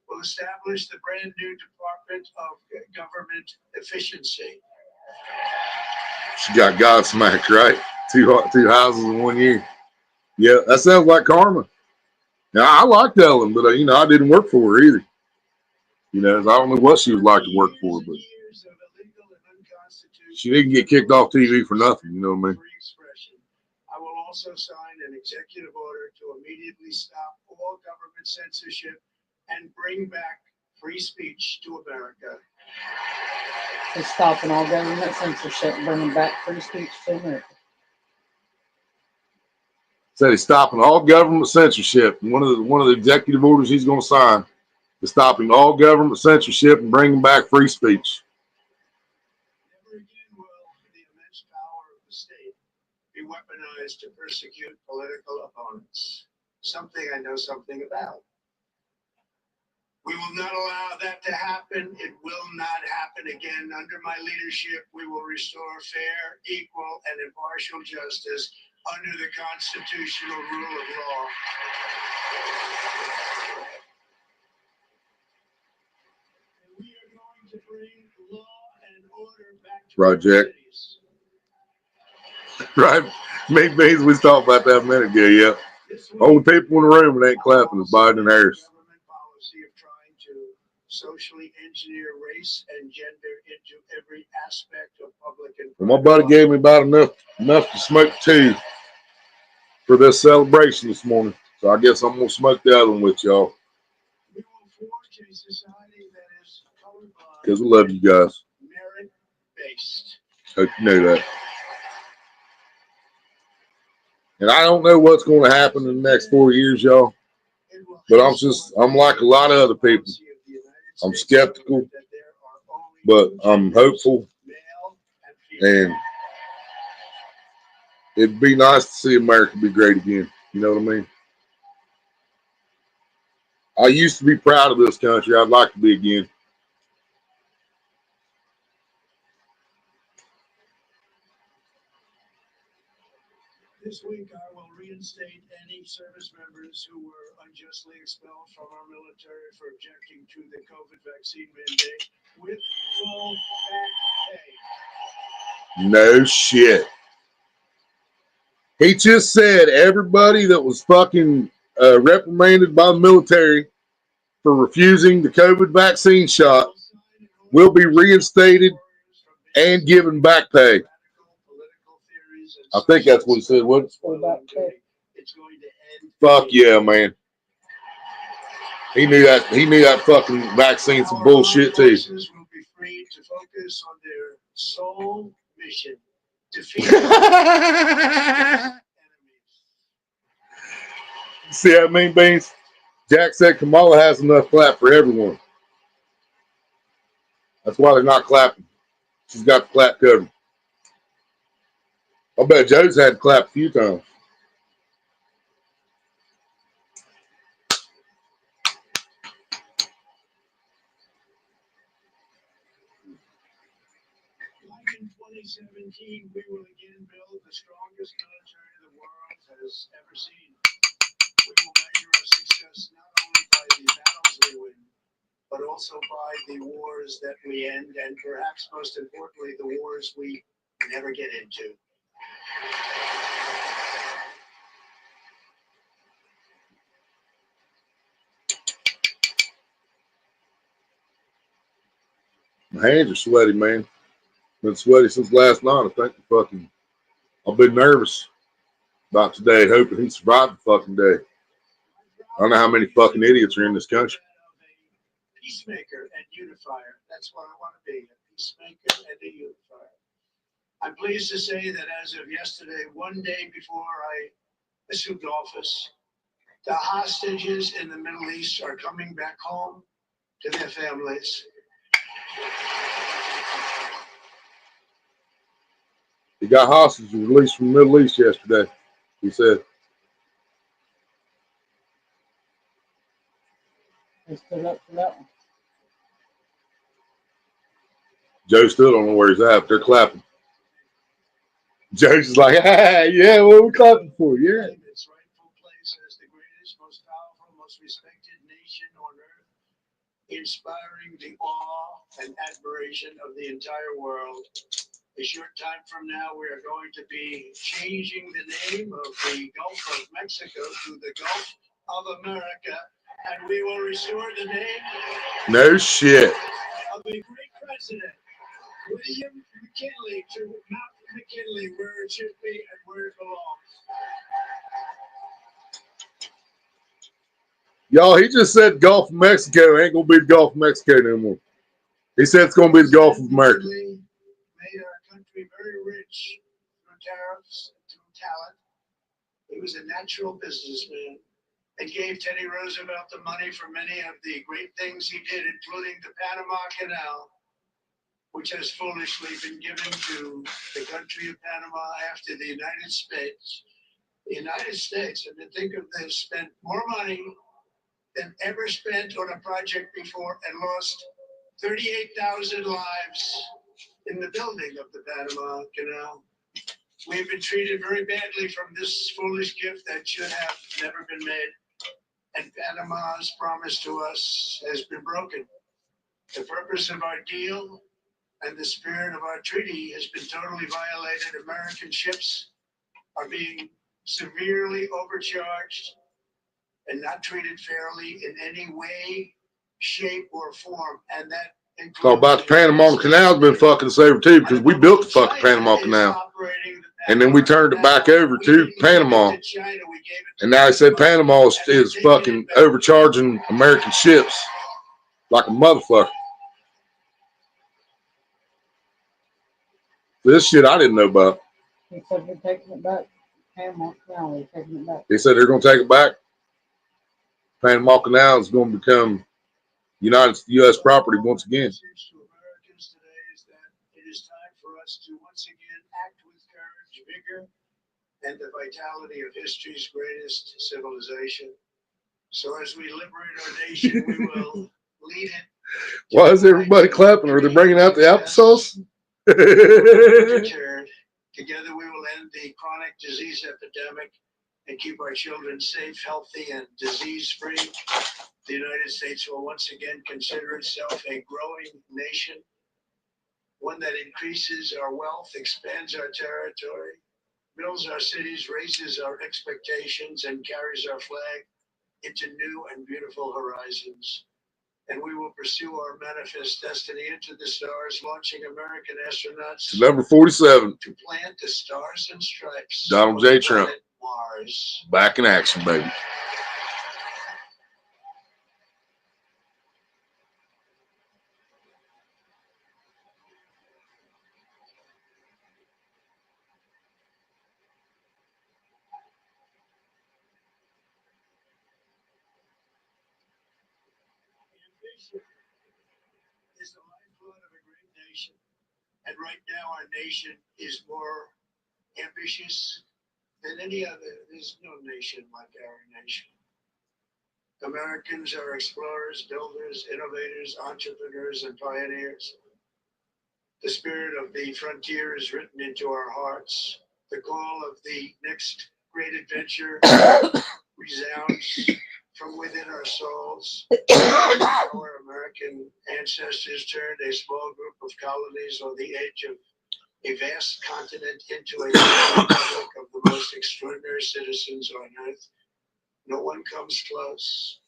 will establish the brand new Department of Government Efficiency. She got godsmacked, right? Two houses in 1 year. Yeah, that sounds like karma. Now, I liked Ellen, but I didn't work for her either. I don't know what she was like to work for, but she didn't get kicked off TV for nothing. You know what I mean? I will also sign an executive order to immediately stop all government censorship and bring back free speech to America. He's stopping all government censorship and bringing back free speech to America. Said he's stopping all government censorship. And one of the executive orders he's going to sign is stopping all government censorship and bringing back free speech. Never again will the immense power of the state be weaponized to persecute political opponents. Something I know something about. We will not allow that to happen. It will not happen again. Under my leadership, we will restore fair, equal, and impartial justice under the constitutional rule of law. And we are going to bring law and order back to our Project. cities. Right? Make things we talked about that a minute ago, yeah. Only people in the room that ain't clapping is Biden and Harris. Government policy of trying to socially engineer race and gender into every aspect of public and Well, my buddy gave me about enough to smoke two for this celebration this morning. So I guess I'm going to smoke the other one with y'all. We will forge a society that is colorblind, Because we love you guys. merit-based. Hope you know that. And I don't know what's going to happen in the next 4 years, y'all. But I'm like a lot of other people. I'm skeptical, but I'm hopeful. And it'd be nice to see America be great again. You know what I mean? I used to be proud of this country. I'd like to be again. This week, I will reinstate any service members who were unjustly expelled from our military for objecting to the COVID vaccine mandate with full back pay. No shit. He just said everybody that was fucking reprimanded by the military for refusing the COVID vaccine shot will be reinstated and given back pay. I think that's what he said. What? Fuck yeah, man. He knew that. He knew that fucking vaccine's some bullshit too. Will be free to focus on their sole mission: defeat See that mean, Beans? Jack said Kamala has enough clap for everyone. That's why they're not clapping. She's got the clap covered. I bet Joe's had to clap a few times. Like in 2017, we will again build the strongest military the world has ever seen. We will measure our success not only by the battles we win, but also by the wars that we end, and perhaps most importantly, the wars we never get into. My hands are sweaty, man. Been sweaty since last night. I think I've been nervous about today, hoping he survived the fucking day. I don't know how many fucking idiots are in this country. Peacemaker and unifier. That's what I want to be, a peacemaker and a unifier. I'm pleased to say that as of yesterday, one day before I assumed office, the hostages in the Middle East are coming back home to their families. He got hostages released from the Middle East yesterday, he said. They stood up for that one. Joe still don't know where he's at, but they're clapping. Joe's just like, yeah, what are we clapping for? Yeah. Its rightful place as the greatest, most powerful, most respected nation on earth, inspiring the awe and admiration of the entire world. A short time from now, we are going to be changing the name of the Gulf of Mexico to the Gulf of America, and we will restore the name No shit. of a great president, William McKinley, to Mount McKinley, where it should be and where it belongs. Y'all, he just said Gulf of Mexico ain't gonna be the Gulf of Mexico no more. He said it's gonna be the Gulf of America. Made our country very rich through tariffs and through talent. He was a natural businessman and gave Teddy Roosevelt the money for many of the great things he did, including the Panama Canal, which has foolishly been given to the country of Panama after the United States. The United States, and to think of this, spent more money than ever spent on a project before and lost 38,000 lives in the building of the Panama Canal. We've been treated very badly from this foolish gift that should have never been made. And Panama's promise to us has been broken. The purpose of our deal and the spirit of our treaty has been totally violated. American ships are being severely overcharged and not treated fairly in any way, shape, or form. And that includes... Talk about the Panama Canal's been fucking saver too, because we built the fucking Panama Canal. And then we turned it back over to Panama. And now they said Panama is fucking overcharging American ships like a motherfucker. This shit I didn't know about. He said they're taking it back. Panama Canal, they're taking it back. They said they're going to take it back. Panama Canal is going to become U.S. property once again. It is time for us to once again act with courage, vigor, and the vitality of history's greatest civilization. So as we liberate our nation, we will lead it. Why is everybody clapping? Are they bringing out the applesauce? Together we will end the chronic disease epidemic and keep our children safe, healthy, and disease-free. The United States will once again consider itself a growing nation, one that increases our wealth, expands our territory, builds our cities, raises our expectations, and carries our flag into new and beautiful horizons. And we will pursue our manifest destiny into the stars, launching American astronauts Number 47. to plant the stars and stripes. Donald J. Trump. Mars. Back in action, baby. Is the lifeblood of a great nation. And right now our nation is more ambitious than any other. There's no nation like our nation. Americans are explorers, builders, innovators, entrepreneurs, and pioneers. The spirit of the frontier is written into our hearts. The call of the next great adventure resounds from within our souls. Our American ancestors turned a small group of colonies on the edge of a vast continent into a republic of the most extraordinary citizens on earth. No one comes close.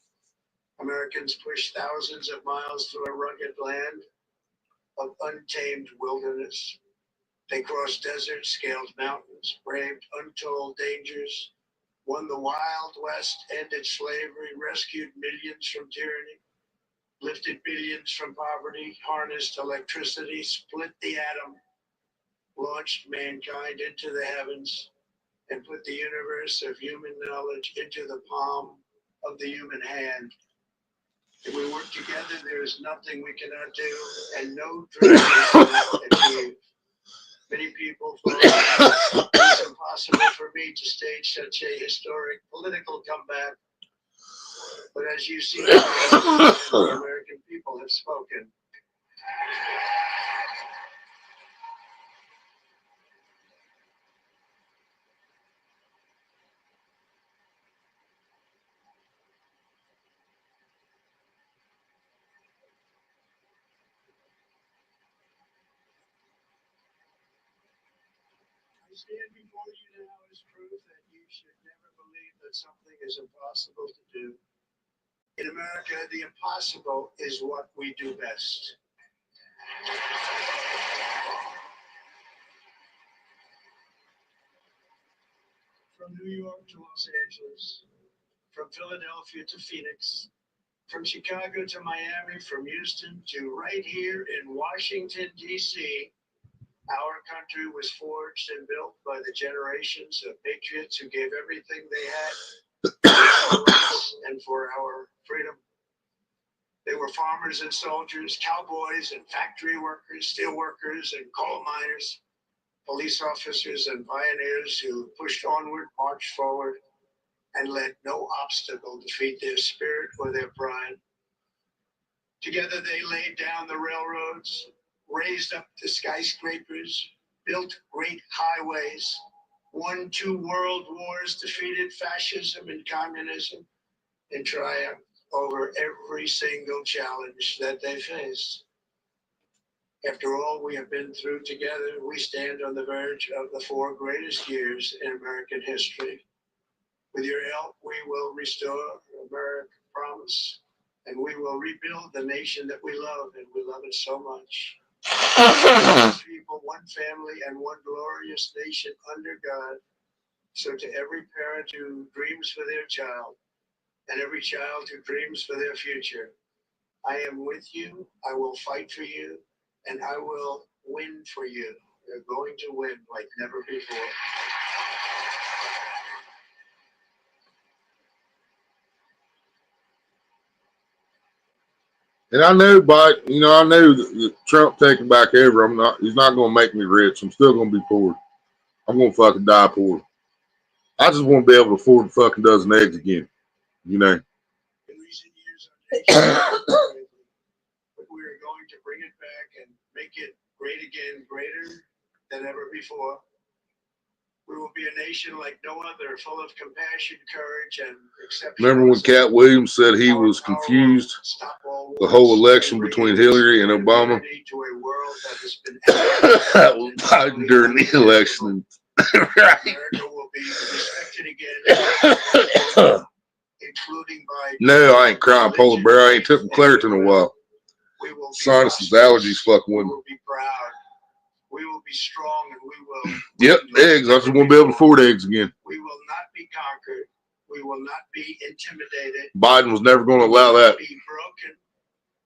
Americans pushed thousands of miles through a rugged land of untamed wilderness. They crossed deserts, scaled mountains, braved untold dangers, won the Wild West, ended slavery, rescued millions from tyranny, lifted billions from poverty, harnessed electricity, split the atom, launched mankind into the heavens, and put the universe of human knowledge into the palm of the human hand. If we work together, there is nothing we cannot do, and no dream we cannot achieve. Many people thought it was impossible for me to stage such a historic political comeback. But as you see, the American people have spoken. I stand before you now as proof that you should never believe that something is impossible to do. In America, the impossible is what we do best. From New York to Los Angeles, from Philadelphia to Phoenix, from Chicago to Miami, from Houston to right here in Washington, D.C., Our country was forged and built by the generations of patriots who gave everything they had for our rights and for our freedom. They were farmers and soldiers, cowboys and factory workers, steel workers and coal miners, police officers and pioneers who pushed onward, marched forward, and let no obstacle defeat their spirit or their pride. Together they laid down the railroads, raised up the skyscrapers, built great highways, won 2 world wars, defeated fascism and communism, and triumphed over every single challenge that they faced. After all we have been through together, we stand on the verge of the 4 greatest years in American history. With your help, we will restore American promise, and we will rebuild the nation that we love, and we love it so much. One people, one family, and one glorious nation under God. So to every parent who dreams for their child, and every child who dreams for their future, I am with you, I will fight for you, and I will win for you. You're going to win like never before. And I knew, but I knew that Trump taking back over. He's not going to make me rich. I'm still going to be poor. I'm going to fucking die poor. I just want to be able to afford a fucking dozen eggs again. In recent years, our nation but we are going to bring it back and make it great again, greater than ever before. We will be a nation like no other, full of compassion, courage, and exceptional. Remember when Cat Williams said he was confused the whole election between Hillary and Obama? That was Biden during the election. Right. America will be respected again, including by. No, I ain't crying polar bear. I ain't took Claritin in a while. Sinuses, allergies, fucking with me. We will be proud. We will be strong, and we will. Yep, eggs. I just want to be able to afford eggs again. We will not be conquered. We will not be intimidated. Biden was never going to allow that. We will be broken,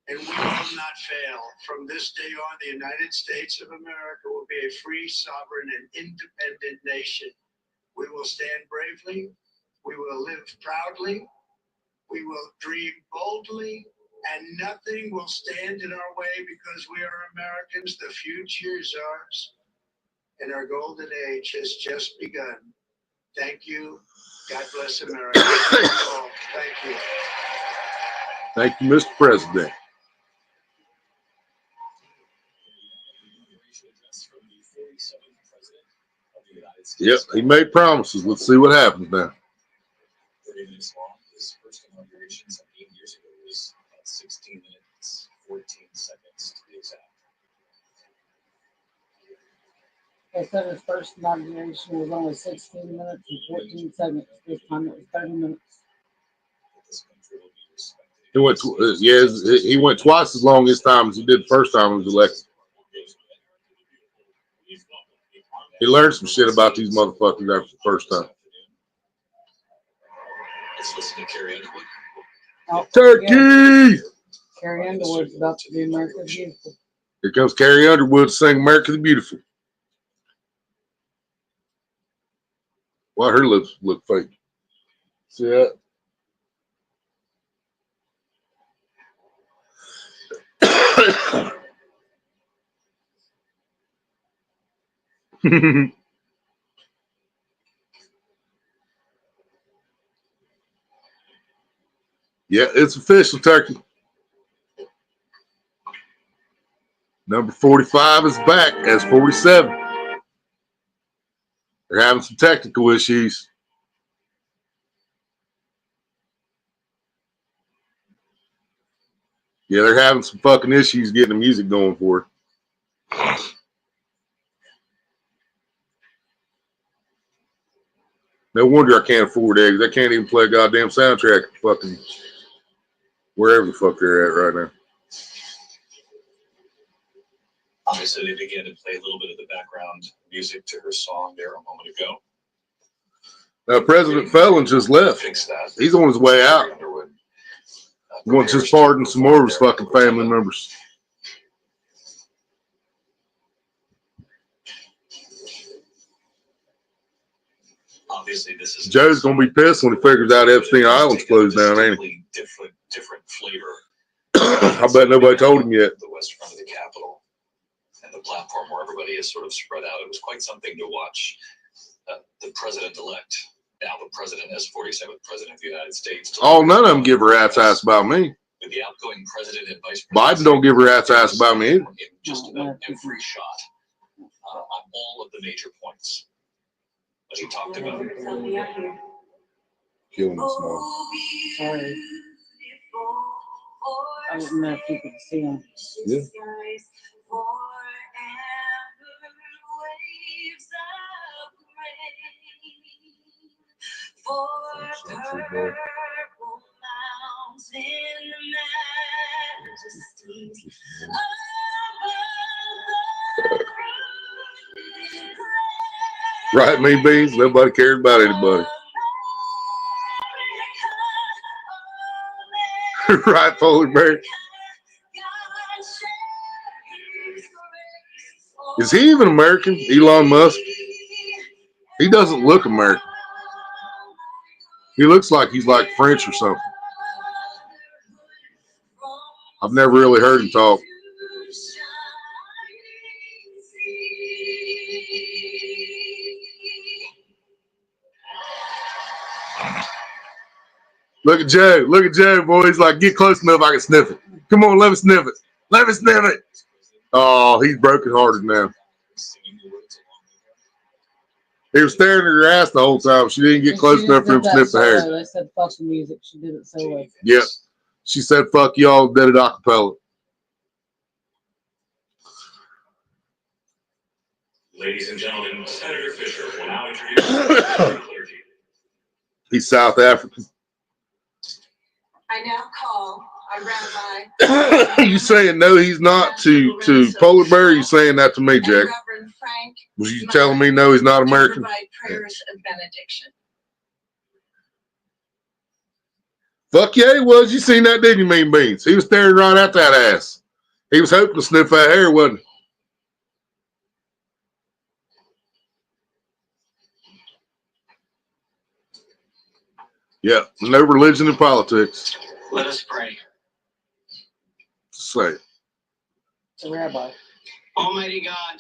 and we will not fail. From this day on, the United States of America will be a free, sovereign, and independent nation. We will stand bravely. We will live proudly. We will dream boldly. And nothing will stand in our way because we are Americans. The future is ours, and our golden age has just begun. Thank you. God bless America. Thank you. Thank you, Mr. President. Yep, he made promises. Let's see what happens now. 30 minutes long. His first inauguration 17 years ago was 16 minutes, 14 seconds to be exact. They said his first inauguration was only 16 minutes and 14 seconds. This time it was 30 minutes. He went, he went twice as long this time as he did the first time he was elected. He learned some shit about these motherfuckers after the first time. Let's listen to Carrie Underwood. Oh, Turkey! Yeah. Carrie Underwood's about to be America the Beautiful. Here comes Carrie Underwood to sing America the Beautiful. Why her lips look fake? See that? Yeah, it's official, Turkey. Number 45 is back as 47. They're having some technical issues. Yeah, they're having some fucking issues getting the music going for it. No wonder I can't afford eggs. I can't even play a goddamn soundtrack fucking wherever the fuck they're at right now. Obviously, they began to play a little bit of the background music to her song there a moment ago. President Felon just left. He's on his way out. He wants his pardon some more of his fucking family members. this is Joe's gonna be pissed when he figures out Epstein Island's closed down, ain't he? Different flavor. I bet nobody told him yet. The west front of the Capitol and the platform where everybody is sort of spread out. It was quite something to watch. The president-elect, now the president, as 47th president of the United States. Oh, none of them give a rat's ass about me. With the outgoing president and vice Biden president. don't give a rat's ass about me either. In just about every shot on all of the major points. But he talked about it. Killing us now. Sorry. I didn't know if you could see him. Yeah. Right, me beans. Nobody cares about anybody. Right, Foley Bear. Is he even American? Elon Musk? He doesn't look American. He looks like he's like French or something. I've never really heard him talk. Look at Joe. Look at Joe, boy. He's like, get close enough, I can sniff it. Come on, let me sniff it. Let me sniff it. Oh, he's brokenhearted now. He was staring at her ass the whole time. She didn't get close enough for him to sniff the hair. They said fuck the music. She did it so well. Yep. She said, fuck y'all, did it a cappella. Ladies and gentlemen, Senator Fisher will now introduce the clergy. He's South African. I now call on Rabbi. You saying no, he's not to Polar Bear? Or you saying that to me, Jack? Reverend Frank. Was you telling me no, he's not American? Provide prayers of benediction. Fuck yeah, he was. You seen that, didn't you, Mean Beans? He was staring right at that ass. He was hoping to sniff that hair, wasn't he? Yeah, no religion in politics. Let us pray. Say it. It's a rabbi. Almighty God,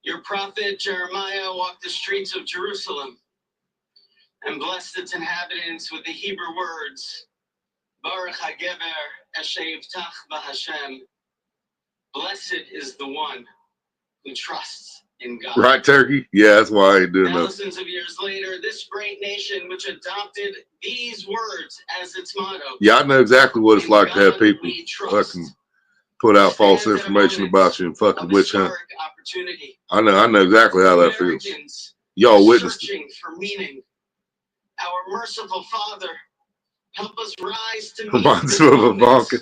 your prophet Jeremiah walked the streets of Jerusalem and blessed its inhabitants with the Hebrew words, Baruch HaGever Asher Yivtach B'Hashem. Blessed is the one who trusts in God. Right, Turkey? Yeah, that's why I ain't doing that. Thousands of years later, this great nation, which adopted these words as its motto. Yeah, I know exactly what it's like to have people fucking put out false information about you and fucking witch hunt. I know exactly how that feels. Y'all witnessed it. Searching for meaning. Our merciful Father, help us rise to meet Reminds this me of moment. Ivanka.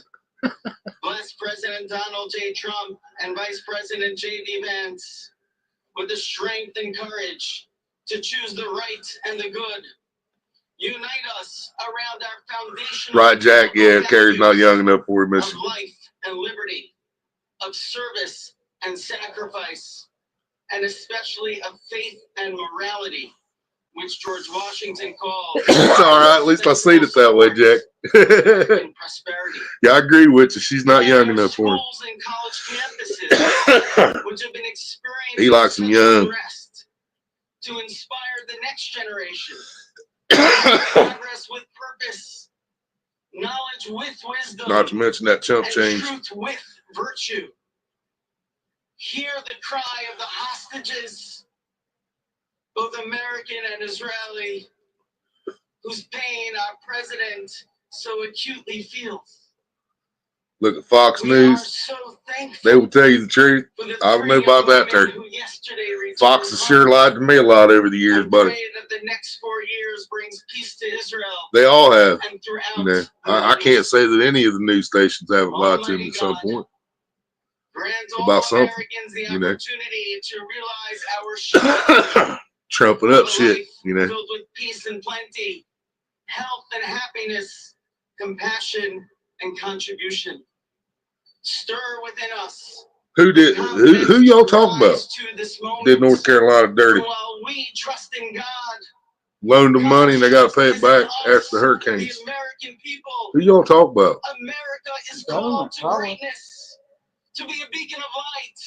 Bless President Donald J. Trump and Vice President J.D. Vance with the strength and courage to choose the right and the good. Unite us around our foundation. Right, Jack? Yeah, Carrie's not young enough for him, is she? Of life and liberty, of service and sacrifice, and especially of faith and morality, which George Washington called. It's all right. At least I seen it that way, Jack. and prosperity. Yeah, I agree with you. She's not young enough for him. Schools and college campuses, which have been experienced. He likes them young. To inspire the next generation. Progress with purpose. Knowledge with wisdom. Not to mention that chump and change. Truth with virtue. Hear the cry of the hostages, both American and Israeli, whose pain our president so acutely feels. Look at Fox News. They will tell you the truth. I don't know about that, Turkey. Fox has sure lied to me a lot over the years, buddy. That the next 4 years brings peace to Israel. They all have. And throughout You know, I can't say that any of the news stations haven't lied to me at some point. About something, you know. To realize our trumping up shit, you know. Filled with peace and plenty, health and happiness, compassion and contribution. Stir within us Who did? Who y'all talking about? Did North Carolina dirty? While we trust in God, Loaned them money and they got to pay it back after the hurricanes. the American people. Who y'all talk about? America is called to greatness, to be a beacon of light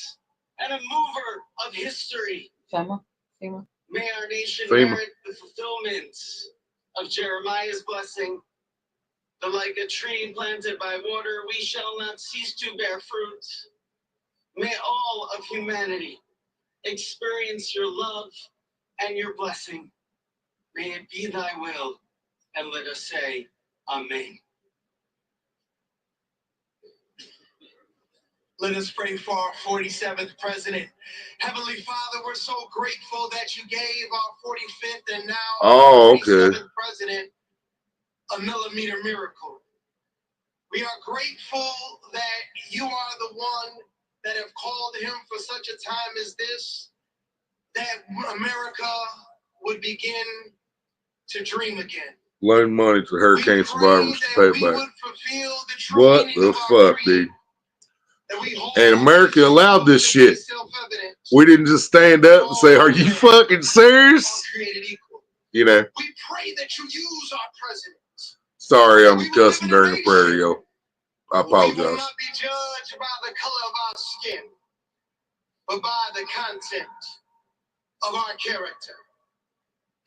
and a mover of history. FEMA. May our nation FEMA. merit the fulfillment of Jeremiah's blessing. That like a tree planted by water, we shall not cease to bear fruit. May all of humanity experience your love and your blessing. May it be thy will, and let us say, Amen. Let us pray for our 47th president. Heavenly Father, we're so grateful that you gave our 45th and now our 47th president a millimeter miracle. We are grateful that you are the one that have called him for such a time as this, that America would begin to dream again. Loan money to hurricane survivors to pay it back. What the fuck, dude? And America allowed this shit. We didn't just stand up and say, "Are you fucking serious?" You know. We pray that you use our president. Sorry, I'm cussing during the prayer, yo. I apologize. We will not be judged by the color of our skin, but by the content of our character.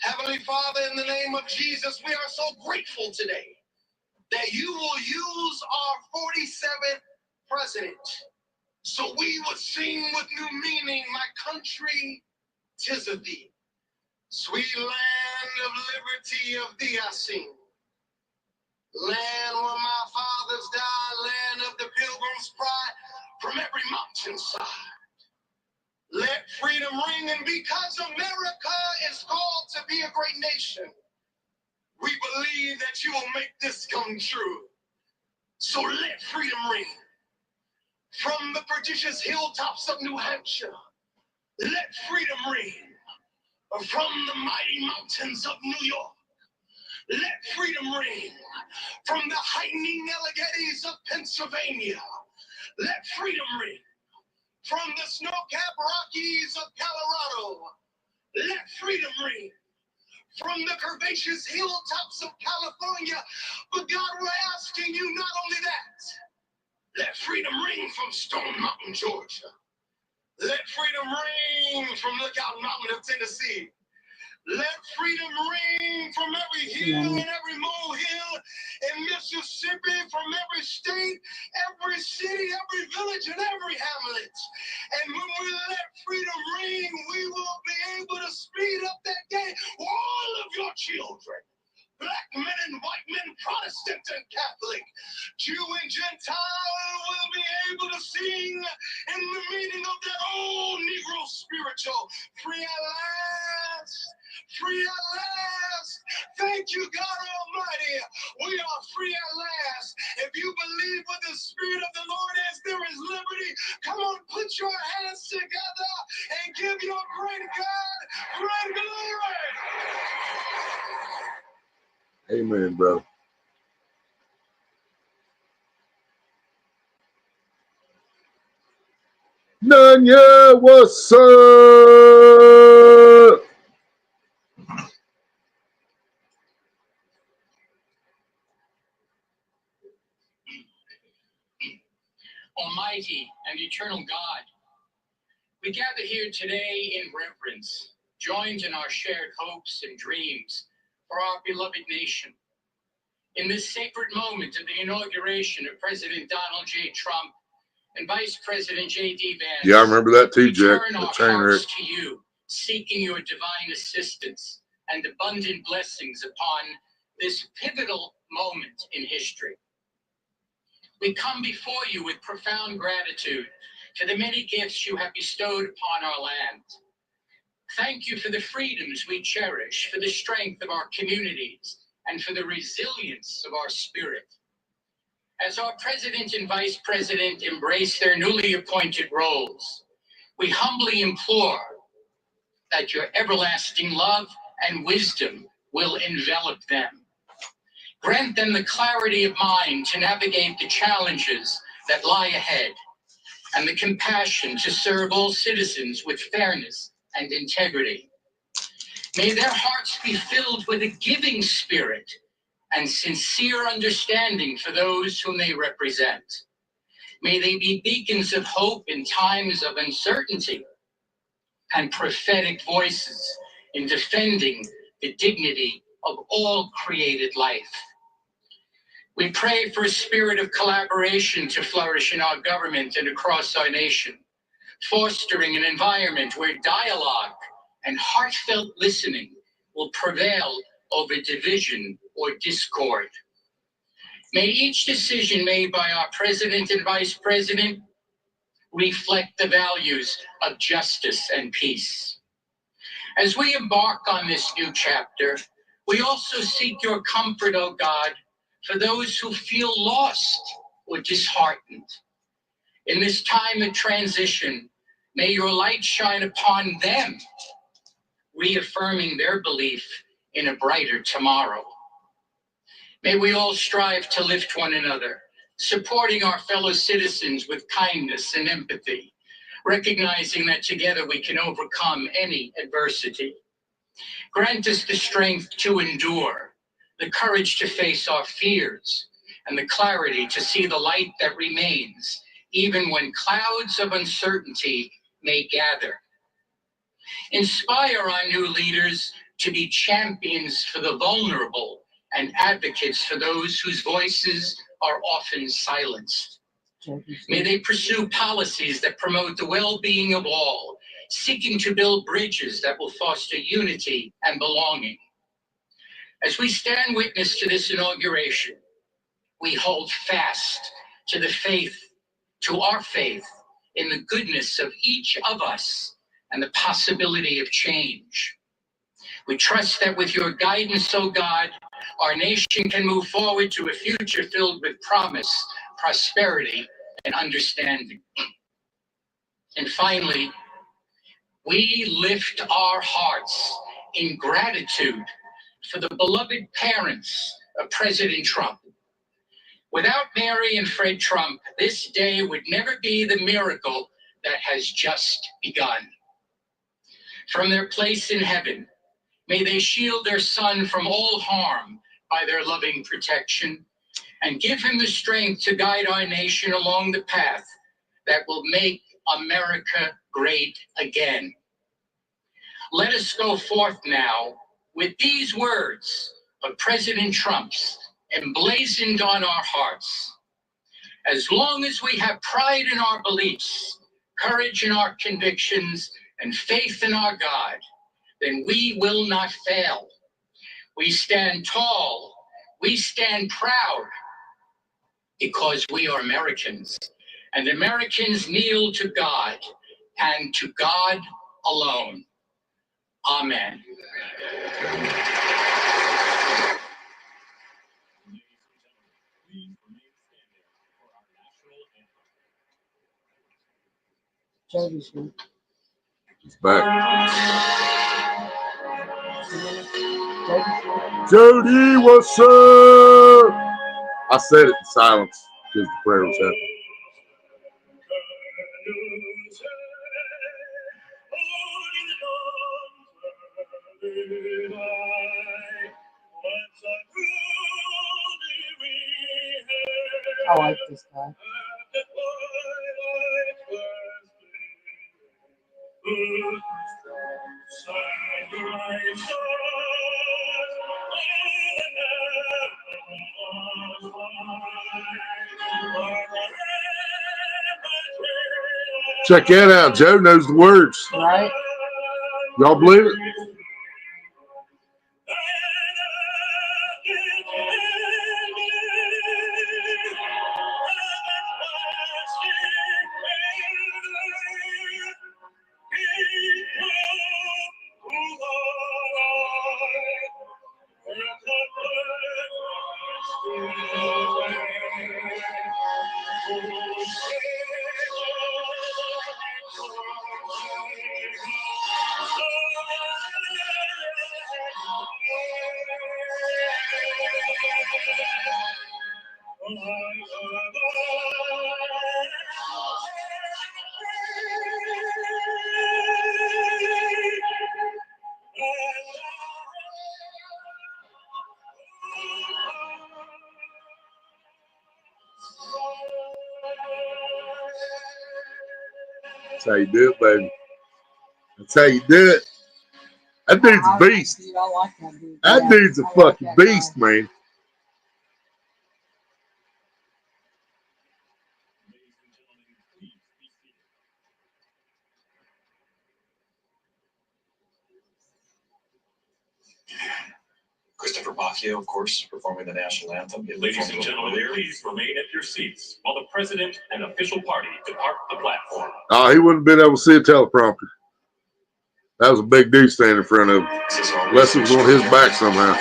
Heavenly Father, in the name of Jesus, we are so grateful today that you will use our 47th president so we would sing with new meaning, my country, 'tis of thee. Sweet land of liberty, of thee I sing. Land where my fathers died, land of the pilgrim's pride, from every mountainside. Let freedom ring, and because America is called to be a great nation, we believe that you will make this come true. So let freedom ring. From the prodigious hilltops of New Hampshire, let freedom ring. From the mighty mountains of New York, let freedom ring. From the heightening Alleghenies of Pennsylvania, let freedom ring. From the snow-capped Rockies of Colorado, let freedom ring. From the curvaceous hilltops of California, but God, we're asking you not only that, let freedom ring from Stone Mountain, Georgia. Let freedom ring from Lookout Mountain of Tennessee. Let freedom ring from every hill and every molehill in Mississippi, from every state, every city, every village, and every hamlet. And when we let freedom ring, we will be able to speed up that day. All of your children, black men and white men, Protestant and Catholic, Jew and Gentile, will be able to sing in the meaning of their own Negro spiritual. Free at last. Free at last. Thank you, God Almighty. We are free at last. If you believe what the Spirit of the Lord is, there is liberty. Come on, put your hands together and give your great God great glory. Amen, bro. Nanya, what's up? Almighty and eternal God, we gather here today in reverence, joined in our shared hopes and dreams for our beloved nation. In this sacred moment of the inauguration of President Donald J. Trump and Vice President J.D. Vance, yeah, I remember that too, Jack. We turn our hearts to you, seeking your divine assistance and abundant blessings upon this pivotal moment in history. We come before you with profound gratitude to the many gifts you have bestowed upon our land. Thank you for the freedoms we cherish, for the strength of our communities, and for the resilience of our spirit. As our president and vice president embrace their newly appointed roles, we humbly implore that your everlasting love and wisdom will envelop them. Grant them the clarity of mind to navigate the challenges that lie ahead. and the compassion to serve all citizens with fairness and integrity. May their hearts be filled with a giving spirit and sincere understanding for those whom they represent. May they be beacons of hope in times of uncertainty and prophetic voices in defending the dignity of all created life. We pray for a spirit of collaboration to flourish in our government and across our nation, fostering an environment where dialogue and heartfelt listening will prevail over division or discord. May each decision made by our president and vice president reflect the values of justice and peace. As we embark on this new chapter, we also seek your comfort, O God, for those who feel lost or disheartened. In this time of transition, may your light shine upon them, reaffirming their belief in a brighter tomorrow. May we all strive to lift one another, supporting our fellow citizens with kindness and empathy, recognizing that together we can overcome any adversity. Grant us the strength to endure, the courage to face our fears, and the clarity to see the light that remains, even when clouds of uncertainty may gather. Inspire our new leaders to be champions for the vulnerable and advocates for those whose voices are often silenced. May they pursue policies that promote the well-being of all, seeking to build bridges that will foster unity and belonging. As we stand witness to this inauguration, we hold fast to our faith in the goodness of each of us and the possibility of change. We trust that with your guidance, O God, our nation can move forward to a future filled with promise, prosperity, and understanding. And finally, we lift our hearts in gratitude for the beloved parents of President Trump. Without Mary and Fred Trump, this day would never be the miracle that has just begun. From their place in heaven, may they shield their son from all harm by their loving protection, and give him the strength to guide our nation along the path that will make America great again. Let us go forth now with these words of President Trump's emblazoned on our hearts. As long as we have pride in our beliefs, courage in our convictions, and faith in our God, then we will not fail. We stand tall, we stand proud, because we are Americans, and Americans kneel to God, and to God alone. Amen. Jody's here. It's back. Jody, what's up? I said it in silence because the prayer was happening. I like this guy. Check that out. Joe knows the words. Right? Y'all believe it? That's how you do it, baby. That's how you do it. That dude's a beast. Dude, I like that dude. That Yeah, dude's a I like fucking that guy. beast, man. Christopher Bacchio, of course, performing the national anthem. Ladies and gentlemen, please remain at your seats while the president and official party depart the platform. Oh, he wouldn't have been able to see a teleprompter. That was a big dude standing in front of him. Unless it was on his back somehow.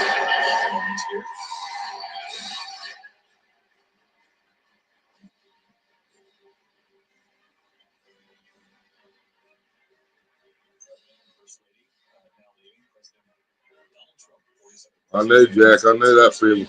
I know, Jack. I know that feeling.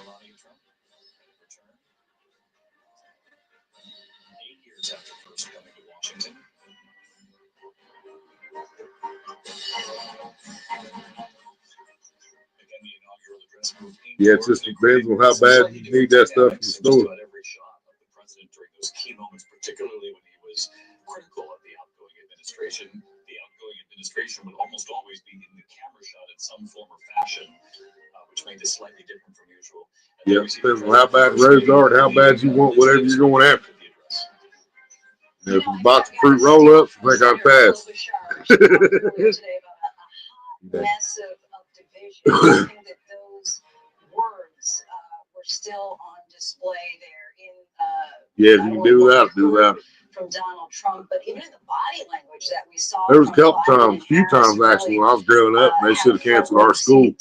Yeah, it just depends on how bad you need that stuff in the store. Every shot of the president during those key moments, particularly when he was critical of the outgoing administration. The outgoing administration would almost always be in the camera shot in some form or fashion, which made this slightly different from usual. Yeah, it depends on how bad the roads are and how bad you want whatever you're going after. If it's box of fruit roll-ups, I think I'd pass. Mess of division. I think that those words were still on display there in yeah, if you can do that, do that. From Donald Trump, but even in the body language that we saw. There was a couple times, a few times actually, when I was growing up, they should have canceled our school,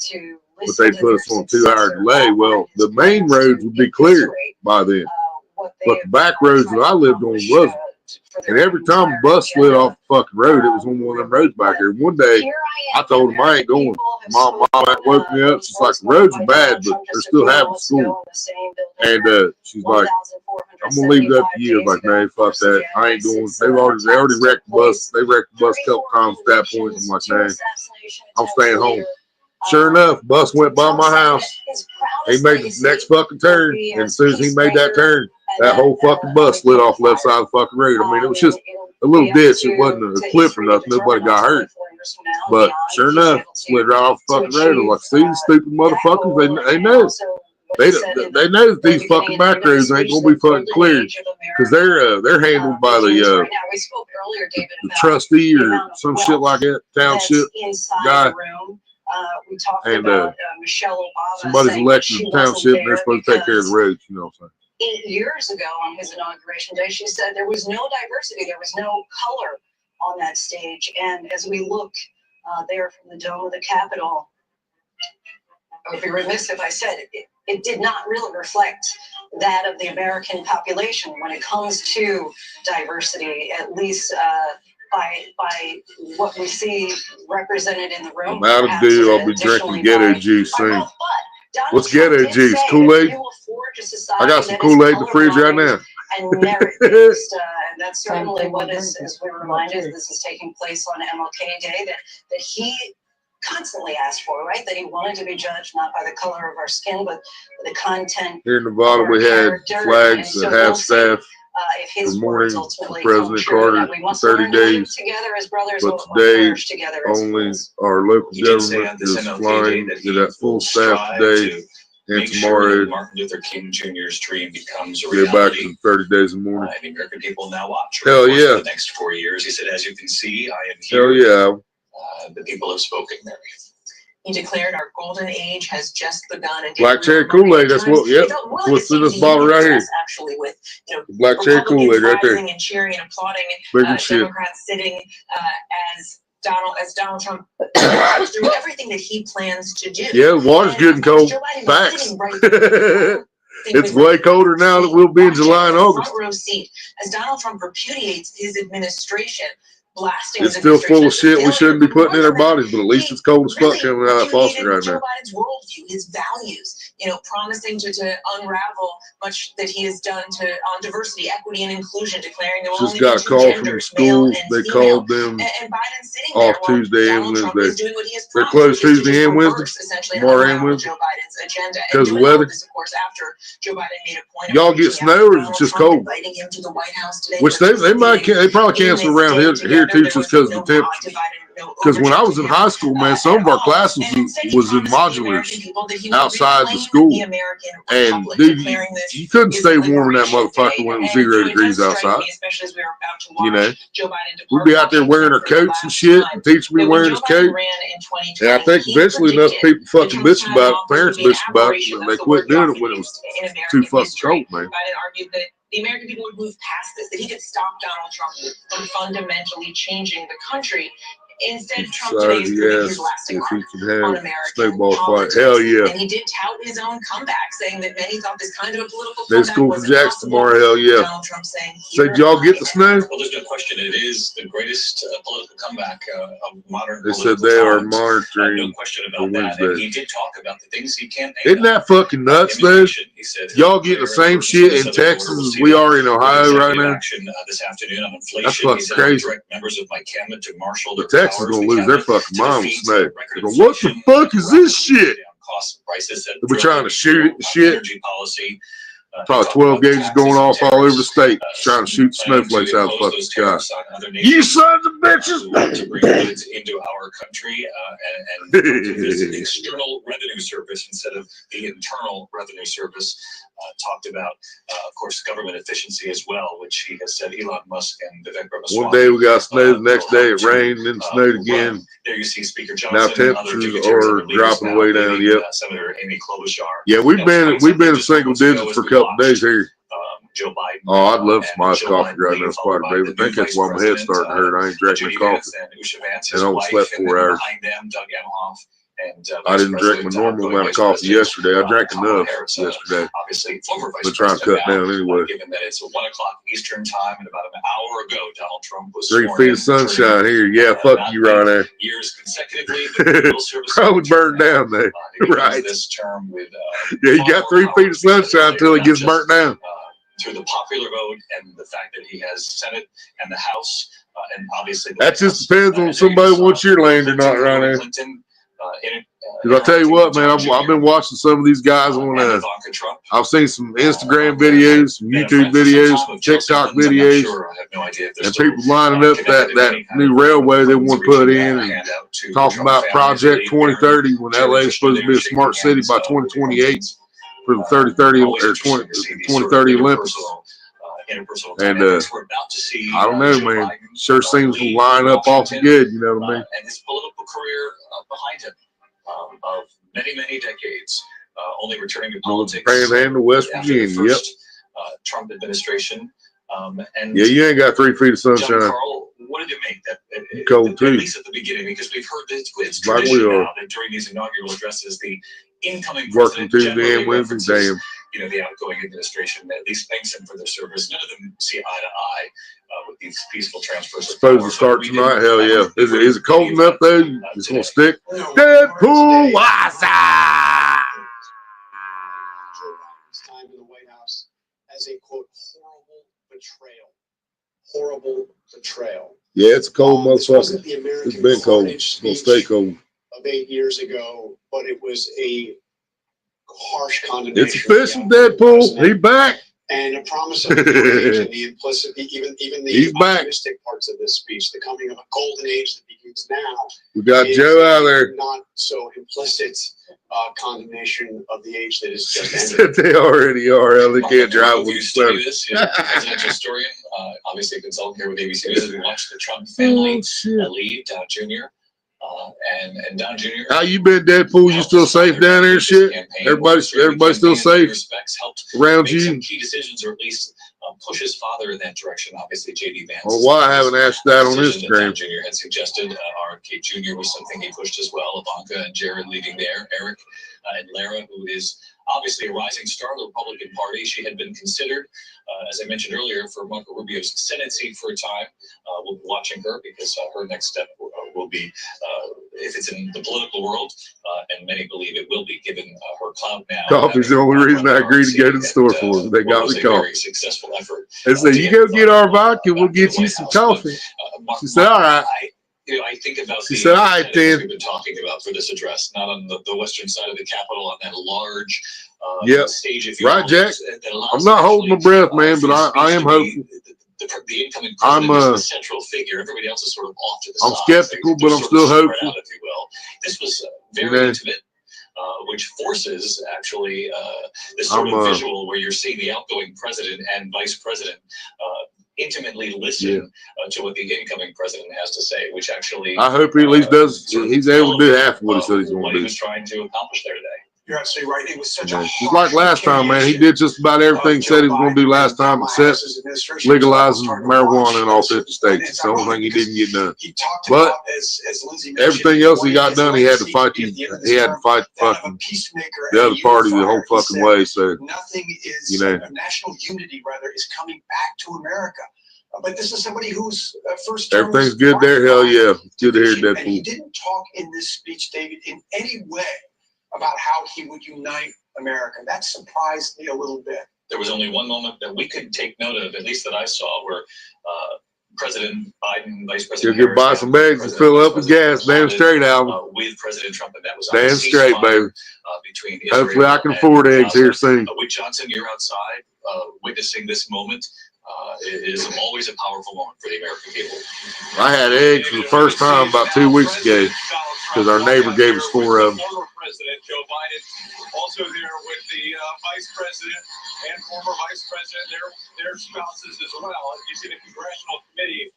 but they put us on a 2-hour delay. Well, the main roads would be clear by then, but the back roads that I lived on wasn't. And every time a bus slid off the fucking road, it was on one of them roads back here. One day, I told them I ain't going. Mom woke me up. She's like, the roads are bad, but they're still having school. And she's like, I'm gonna leave it up to you. I was like, man, fuck that. I ain't going. They already wrecked the bus. They wrecked the bus a couple times at that point. I'm like, man, I'm staying home. Sure enough, bus went by my house. He made the next fucking turn, and as soon as he made that turn, that whole fucking bus slid off the left side of the fucking road. I mean, it was just a little ditch. It wasn't a cliff or nothing. Nobody got hurt. But sure enough, slid right off the fucking road. I was like, see, these stupid motherfuckers, they know. They know that these fucking back roads ain't gonna be fucking cleared because they're handled by the trustee or some shit like that, township guy. We talked and about Michelle Obama. Somebody's elected the township and they're supposed to take care of the roads, you know what I'm saying? 8 years ago on his inauguration day, she said there was no diversity, there was no color on that stage. And as we look there from the dome of the Capitol, I would be remiss if I said it did not really reflect that of the American population when it comes to diversity, at least by what we see represented in the room. I'm out of deal. I'll be drinking ghetto juice soon. What's ghetto juice? Kool-Aid? I got some Kool-Aid in the fridge right now. And merit-based, and that's certainly what is, as we're reminded, this is taking place on MLK Day, that he constantly asked for, right? That he wanted to be judged not by the color of our skin, but the content. Here in Nevada, we had flags at half-staff for morning for President Carter for 30 days. But today, only our local government is flying at full staff today. And tomorrow, Martin Luther King Jr.'s dream becomes a reality. Get back to 30 days in the morning. The American people now watch. Hell yeah. For the next 4 years, he said, as you can see, I am here. Hell yeah. The people have spoken, Mary. He declared our golden age has just begun. And Black cherry Kool-Aid, that's what, yep. That's what's in this bottle right here. Actually, with, black cherry Kool-Aid right there. And cheering and applauding shit. Democrats sitting as Donald Trump through everything that he plans to do. Yeah, the water's getting cold. Facts. It's way colder now than it will be in July and August. Front row seat as Donald Trump repudiates his administration, blasting. It's still full of shit we shouldn't be putting in our bodies, but at least it's cold as fuck coming out of Foster right now. Joe Biden's worldview, his values, promising to unravel much that he has done on diversity, equity, and inclusion, declaring there will only be got a two call from the genders, schools. male and They female. called them And Biden's sitting off there while Tuesday and Donald Trump Wednesday. is doing what he has They're promised, closed which is to Tuesday and Wednesday, reverse, essentially, tomorrow and unravel Wednesday. Joe Biden's agenda. And Because of doing all weather. this, of course, after Joe Biden made a point of Y'all get reaching out snow to or is it Donald just Trump, cold? inviting him to the White House today, Which they probably cancel around here too, just because of the temperature. Because when I was in high school, man, some of our classes was in modulars outside the school, and dude, you couldn't stay warm in that motherfucker when it was 0 degrees outside. We'd be out there wearing our coats and shit, and teacher be wearing his coat. And I think eventually enough people fucking bitch about it, parents bitch about it, and they quit doing it when it was too fucking cold, man. Biden argued that the American people would move past this, that he could stop Donald Trump from fundamentally changing the country. Instead, Trump today is putting his lasting mark on American politics. Hell yeah. And he did tout his own comeback, saying that many thought this kind of a political They comeback school for wasn't Jacks possible. tomorrow, hell yeah. Donald Trump saying, Said y'all get the snow? Well, there's no question. It is the greatest political comeback of modern They political said they are times. monitoring No question for about that. And Wednesday. he did talk about the things he campaigned Isn't that fucking nuts, dude? Y'all getting the same shit in Texas as we are in Ohio right now? This afternoon on inflation. That's fucking crazy. Members of my cabinet to marshal But Texas is gonna lose their fucking mind with snow. They're going, what the fuck is this shit? They're trying to shoot it and shit. Probably 12 gauges going off all over the state, trying to shoot snowflakes out of the fucking sky. You sons of bitches! To bring goods into our country and the external revenue service instead of the internal revenue service. Talked about, of course, government efficiency as well, which he has said Elon Musk and Vivek Ramaswamy. One day we got snow, the next day it rained, then snowed again. There you see Speaker Johnson. Now temperatures are dropping way down. Yep. Senator Amy Klobuchar. Yeah, we've been in single digits for a couple of days here. Joe Biden. Oh, I'd love some iced coffee right now, Spider Baby. I think that's why my head's starting to hurt. I ain't drinking my coffee. And I only slept 4 hours. I didn't drink my normal amount of coffee yesterday. I drank enough yesterday. But trying to cut down anyway. Given that it's 1 o'clock Eastern time, and about an hour ago, Donald Trump was 3 feet of sunshine here. Yeah, fuck you right there. Years consecutively. Probably burned down there. Right. This term with yeah, you got 3 feet of sunshine until it gets burnt down. Through the popular vote and the fact that he has Senate and the House, and obviously that just depends on somebody wants your land or not, right there. Because I tell you what, man, I've been watching some of these guys on. I've seen some Instagram videos, some YouTube videos, some TikTok videos, and people lining up that new railway they want to put in, and talking about Project 2030 when LA is supposed to be a smart city by 2028 for the 2030 Olympics. And I don't know, man. Sure seems to line up awful good. You know what I mean? And his political career behind him. Of many decades, only returning to politics. Panhandle, West Virginia. Yep. Trump administration. And yeah, you ain't got 3 feet of sunshine. John Carl, what did you make that? Cold too. At least at the beginning, because we've heard that it's tradition now that during these inaugural addresses, the incoming working president Tuesday and Wednesday, damn. You know, the outgoing administration at least thanks them for their service. None of them see eye to eye with these peaceful transfers. Supposed to start tonight? Hell yeah! Is it cold enough though? It's gonna stick. Deadpool, what's up? Joe Biden's time in the White House as a quote horrible betrayal. Horrible betrayal. Yeah, it's a cold motherfucker. It's been cold. It's gonna stay cold. Of 8 years ago, but it was a harsh condemnation. It's official, Deadpool. He back. And a promise of a new age, and the implicit, even the optimistic parts of this speech, the coming of a golden age that begins now. We got Joe out there. Not so implicit condemnation of the age that is just ended. They already are. They can't drive with study this. Presidential historian, obviously a consultant here with ABC News. We watched the Trump family lead Dow Jr. And Don Jr. How you been, Deadpool? You still safe down there and shit? Everybody still safe around you? Key decisions, or at least push his father in that direction. Obviously, J.D. Vance. Well, why I haven't asked that on Instagram? Don Jr. had suggested RFK Jr. was something he pushed as well. Ivanka and Jared leading there. Eric and Lara, who is obviously a rising star of the Republican Party. She had been considered, as I mentioned earlier, for Marco Rubio's Senate seat for a time. We'll be watching her because her next step will be, if it's in the political world, and many believe it will be, given her clout now. Coffee's the only reason I agreed to go to the store for them. They got me coffee. Very successful effort. They said, "You go get our vodka, we'll get you some coffee." She said, "All right." I think about she said, "All right, then." We've been talking about for this address, not on the western side of the Capitol, on that large stage. If you right, Jack. I'm not holding my breath, man, but I am hopeful. The incoming president is the central figure. Everybody else is sort of off to the side. I'm skeptical, but I'm still hopeful. Out, if you will. This was very intimate. Which forces actually this sort of visual where you're seeing the outgoing president and vice president intimately listen to what the incoming president has to say, which actually I hope he at least does. He's able to do half of what he said he's going to do. What he was trying to accomplish there today. You're absolutely right. It was such a just like last time, man. He did just about everything he said he was going to do last time, except legalizing marijuana in all 50 states. It's the only thing he didn't get done. But everything else he got done, he had to fight. He had to fight fucking the other party the whole fucking way. So nothing is national unity. Rather, is coming back to America. But this is somebody who's first. Everything's good there. Hell yeah, it's good to hear Deadpool. And he didn't talk in this speech, David, in any way about how he would unite America. That surprised me a little bit. There was only one moment that we could take note of, at least that I saw, where President Biden, Vice President Harris, buy some bags and fill up with gas. Damn straight, Alvin. With President Trump, and that was damn straight, baby. Between hopefully I can afford eggs here soon. With Johnson, you're outside witnessing this moment. It is always a powerful moment for the American people. I had eggs for the first time about 2 weeks ago because our neighbor gave us 4 of them. Former President Joe Biden also there with the Vice President and former Vice President, their spouses as well. You see the Congressional Committee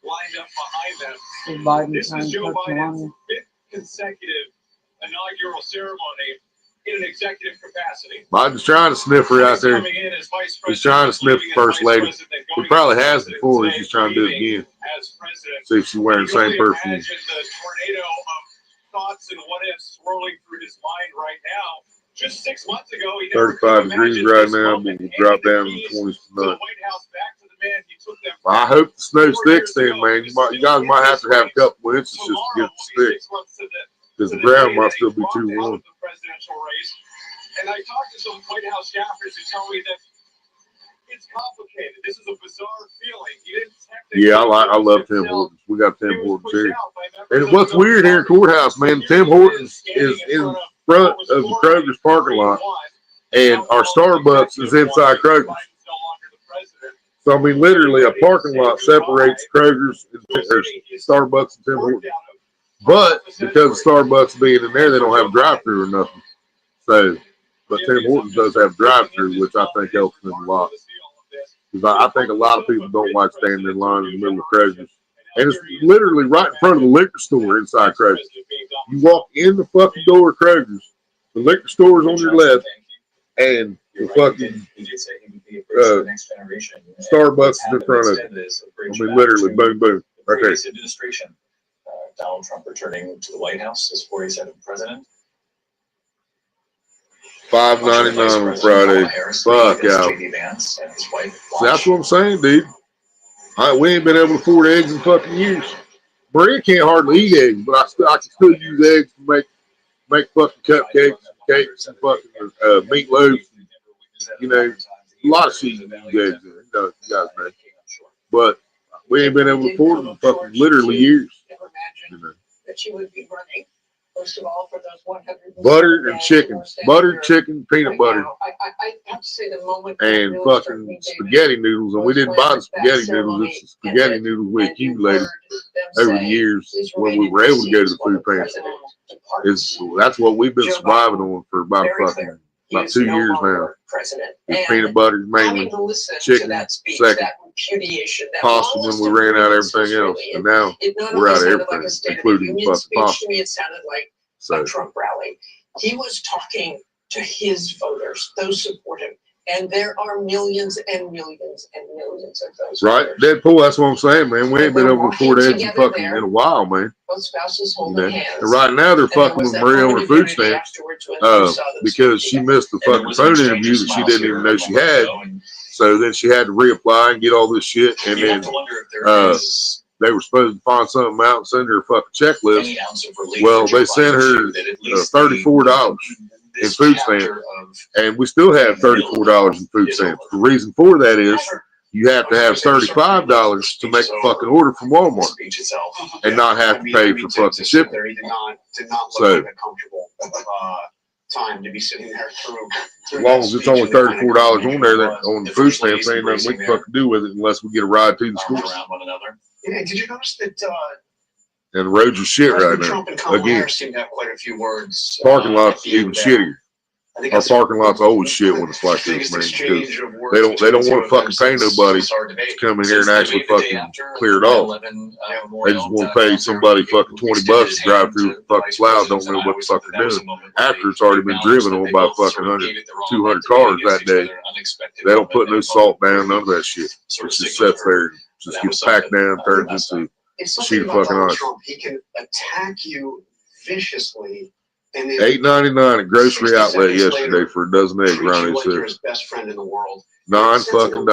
lined up behind them. This is Joe Biden's 5th consecutive inaugural ceremony in an executive capacity. Biden's trying to sniff her out there. He's trying to sniff the first lady. He probably has before. He's just trying to do it again. See if she's wearing the same perfume. The tornado of thoughts and what ifs swirling through his mind right now. Just 6 months ago, he 35 degrees right now, but we'll drop down to the 20s tonight. I hope the snow sticks then, man. You guys might have to have a couple inches just to get the stick. Because the ground might still be too warm. And I talked to some White House staffers who tell me that it's complicated. This is a bizarre feeling. He didn't yeah, I love Tim Hortons. We got Tim Hortons here. And what's weird here in Courthouse, man, Tim Hortons is in front of the Kroger's parking lot. And our Starbucks is inside Kroger's. So, I mean, literally a parking lot separates Kroger's or Starbucks and Tim Hortons. But because of Starbucks being in there, they don't have a drive-thru or nothing. So, but Tim Hortons does have drive-thru, which I think helps them a lot. Because I think a lot of people don't like standing in line in the middle of Kroger's. And it's literally right in front of the liquor store inside Kroger's. You walk in the fucking door of Kroger's, the liquor store is on your left, and the fucking Starbucks is in front of it. I mean, literally, boom, boom, right there. Administration. Donald Trump returning to the White House as 47th president. $5.99 on Friday. Fuck out. See, that's what I'm saying, dude. We ain't been able to afford eggs in fucking years. Maria can't hardly eat eggs, but I can still use eggs to make fucking cupcakes, cakes, and fucking meatloaf. You know, a lot of shit you use eggs in. You know, you guys know. But we ain't been able to afford them in fucking literally years. You know. That she would be running. First of all, for those 100 butter and chicken, buttered chicken, peanut butter, I have to say the moment and fucking spaghetti noodles. And we didn't buy the spaghetti noodles; it's the spaghetti noodles we accumulated over the years when we were able to go to the food pantry. That's what we've been surviving on for about 2 years now. It's peanut butter mainly, chicken second, pasta when we ran out of everything else, and now we're out of everything, including the fucking pasta. To me, it sounded like a Trump rally. He was talking to his voters, those support him, And there are millions and millions and millions of those. Right, Deadpool. That's what I'm saying, man. We ain't been over the court edge fucking in a while, man. Both spouses holding hands. And right now they're fucking with Maria on her food stamps because she missed the fucking phone interview that she didn't even know she had. So then she had to reapply and get all this shit, and then they were supposed to find something out and send her a fucking checklist. Well, they sent her $34 in food stamps, and we still have $34 in food stamps. The reason for that is you have to have $35 to make a fucking order from Walmart and not have to pay for fucking shipping. So, time to be sitting there as long as it's only $34 on there, that on the food stamps, ain't nothing we can fucking do with it unless we get a ride to the school. Yeah, did you notice that? And the roads are shit right now. Trump and Kamala Harris seem to have quite a few words. Parking lots even shittier. Our parking lots always shit when it's like this, man, because they don't want to fucking pay nobody to come in here and actually fucking clear it off. They just want to pay somebody fucking $20 to drive through the fucking cloud, don't know what the fuck they're doing. After it's already been driven on by fucking 200 cars that day, they don't put no salt down, none of that shit. It just sits there, just gets packed down, turns into a sheet of fucking ice. He can attack you viciously. $8.99 at grocery outlet yesterday for a dozen eggs around his best friend in the world. $9 fucking.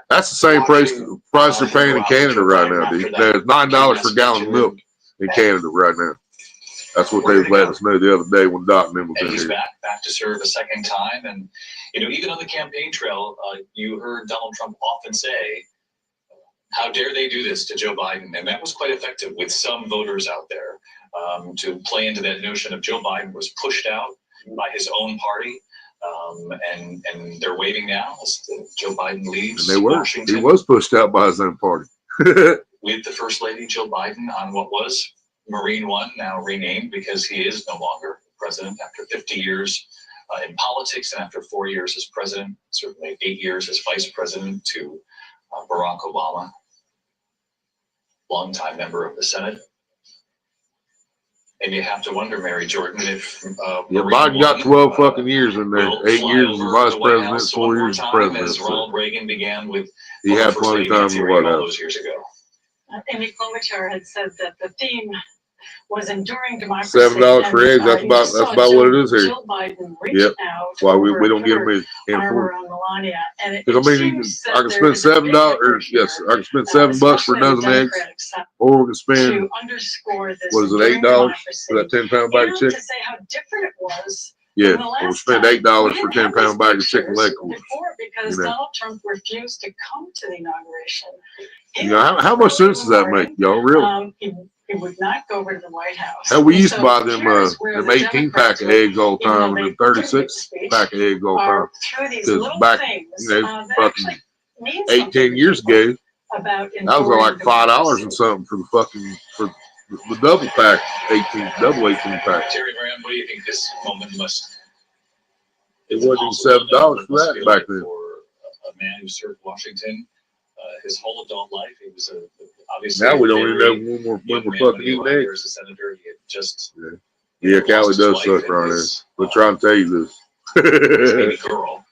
That's the same price they're paying in Canada right now, dude. There's $9 for a gallon of milk in Canada right now. That's what they was letting us know the other day when Doc and them was in here. He's back to serve a second time, and even on the campaign trail, you heard Donald Trump often say, "How dare they do this to Joe Biden?" And that was quite effective with some voters out there. To play into that notion of Joe Biden was pushed out by his own party, and they're waving now as Joe Biden leaves. And Washington. He was pushed out by his own party. With the First Lady Jill Biden on what was Marine One, now renamed because he is no longer president after 50 years in politics and after 4 years as president, certainly 8 years as vice president to Barack Obama, longtime member of the Senate. And you have to wonder, Mary Jordan, if Biden got 12 fucking years in there. 8 years as vice president, 4 years as president. As Ronald Reagan began with, he had plenty of time in the White House. Those years ago. Amy Klobuchar had said that the theme was enduring democracy. $7 for eggs. That's about what it is here. Jill Biden reached out. That's why we don't get them in. Can't afford it. Because I mean, I can spend $7. Yes, I can spend $7 for a dozen eggs, or we can spend what is it, $8 for that 10-pound bag of chicken? To say how different it was. Yeah, or we spend $8 for a 10-pound bag of chicken leg quarters. Because Donald Trump refused to come to the inauguration. How much sense does that make, y'all? Really? He would not go over to the White House. Hell, we used to buy them 18-pack of eggs all the time and them 36-pack of eggs all the time. Because back, fucking 18 years ago, that was like $5 and something for the fucking the double pack, double 18 pack. Terry Graham, what do you think this moment must? It wasn't even $7 for that back then. For a man who served Washington his whole adult life, he was obviously. Now we don't even know when we're fucking eating eggs. As a senator, he had just. Yeah, Callie does suck right there. We're trying to tell you this. His baby girl,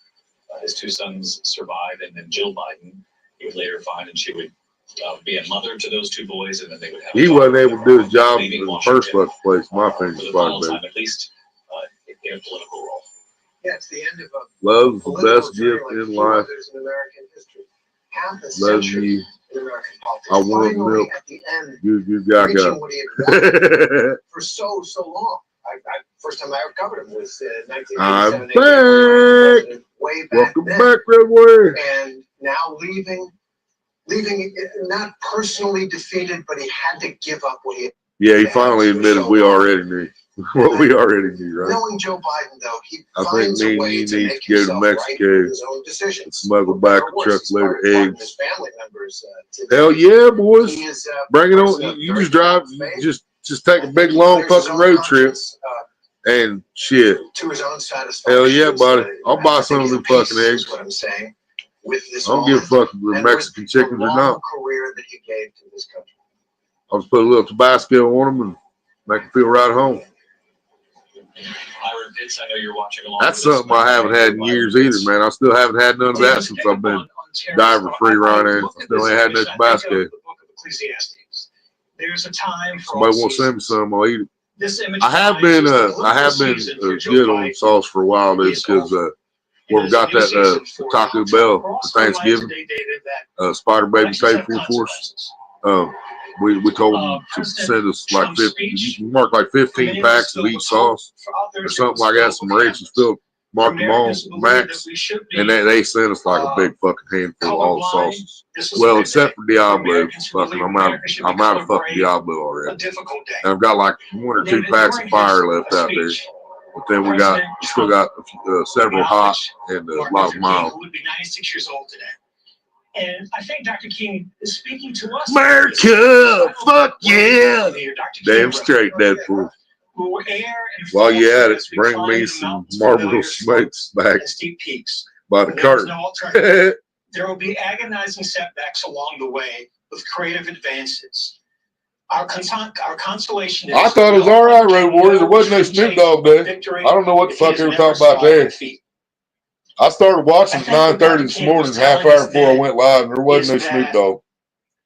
his two sons survived, and then Jill Biden, he would later find, and she would be a mother to those two boys, and then they would have. He wasn't able to do his job in the first fucking place. My opinion, at least in a political role. Yeah, it's the end of a love's the best gift in life. In American history. Love you. I want milk. You got for so long. First time I ever covered him was 1987. I'm back. Way back Welcome then. back, Redway. And now leaving not personally defeated, but he had to give up what he had. Yeah, he finally admitted we already knew what we already knew, right? Knowing Joe Biden, though, he I think finds me a and way you to need make to go to himself Mexico right with his own decisions. and smuggle back a truckload of eggs. His family members, today. Hell yeah, boys! He is, bring it on. You just drive. You just take a big long fucking road trip and shit. To his own satisfaction. Hell yeah, buddy! I'll buy some of them fucking eggs. What I'm saying. With this I don't give a fuck if they're Mexican chickens or not. Career that he gave to this country. I'll just put a little Tabasco on them and make them feel right at home. Myron Pitts, I know you're watching along. That's something I haven't had in years either, man. I still haven't had none of that since I've been diver free right now. Still ain't had no Tabasco. There's a time for Somebody wants to send me some, I'll eat it. This image I have been good on sauce for a while, dude, because where we got that Taco Bell for Thanksgiving, Spider Baby paid for us. We told them to send us like 15 packs of each sauce or something like that. Some Rachel's Philip marked them all max, and they sent us like a big fucking handful of all the sauces. Well, except for Diablo. Fucking, I'm out of fucking Diablo already. And I've got like 1 or 2 packs of fire left out there. But then we still got several hot and a lot of mild. Who would be 96 years old today. And I think Dr. King is speaking to us. America, fuck yeah! Damn straight, Deadpool. While you at it, bring me some Marlboro Smokes back by the carton. There will be agonizing setbacks along the way with creative advances. Our consolation is I thought it was all right, Road Warriors. There wasn't no Snoop Dogg Day. I don't know what the fuck they were talking about there. I started watching at 9:30 this morning, half hour before I went live, and there wasn't no Snoop Dogg.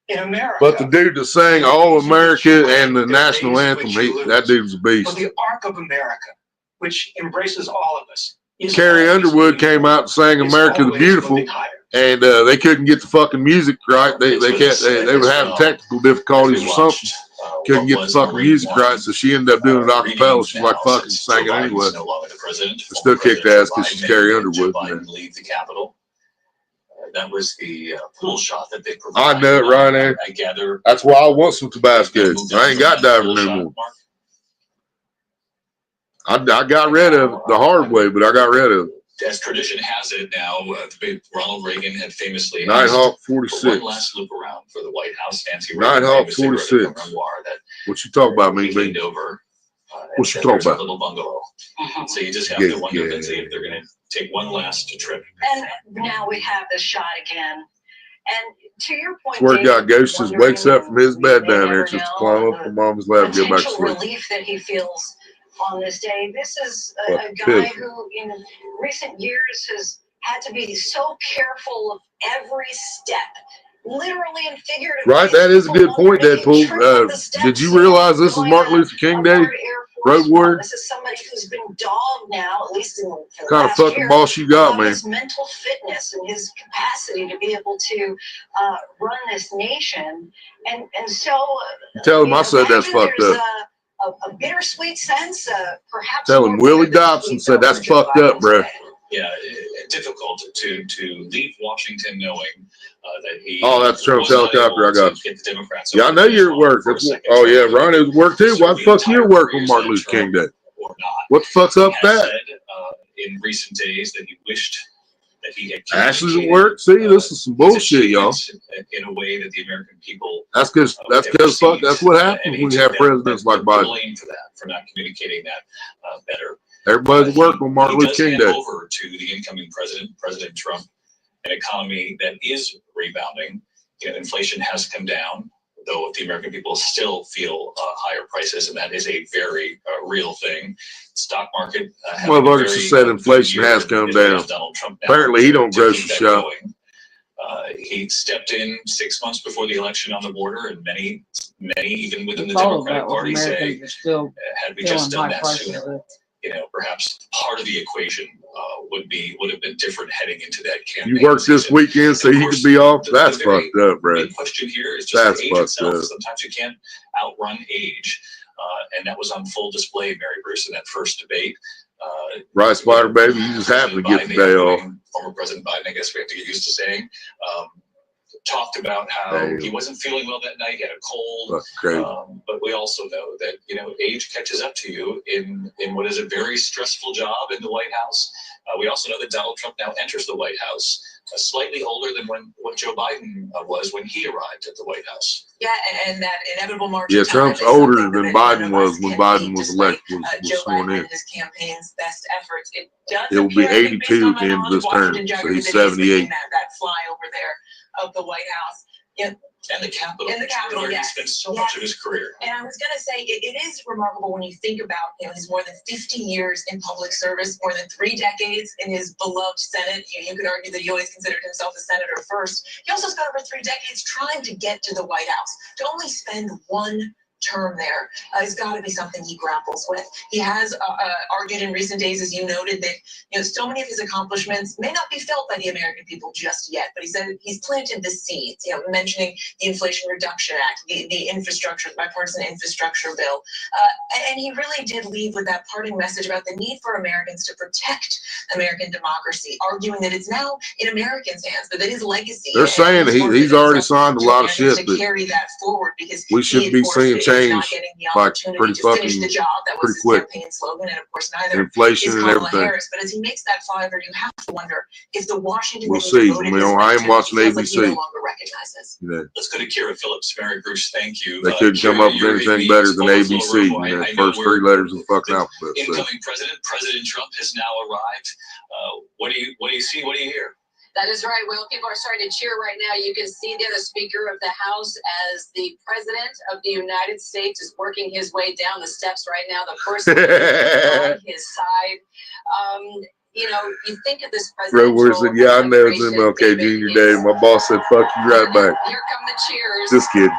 In America, but the dude that sang All America and the national anthem, that dude's a beast. The Arc of America, which embraces all of us. Carrie Underwood came out and sang America the Beautiful, and they couldn't get the fucking music right. They were having technical difficulties or something. Couldn't get the fucking music right, so she ended up doing it a cappella. She's like fucking singing anyway. Still kicked ass because she's Carrie Underwood. That was the pool shot that they provided. I know it, Ryan. I gather. That's why I want some Tabasco. I ain't got diver no more. I got rid of it the hard way, but I got rid of it. As tradition has it now, Ronald Reagan had famously Nighthawk 46. One last loop around for the White House. Nancy Nighthawk 46. What you talk about, me? What you talk about? Little bungalow. So you just have to wonder and see if they're going to take one last trip. And now we have this shot again. And to your point, where God Ghost just wakes up from his bed down there just to climb up on Mom's lap and get back to sleep. Relief that he feels on this day. This is a guy who, in recent years, has had to be so careful of every step, literally and figuratively. Right, that is a good point, Deadpool. Did you realize this is Martin Luther King Day? Road Warrior. This is somebody who's been dogged now, at least in the kind of fucking boss you got, man. His mental fitness and his capacity to be able to run this nation, and so. Tell him I said that's fucked up. A bittersweet sense, perhaps. Tell him Willie Dobson said that's fucked up, bro. Yeah, difficult to leave Washington knowing that he. Oh, that's Trump's helicopter. I got you. Yeah, I know you're at work. Oh yeah, Ron is at work too. Why the fuck you at work on Martin Luther King Day? What the fuck's up with that? In recent days, that he wished that he had. Ashley's at work. See, this is some bullshit, y'all. In a way that the American people. That's because fuck. That's what happens when you have presidents like Biden. Blame for that, for not communicating that better. Everybody's at work on Martin Luther King Day. Over to the incoming President Trump, an economy that is rebounding. You know, inflation has come down, though the American people still feel higher prices, and that is a very real thing. Stock market. Motherfuckers just said inflation has come down. Apparently, he don't grocery shop. He stepped in 6 months before the election on the border, and many, even within the Democratic Party, say, had we just done that sooner, you know, perhaps part of the equation would have been different heading into that campaign. You worked this weekend so you could be off? That's fucked up, Brad. The question here is just age itself. Sometimes you can't outrun age, and that was on full display, Mary Bruce, in that first debate. Right, Spider Baby, you just happen to get the day off. Former President Biden, I guess we have to get used to saying, talked about how he wasn't feeling well that night. He had a cold. But we also know that, you know, age catches up to you in what is a very stressful job in the White House. We also know that Donald Trump now enters the White House slightly older than what Joe Biden was when he arrived at the White House. Yeah, and that inevitable march. Yeah, Trump's older than Biden was when Biden was elected, was sworn in. His campaign's best efforts. It will be 82 at the end of this term, so he's 78. That flyover there of the White House. You know, And the Capitol. In the Capitol, where yes. he spent so much of his career. And I was going to say, it is remarkable when you think about his more than 50 years in public service, more than 3 decades in his beloved Senate. You could argue that he always considered himself a senator first. He also spent over 3 decades trying to get to the White House. To only spend 1 term there has got to be something he grapples with. He has argued in recent days, as you noted, that so many of his accomplishments may not be felt by the American people just yet. But he said he's planted the seeds. Mentioning the Inflation Reduction Act, the infrastructure, the bipartisan infrastructure bill, and he really did leave with that parting message about the need for Americans to protect American democracy, arguing that it's now in Americans' hands, but that his legacy. They're saying he's already signed a lot of shit to carry that forward because we should be seeing change like pretty fucking the job. That was pretty quick. His campaign slogan, and of course neither inflation is and Kamala everything. Harris. But as he makes that fiber, you have to wonder if the Washington We'll that he see. devoted his I life am to watching feels like ABC. he no longer recognizes. Let's go to Kira Phillips. Mary Bruce, thank you. They couldn't come up with anything better than ABC. First 3 letters of the fucking alphabet. Incoming President Trump has now arrived. What do you see? What do you hear? That is right. Well, people are starting to cheer right now. You can see there the Speaker of the House as the President of the United States is working his way down the steps right now. The First Lady on his side. You think of this presidential Where said, yeah, I know it's MLK Jr. Day. My boss said, fuck you right back. Here come the cheers. Just kidding.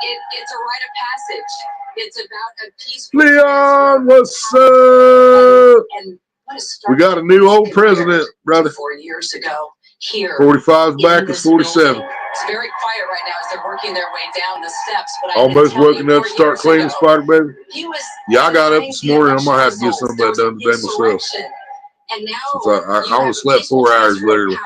It's a rite of passage. It's about a peaceful Leon, what's up? And we got a new old president, brother. 4 years ago here. 45's back is 47. It's very quiet right now as they're working their way down the steps. But almost waking up to start cleaning Spider Baby. Yeah, I got up this morning. I'm gonna have to get some of that done today myself. And now since I only slept 4 hours literally.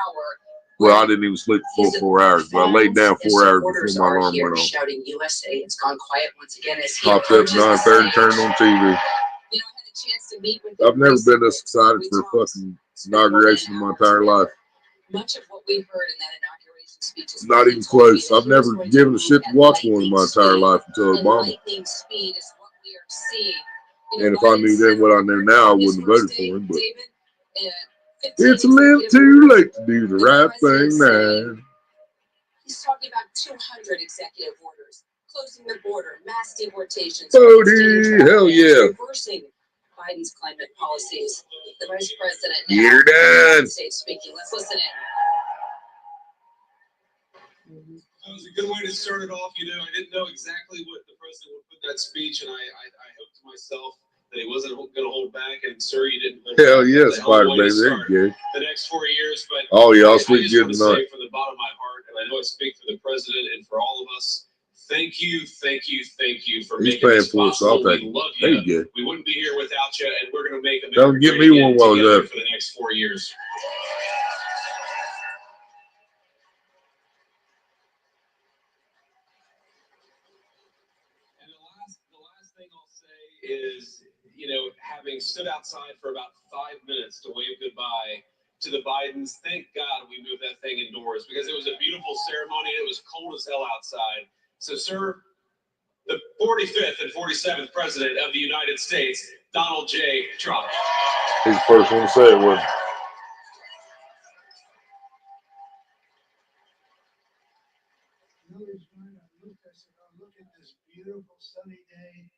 Well, I didn't even sleep for 4 hours, but I laid down 4 hours before my alarm went on. Shouting USA, it's gone quiet once again as he popped up 9:30, turned on TV. I've never been this excited for a fucking inauguration in my entire life. Much of what we heard in that inauguration speech is not even close. I've never given a shit to watch one in my entire life until Obama. And if I knew then what I know now, I wouldn't have voted for him. But it's a little too late to do the right thing now. He's talking about 200 executive orders, closing the border, mass deportations, hell yeah. reversing Biden's climate policies. The Vice President get her done. States speaking. Let's listen in. That was a good way to start it off. I didn't know exactly what the president would put in that speech, and I hoped to myself that he wasn't going to hold back. And sir, you didn't hold hell back. Yeah, Spider Baby, there you go. The next 4 years, but oh y'all sleep good tonight. From the bottom of my heart, and I know I speak for the president and for all of us. Thank you for making this possible. We love you. We wouldn't be here without you, and we're going to make America don't get me one while together for the next 4 years. And the last thing I'll say is, having stood outside for about 5 minutes to wave goodbye to the Bidens, thank God we moved that thing indoors because it was a beautiful ceremony. It was cold as hell outside. So, sir, the 45th and 47th President of the United States, Donald J. Trump. He's the first one to say it, wasn't he? Look at this beautiful sunny day.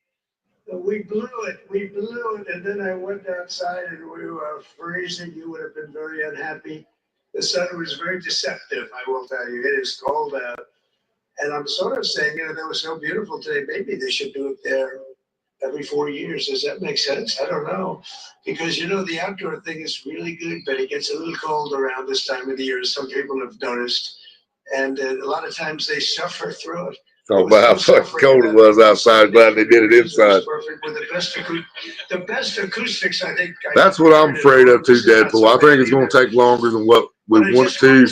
We blew it, and then I went outside and we were freezing. You would have been very unhappy. The sun was very deceptive, I will tell you. It is cold out. And I'm sort of saying, that was so beautiful today. Maybe they should do it there every 4 years. Does that make sense? I don't know. Because, the outdoor thing is really good, but it gets a little cold around this time of the year. Some people have noticed. And a lot of times they suffer through it. Talk about how fucking cold it was outside. Glad they did it inside. Perfect with the best acoustics, I think. That's what I'm afraid of too, Deadpool. I think it's going to take longer than what we want it to.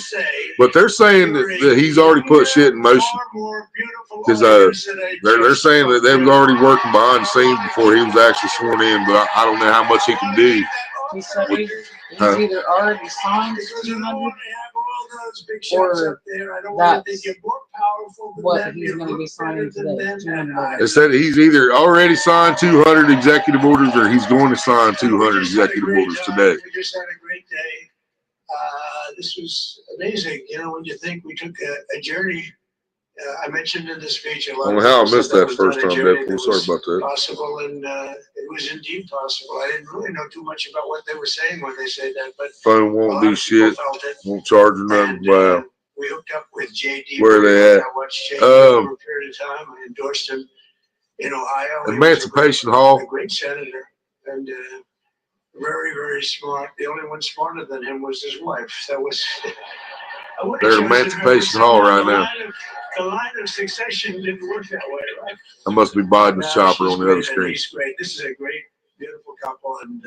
But they're saying that he's already put shit in motion. Because they're saying that they was already working behind the scenes before he was actually sworn in. But I don't know how much he can do. He said he's either already signed 200 or that's what he's going to be signing today. They said he's either already signed 200 executive orders or he's going to sign 200 executive orders today. We just had a great day. This was amazing. When you think we took a journey I mentioned in the speech a I lot don't of know how I things missed that that was first done time, in Germany Deadpool. that Sorry was about that. possible, and it was indeed possible. I didn't really know too much about what they were saying when they said that, but Phone a won't lot do of people shit. felt it. Won't charge or nothing. And Wow. we hooked up with JD. Where are they at? I watched JD over a period of time. I endorsed him in Ohio. Emancipation Hall. A great senator, and very, very smart. The only one smarter than him was his wife. That was. They're at Emancipation Hall right now. The line of succession didn't work that way, right? That must be Biden's chopper on the other screen. He's great. This is a great, beautiful couple, and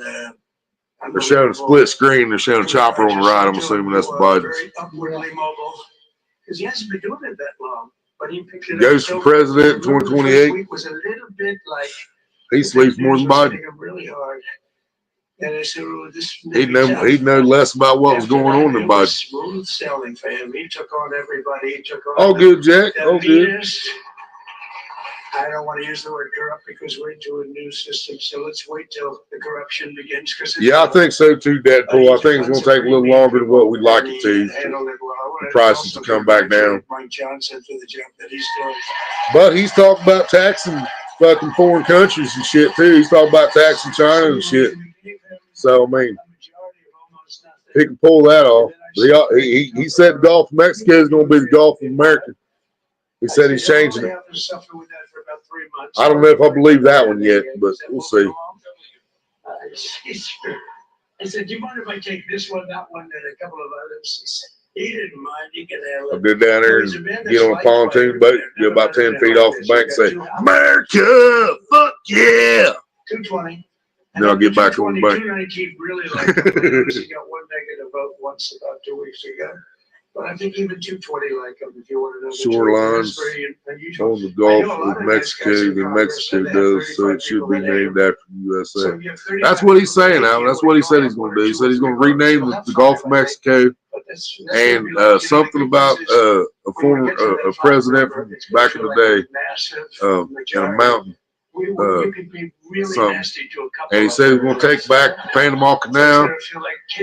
they're showing a split screen. They're showing a chopper on the right. I'm assuming that's Biden's. Very upwardly mobile, because he hasn't been doing it that long. But he picked it up. Goes for president in 2028. Was a little bit like he sleeps more than Biden. Really hard. And I said, well, he'd know less about what was going on than Biden. Smooth sailing for him. He took on everybody. He took on all good, Jack. All good. I don't want to use the word corrupt because we're into a new system. So let's wait till the corruption begins. Yeah, I think so too, Deadpool. I think it's going to take a little longer than what we'd like it to. The prices to come back down. Mike Johnson for the job that he's doing. But he's talking about taxing fucking foreign countries and shit too. He's talking about taxing China and shit. So I mean, he can pull that off. He said the Gulf of Mexico is going to be the Gulf of America. He said he's changing it. I don't know if I believe that one yet, but we'll see. I said, do you mind if I take this one, that one, and a couple of others? He didn't mind. He could have I'll go down there and get on a pontoon boat, go about 10 feet off the bank and say, America, fuck yeah. 220. Then I'll get back on the bank. 219 really liked him. He got one negative vote once about 2 weeks ago. But I think even 220 like him, if you want to know. Shorelines on the Gulf of Mexico than Mexico does, so it should be named after the USA. That's what he's saying, Alan. That's what he said he's going to do. He said he's going to rename the Gulf of Mexico, and something about a former a president from back in the day in a mountain. And he said he's going to take back the Panama Canal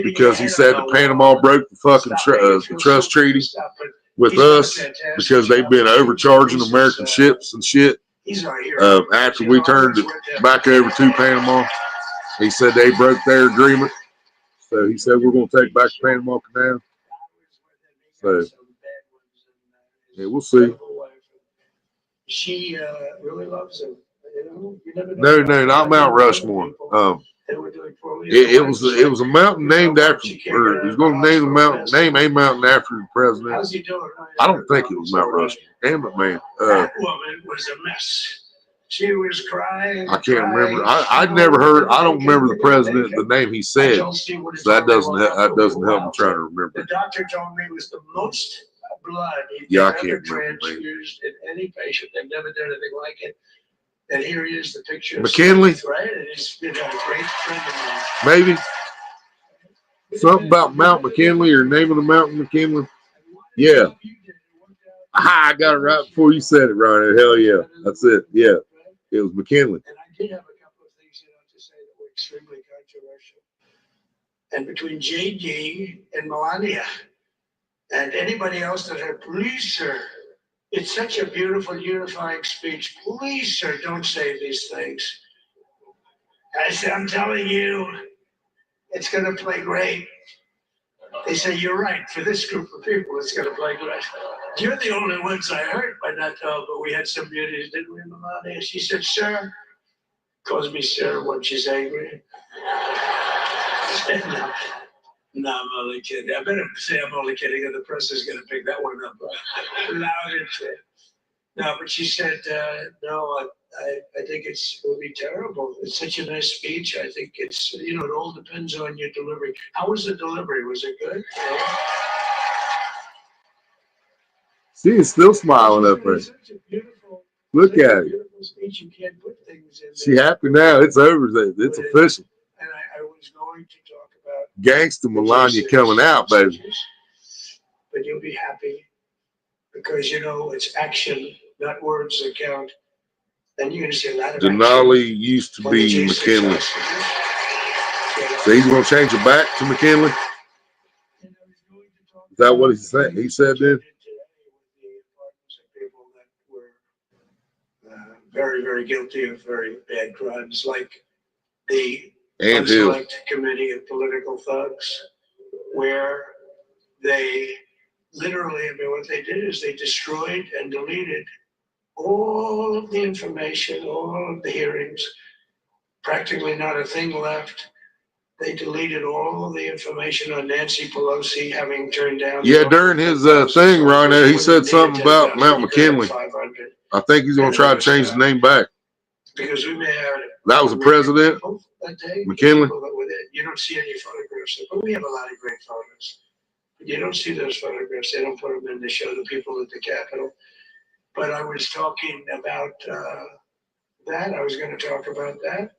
because he said the Panama broke the fucking trust treaty with us because they've been overcharging American ships and shit after we turned it back over to Panama. He said they broke their agreement. So he said we're going to take back the Panama Canal. So yeah, we'll see. She really loves him. No, not Mount Rushmore. It was a mountain named after, or he's going to name a mountain after the president. I don't think it was Mount Rushmore. Damn it, man. That woman was a mess. She was crying. I can't remember. I'd never heard. I don't remember the president, the name he said. So that doesn't help me trying to remember. The doctor told me it was the most blood he'd ever transfused in any patient. They've never done anything like it. And here he is, the picture. McKinley? Right? And he's been a great friend of mine. Maybe. Something about Mount McKinley or name of the mountain McKinley. Yeah. Aha, I got it right before you said it, Ryan. Hell yeah. That's it. Yeah. It was McKinley. And I did have a couple of things to say that were extremely controversial. And between JD and Melania and anybody else that heard, please, sir, it's such a beautiful, unifying speech. Please, sir, don't say these things. I said, I'm telling you, it's going to play great. They say, you're right. For this group of people, it's going to play great. You're the only ones I heard by that time, but we had some beauties, didn't we, Melania? She said, sir, calls me sir when she's angry. No, I'm only kidding. I better say I'm only kidding, and the press is going to pick that one up loud and clear. No, but she said, no, I think it will be terrible. It's such a nice speech. I think it's, it all depends on your delivery. How was the delivery? Was it good? Yeah. She is still smiling up there. Look at it. She happy now. It's over. It's official. And I was going to talk about Gangsta Melania coming out, baby. But you'll be happy because it's action, not words that count. And you're going to see a lot of Denali used to be McKinley. So he's going to change it back to McKinley? Is that what he said? He said then? very, very guilty of very bad crimes, like the And who? Unselect Committee of Political Thugs, where they literally, I mean, what they did is they destroyed and deleted all of the information, all of the hearings, practically not a thing left. They deleted all the information on Nancy Pelosi having turned down. Yeah, during his thing, Rhino, he said something about Mount McKinley. I think he's going to try to change the name back. Because we may have. That was the president, That day, McKinley. You don't see any photographs, but we have a lot of great photos. You don't see those photographs. They don't put them in to show the people at the Capitol. But I was talking about that. I was going to talk about that.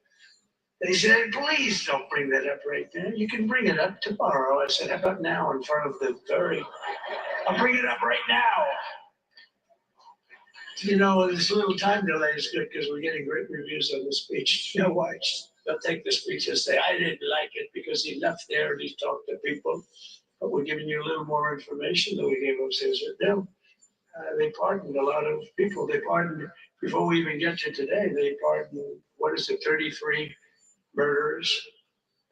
They said, please don't bring that up right now. You can bring it up tomorrow. I said, how about now in front of the jury? I'll bring it up right now. You know, this little time delay is good because we're getting great reviews on the speech. You know why? They'll take the speech and say, I didn't like it because he left there and he talked to people. But we're giving you a little more information than we gave upstairs. No, they pardoned a lot of people. They pardoned, before we even get to today, they pardoned, 33 murderers,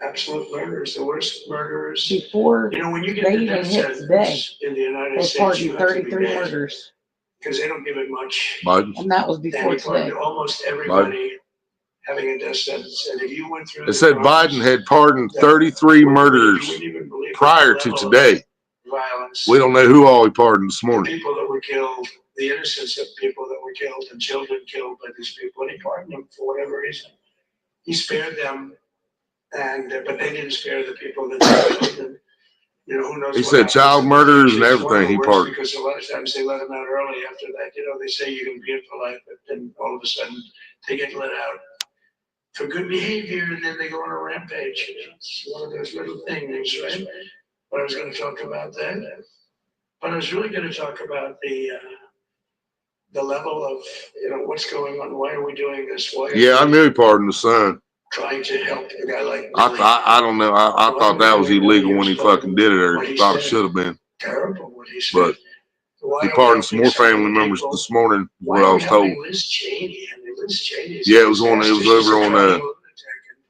absolute murderers, the worst murderers. Before you know, when you get they the even death hit sentence today, in the United they States, pardoned you have to be 33 dead murders. because they don't give it much. And that was And before he pardoned today. almost everybody having a death sentence. And if you went through It said Biden had pardoned 33 murderers prior to today. Violence. We don't know who all he pardoned this The morning. people that were killed, the innocence of people that were killed, and children killed by these people, and he pardoned them for whatever reason. He spared them, and but they didn't spare the people that they killed. And, you know, who knows? He what said happens child in the murders future. and It's one of everything the he worst pardoned. because a lot of times they let them out early after that. You know, they say you can be in for life, but then all of a sudden they get let out for good behavior, and then they go on a rampage. It's one of those little things, right? But I was going to talk about that. But I was really going to talk about the level of, you know, what's going on. Why are we doing this? Why? Yeah, I knew he pardoned the son. Trying to help a guy like I don't know. I thought that was illegal when he fucking did it, or thought it should have been. Terrible what he said. But he pardoned some more family members this morning, what I was told. Liz Cheney? I mean, Liz Cheney. Yeah, it was over on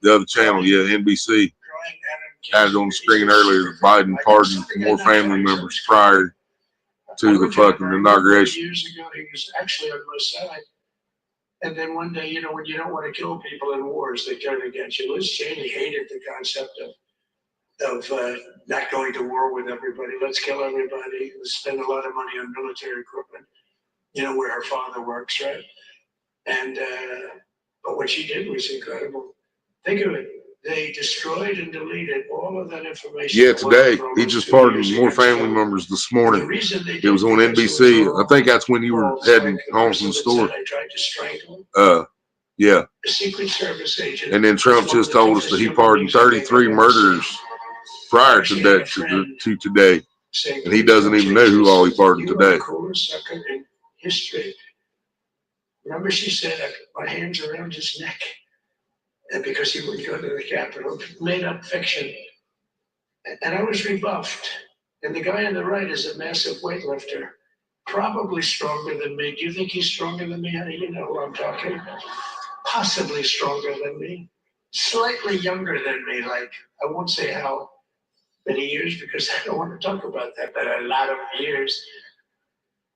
the other channel, yeah, NBC. Had it on the screen earlier. Biden pardoned more family members prior to the fucking inauguration. Years ago, he was actually on my side. And then one day, you know, when you don't want to kill people in wars, they turn against you. Liz Cheney hated the concept of not going to war with everybody. Let's kill everybody. Let's spend a lot of money on military equipment. You know, where her father works, right? And but what she did was incredible. Think of it. They destroyed and deleted all of that information. Yeah, today he just pardoned more family members this morning. It was on NBC. I think that's when you were heading home from the store. I tried to strangle him. Yeah. A Secret Service agent. And then Trump just told us that he pardoned 33 murderers prior to that to today, and he doesn't even know who all he pardoned today. The coolest sucker in history. Remember, she said, "I put my hands around his neck," and because he wouldn't go to the Capitol, made up fiction. And I was rebuffed. And the guy on the right is a massive weightlifter, probably stronger than me. Do you think he's stronger than me? How do you know who I'm talking about? Possibly stronger than me, slightly younger than me. Like, I won't say how many years because I don't want to talk about that, but a lot of years.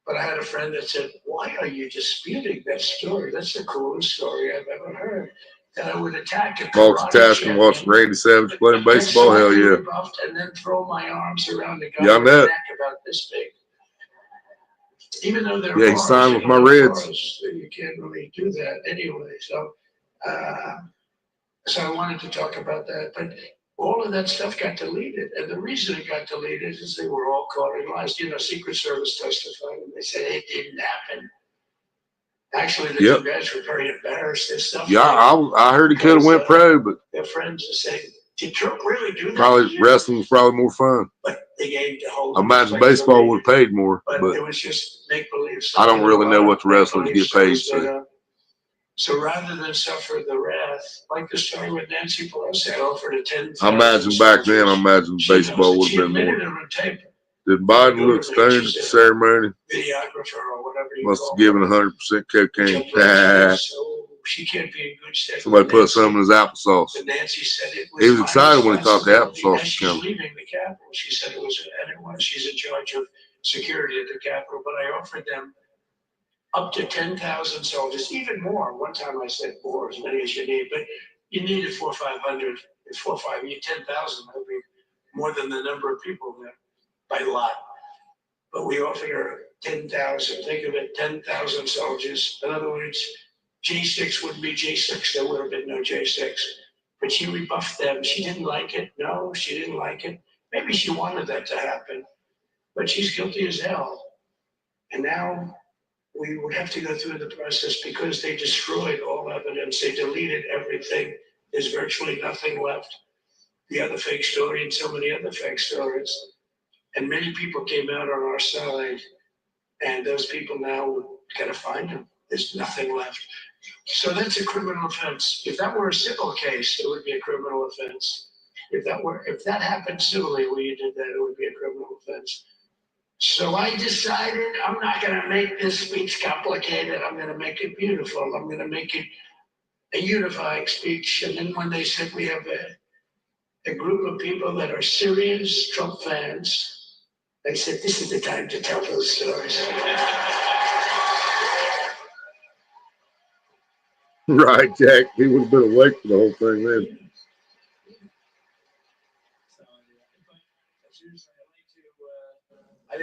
But I had a friend that said, why are you disputing that story? That's the coolest story I've ever heard. And I would attack a multitasking, watching Randy Savage playing baseball. Hell yeah. And then throw my arms around the guy with neck about this big. Even though they're he signed with my Reds. You can't really do that anyway. So, so I wanted to talk about that. But all of that stuff got deleted. And the reason it got deleted is they were all caught in lies. You know, Secret Service testified and they said it didn't happen. Actually, the two guys were very embarrassed. Yeah, I heard he could have went pro, but their friends are saying, did Trump really do that? Probably wrestling was probably more fun. But they gave the whole. I imagine baseball would have paid more, but it was just make believe. I don't really know what the wrestlers get paid. So rather than suffer the wrath, like the story with Nancy Pelosi, I offered a 10. I imagine back then, I imagine baseball would have been more. On tape Did Biden look stoned at the ceremony? Videographer or whatever you Must call have given her. 100% cocaine. So she can't be in good stead. Somebody with put Nancy. some in his applesauce. But Nancy said it was He was my excited when he thought the responsibility. applesauce As was she's coming. leaving the Capitol, she said it was, and it was, she's in charge of security at the Capitol, but I offered them up to 10,000 soldiers, even more. One time I said more, as many as you need, but you needed 400 or 500. If 4 or 5, you need 10,000, that would be more than the number of people there by a lot. But we offered her 10,000. Think of it, 10,000 soldiers. In other words, J6 wouldn't be J6. There would have been no J6. But she rebuffed them. She didn't like it. No, she didn't like it. Maybe she wanted that to happen, but she's guilty as hell. And now we would have to go through the process because they destroyed all evidence. They deleted everything. There's virtually nothing left. The other fake story and so many other fake stories. And many people came out on our side, and those people now we've got to find them. There's nothing left. So that's a criminal offense. If that were a civil case, it would be a criminal offense. If that happened civilly where you did that, it would be a criminal offense. So I decided I'm not going to make this speech complicated. I'm going to make it beautiful. I'm going to make it a unifying speech. And then when they said we have a group of people that are serious Trump fans, I said, this is the time to tell those stories. Right, Jack. He would have been awake for the whole thing then.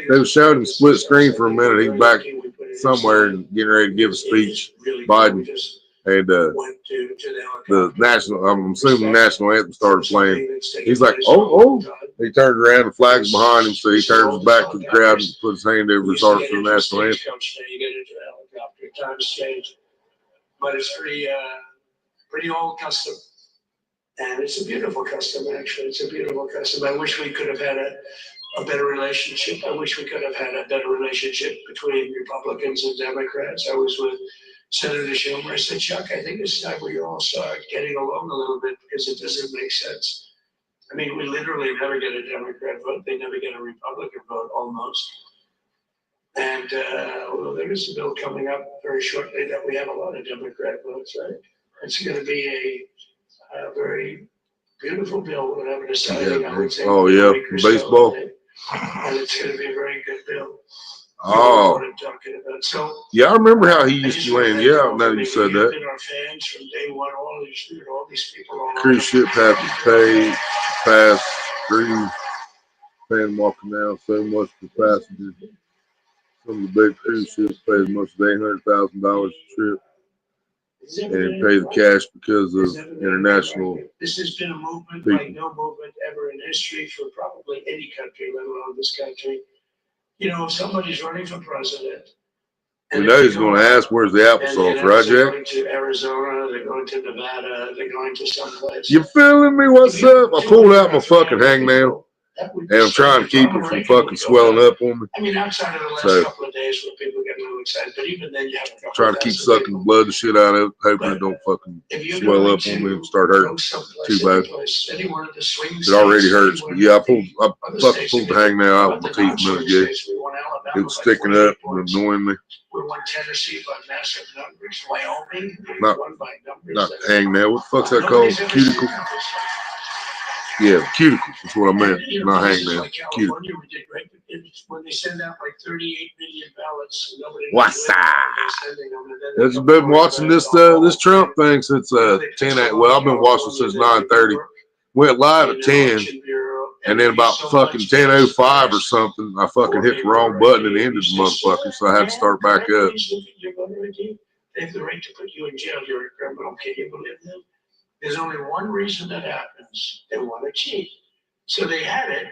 They were showing him split screen for a minute. He's back somewhere and getting ready to give a speech. Biden and the national, I'm assuming the national anthem started playing. He's like, oh. He turned around, the flag's behind him, so he turns his back to the crowd and puts his hand over his heart for the national anthem. You get into the helicopter, times change. But it's pretty old custom. And it's a beautiful custom, actually. It's a beautiful custom. I wish we could have had a better relationship. I wish we could have had a better relationship between Republicans and Democrats. I was with Senator Schumer. I said, Chuck, I think it's time we all start getting along a little bit because it doesn't make sense. I mean, we literally never get a Democrat vote. They never get a Republican vote, almost. And well, there is a bill coming up very shortly that we have a lot of Democrat votes, right? It's going to be a very beautiful bill, whatever deciding. Yeah, I would say. oh, yeah, baseball. And it's going to be a very good bill. Oh. What I'm talking about. So, yeah, I remember how he used to land. Yeah, now that you said that. Been our fans from day one, all these people. Cruise ship have to pay, pass through Panama Canal so much for passengers. Some of the big cruise ships pay as much as $800,000 a trip and pay the cash because of international. This has been a movement like no movement ever in history for probably any country, let alone this country. You know, if somebody's running for president. We know he's going to ask, where's the applesauce, right, Jack? They're going to Arizona, they're going to Nevada, they're going to someplace. You feeling me? What's up? I pulled out my fucking hangnail. And I'm trying to keep it from fucking swelling up on me. I mean, outside of the last couple of days where people get a little excited, but even then you have a couple trying to keep sucking the blood and shit out of it, hoping it don't fucking swell up on me and start hurting too bad. It already hurts, but yeah, I fucking pulled the hangnail out with my teeth a minute ago. It was sticking up and annoying me. We won Tennessee by massive numbers. Wyoming, won by numbers. Not hangnail. What the fuck's that called? Cuticle? Yeah, cuticle. That's what I meant. Not hangnail. Cuticle. When they send out like 38 million ballots, what's up? I've been watching this Trump thing since 10. Well, I've been watching since 9:30. Went live at 10, and then about fucking 10:05 or something, I fucking hit the wrong button and ended the motherfucker, so I had to start back up. They have the right to put you in jail. You're a criminal. Can you believe them? There's only one reason that happens. They want to cheat. So they had it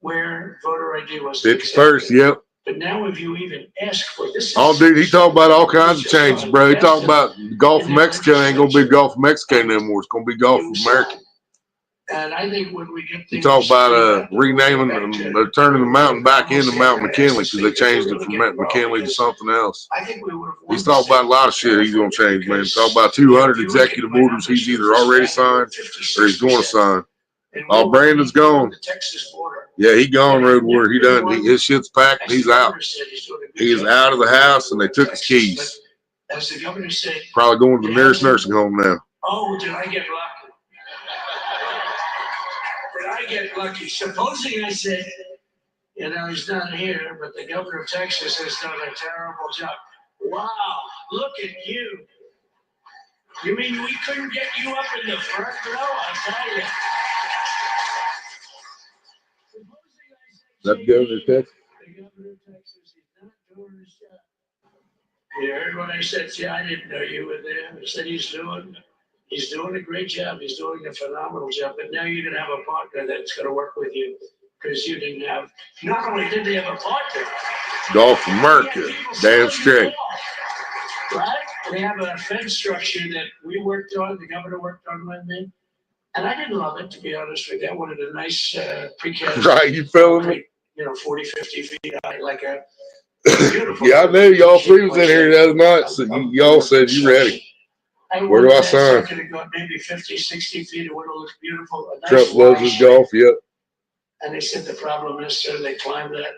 where voter ID was 51st, yep. But now if you even ask for this. Oh, dude, he talked about all kinds of changes, bro. He talked about the Gulf of Mexico ain't going to be Gulf of Mexico no more. It's going to be Gulf of America. And I think when we get he talked about renaming, turning the mountain back into Mount McKinley because they changed it from Mount McKinley to something else. He's talking about a lot of shit he's going to change, man. He's talking about 200 executive orders he's either already signed or he's going to sign. Oh, Brandon's gone. Yeah, he gone road where he done. His shit's packed. He's out. He's out of the house, and they took his keys. As the governor said, probably going to the nearest nursing home now. oh, did I get lucky? Did I get lucky? Supposing I said, you know, he's not here, but the governor of Texas has done a terrible job. Wow, look at you. You mean we couldn't get you up in the front row? I'll tell you. That governor of Texas? The governor of Texas, he's not doing his job. You heard what I said? See, I didn't know you were there. I said he's doing a great job. He's doing a phenomenal job. But now you're going to have a partner that's going to work with you because you didn't have. Not only did they have a partner. Golf America, damn straight. Right? We have a fence structure that we worked on. The governor worked on with me, and I didn't love it, to be honest with you. I wanted a nice precast. Right, you feeling me? You know, 40, 50 feet high, like a. Yeah, I knew y'all three was in here the other night, so y'all said you ready. Where do I sign? Maybe 50, 60 feet. It would have looked beautiful. Trump loves his golf, yep. And they said the problem is, sir, they climbed that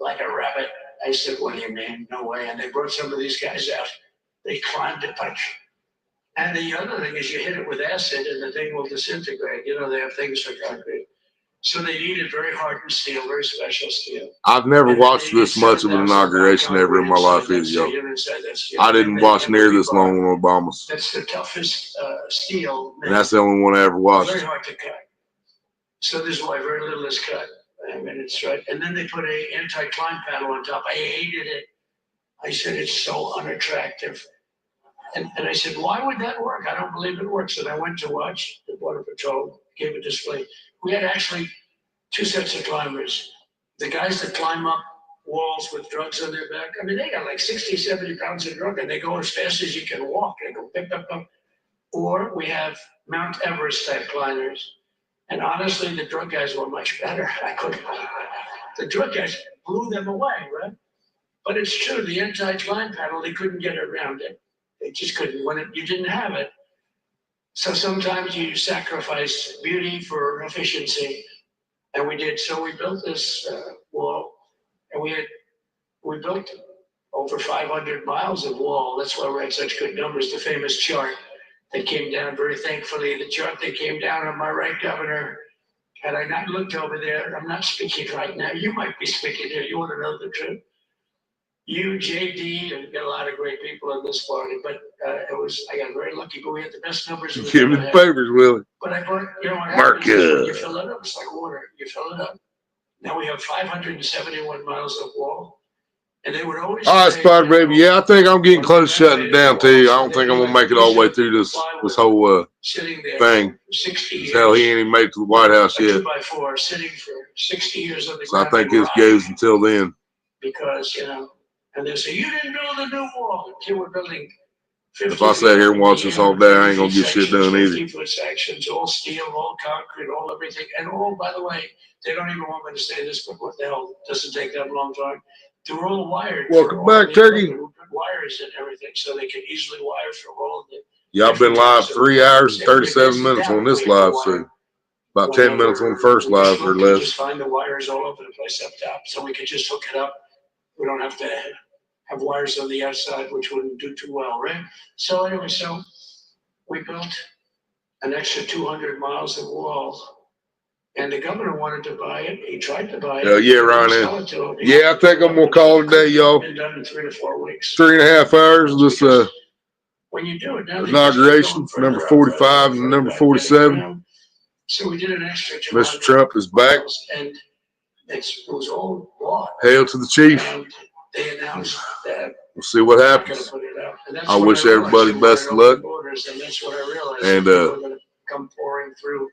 like a rabbit. I said, what do you mean? No way. And they brought some of these guys out. They climbed it, punch. And the other thing is you hit it with acid and the thing will disintegrate. You know, they have things for concrete. So they needed very hardened steel, very special steel. I've never watched this much of an inauguration ever in my life, yo. I didn't watch near this long on Obama's. That's the toughest steel. And that's the only one I ever watched. Very hard to cut. So this is why very little is cut. I mean, it's right. And then they put a anti-climb panel on top. I hated it. I said, it's so unattractive. And I said, why would that work? I don't believe it works. And I went to watch the Border Patrol, gave a display. We had actually two sets of climbers. The guys that climb up walls with drugs on their back. I mean, they got like 60, 70 pounds of drug and they go as fast as you can walk. They go pip, pip, pip. Or we have Mount Everest type climbers. And honestly, the drug guys were much better. The drug guys blew them away, right? But it's true, the anti-climb panel, they couldn't get around it. They just couldn't when you didn't have it. So sometimes you sacrifice beauty for efficiency. And we did. So we built this wall, and we built over 500 miles of wall. That's why we're at such good numbers. The famous chart that came down, very thankfully, the chart that came down on my right, Governor. Had I not looked over there, I'm not speaking right now. You might be speaking here. You want to know the truth? You, JD, and we got a lot of great people in this party, but I got very lucky, but we had the best numbers. Give me the favors, Willie. But I brought, you know what happens is when you fill it up, it's like water. You fill it up. Now we have 571 miles of wall. And they would always all right, Spot Baby. Yeah, I think I'm getting close to shutting it down too. I don't think I'm gonna make it all the way through this whole thing. Hell, he ain't even made it to the White House yet. 2x4 sitting for 60 years on the So I ground. think this goes until then. Because, you know, and they say, you didn't build a new wall. Until we're building 50 if I sat here and watched this all day, I ain't gonna get shit done either. 50-foot sections, all steel, all concrete, all everything. And all, by the way, they don't even want me to say this, but what the hell, doesn't take that long time. They were all wired. Welcome back, Turkey. Wires and everything, so they can easily wire from all of the. Yeah, I've been live 3 hours and 37 minutes on this live, so about 10 minutes on the first live or less. Just find the wires all over the place up top, so we could just hook it up. We don't have to have wires on the outside, which wouldn't do too well, right? So anyway, so we built an extra 200 miles of wall. And the governor wanted to buy it. He tried to buy it. Yeah, Ryan. Yeah, I think I'm gonna call it a day, y'all. Been done in 3 to 4 weeks. 3.5 hours. This when you do it now, inauguration, number 45 and number 47. So we did an extra. Mr. Trump is back. And it was all bought. Hail to the chief. And they announced that. We'll see what happens. I wish everybody best of luck. And that's what I realized. And going to come pouring through.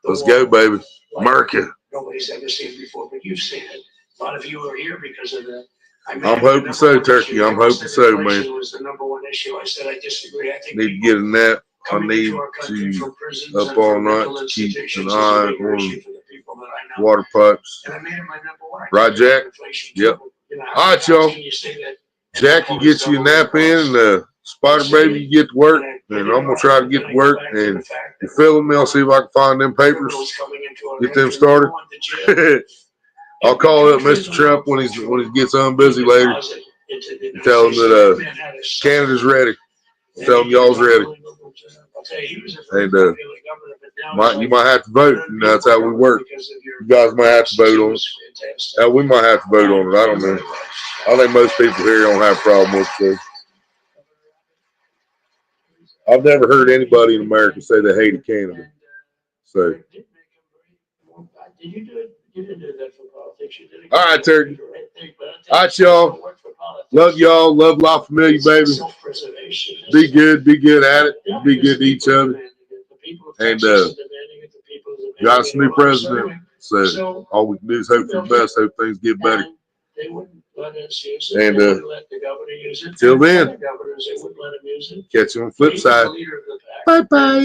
Let's go, baby. America. Nobody's ever seen before, but you've seen it. A lot of you are here because of the. I'm hoping so, Turkey. I'm hoping so, man. It was the number one issue. I said I disagree. I think need to get a nap. I need to up all night to keep an eye on water pipes. Right, Jack? Yep. All right, y'all. Jackie gets you a nap in, and Spider Baby, you get to work, and I'm gonna try to get to work. And you feeling me? I'll see if I can find them papers, get them started. I'll call up Mr. Trump when he gets unbusy later. And tell him that Canada's ready. Tell him y'all's ready. And you might have to vote. And that's how we work. You guys might have to vote on it. We might have to vote on it. I don't know. I think most people here don't have a problem with it. So. I've never heard anybody in America say they hated Canada. So. All right, Terry. All right, y'all. Love y'all. Love La Familia, baby. Be good. Be good at it. Be good to each other. And got us a new president. So all we can do is hope for the best. Hope things get better. And till then, catch you on the flip side. Bye-bye.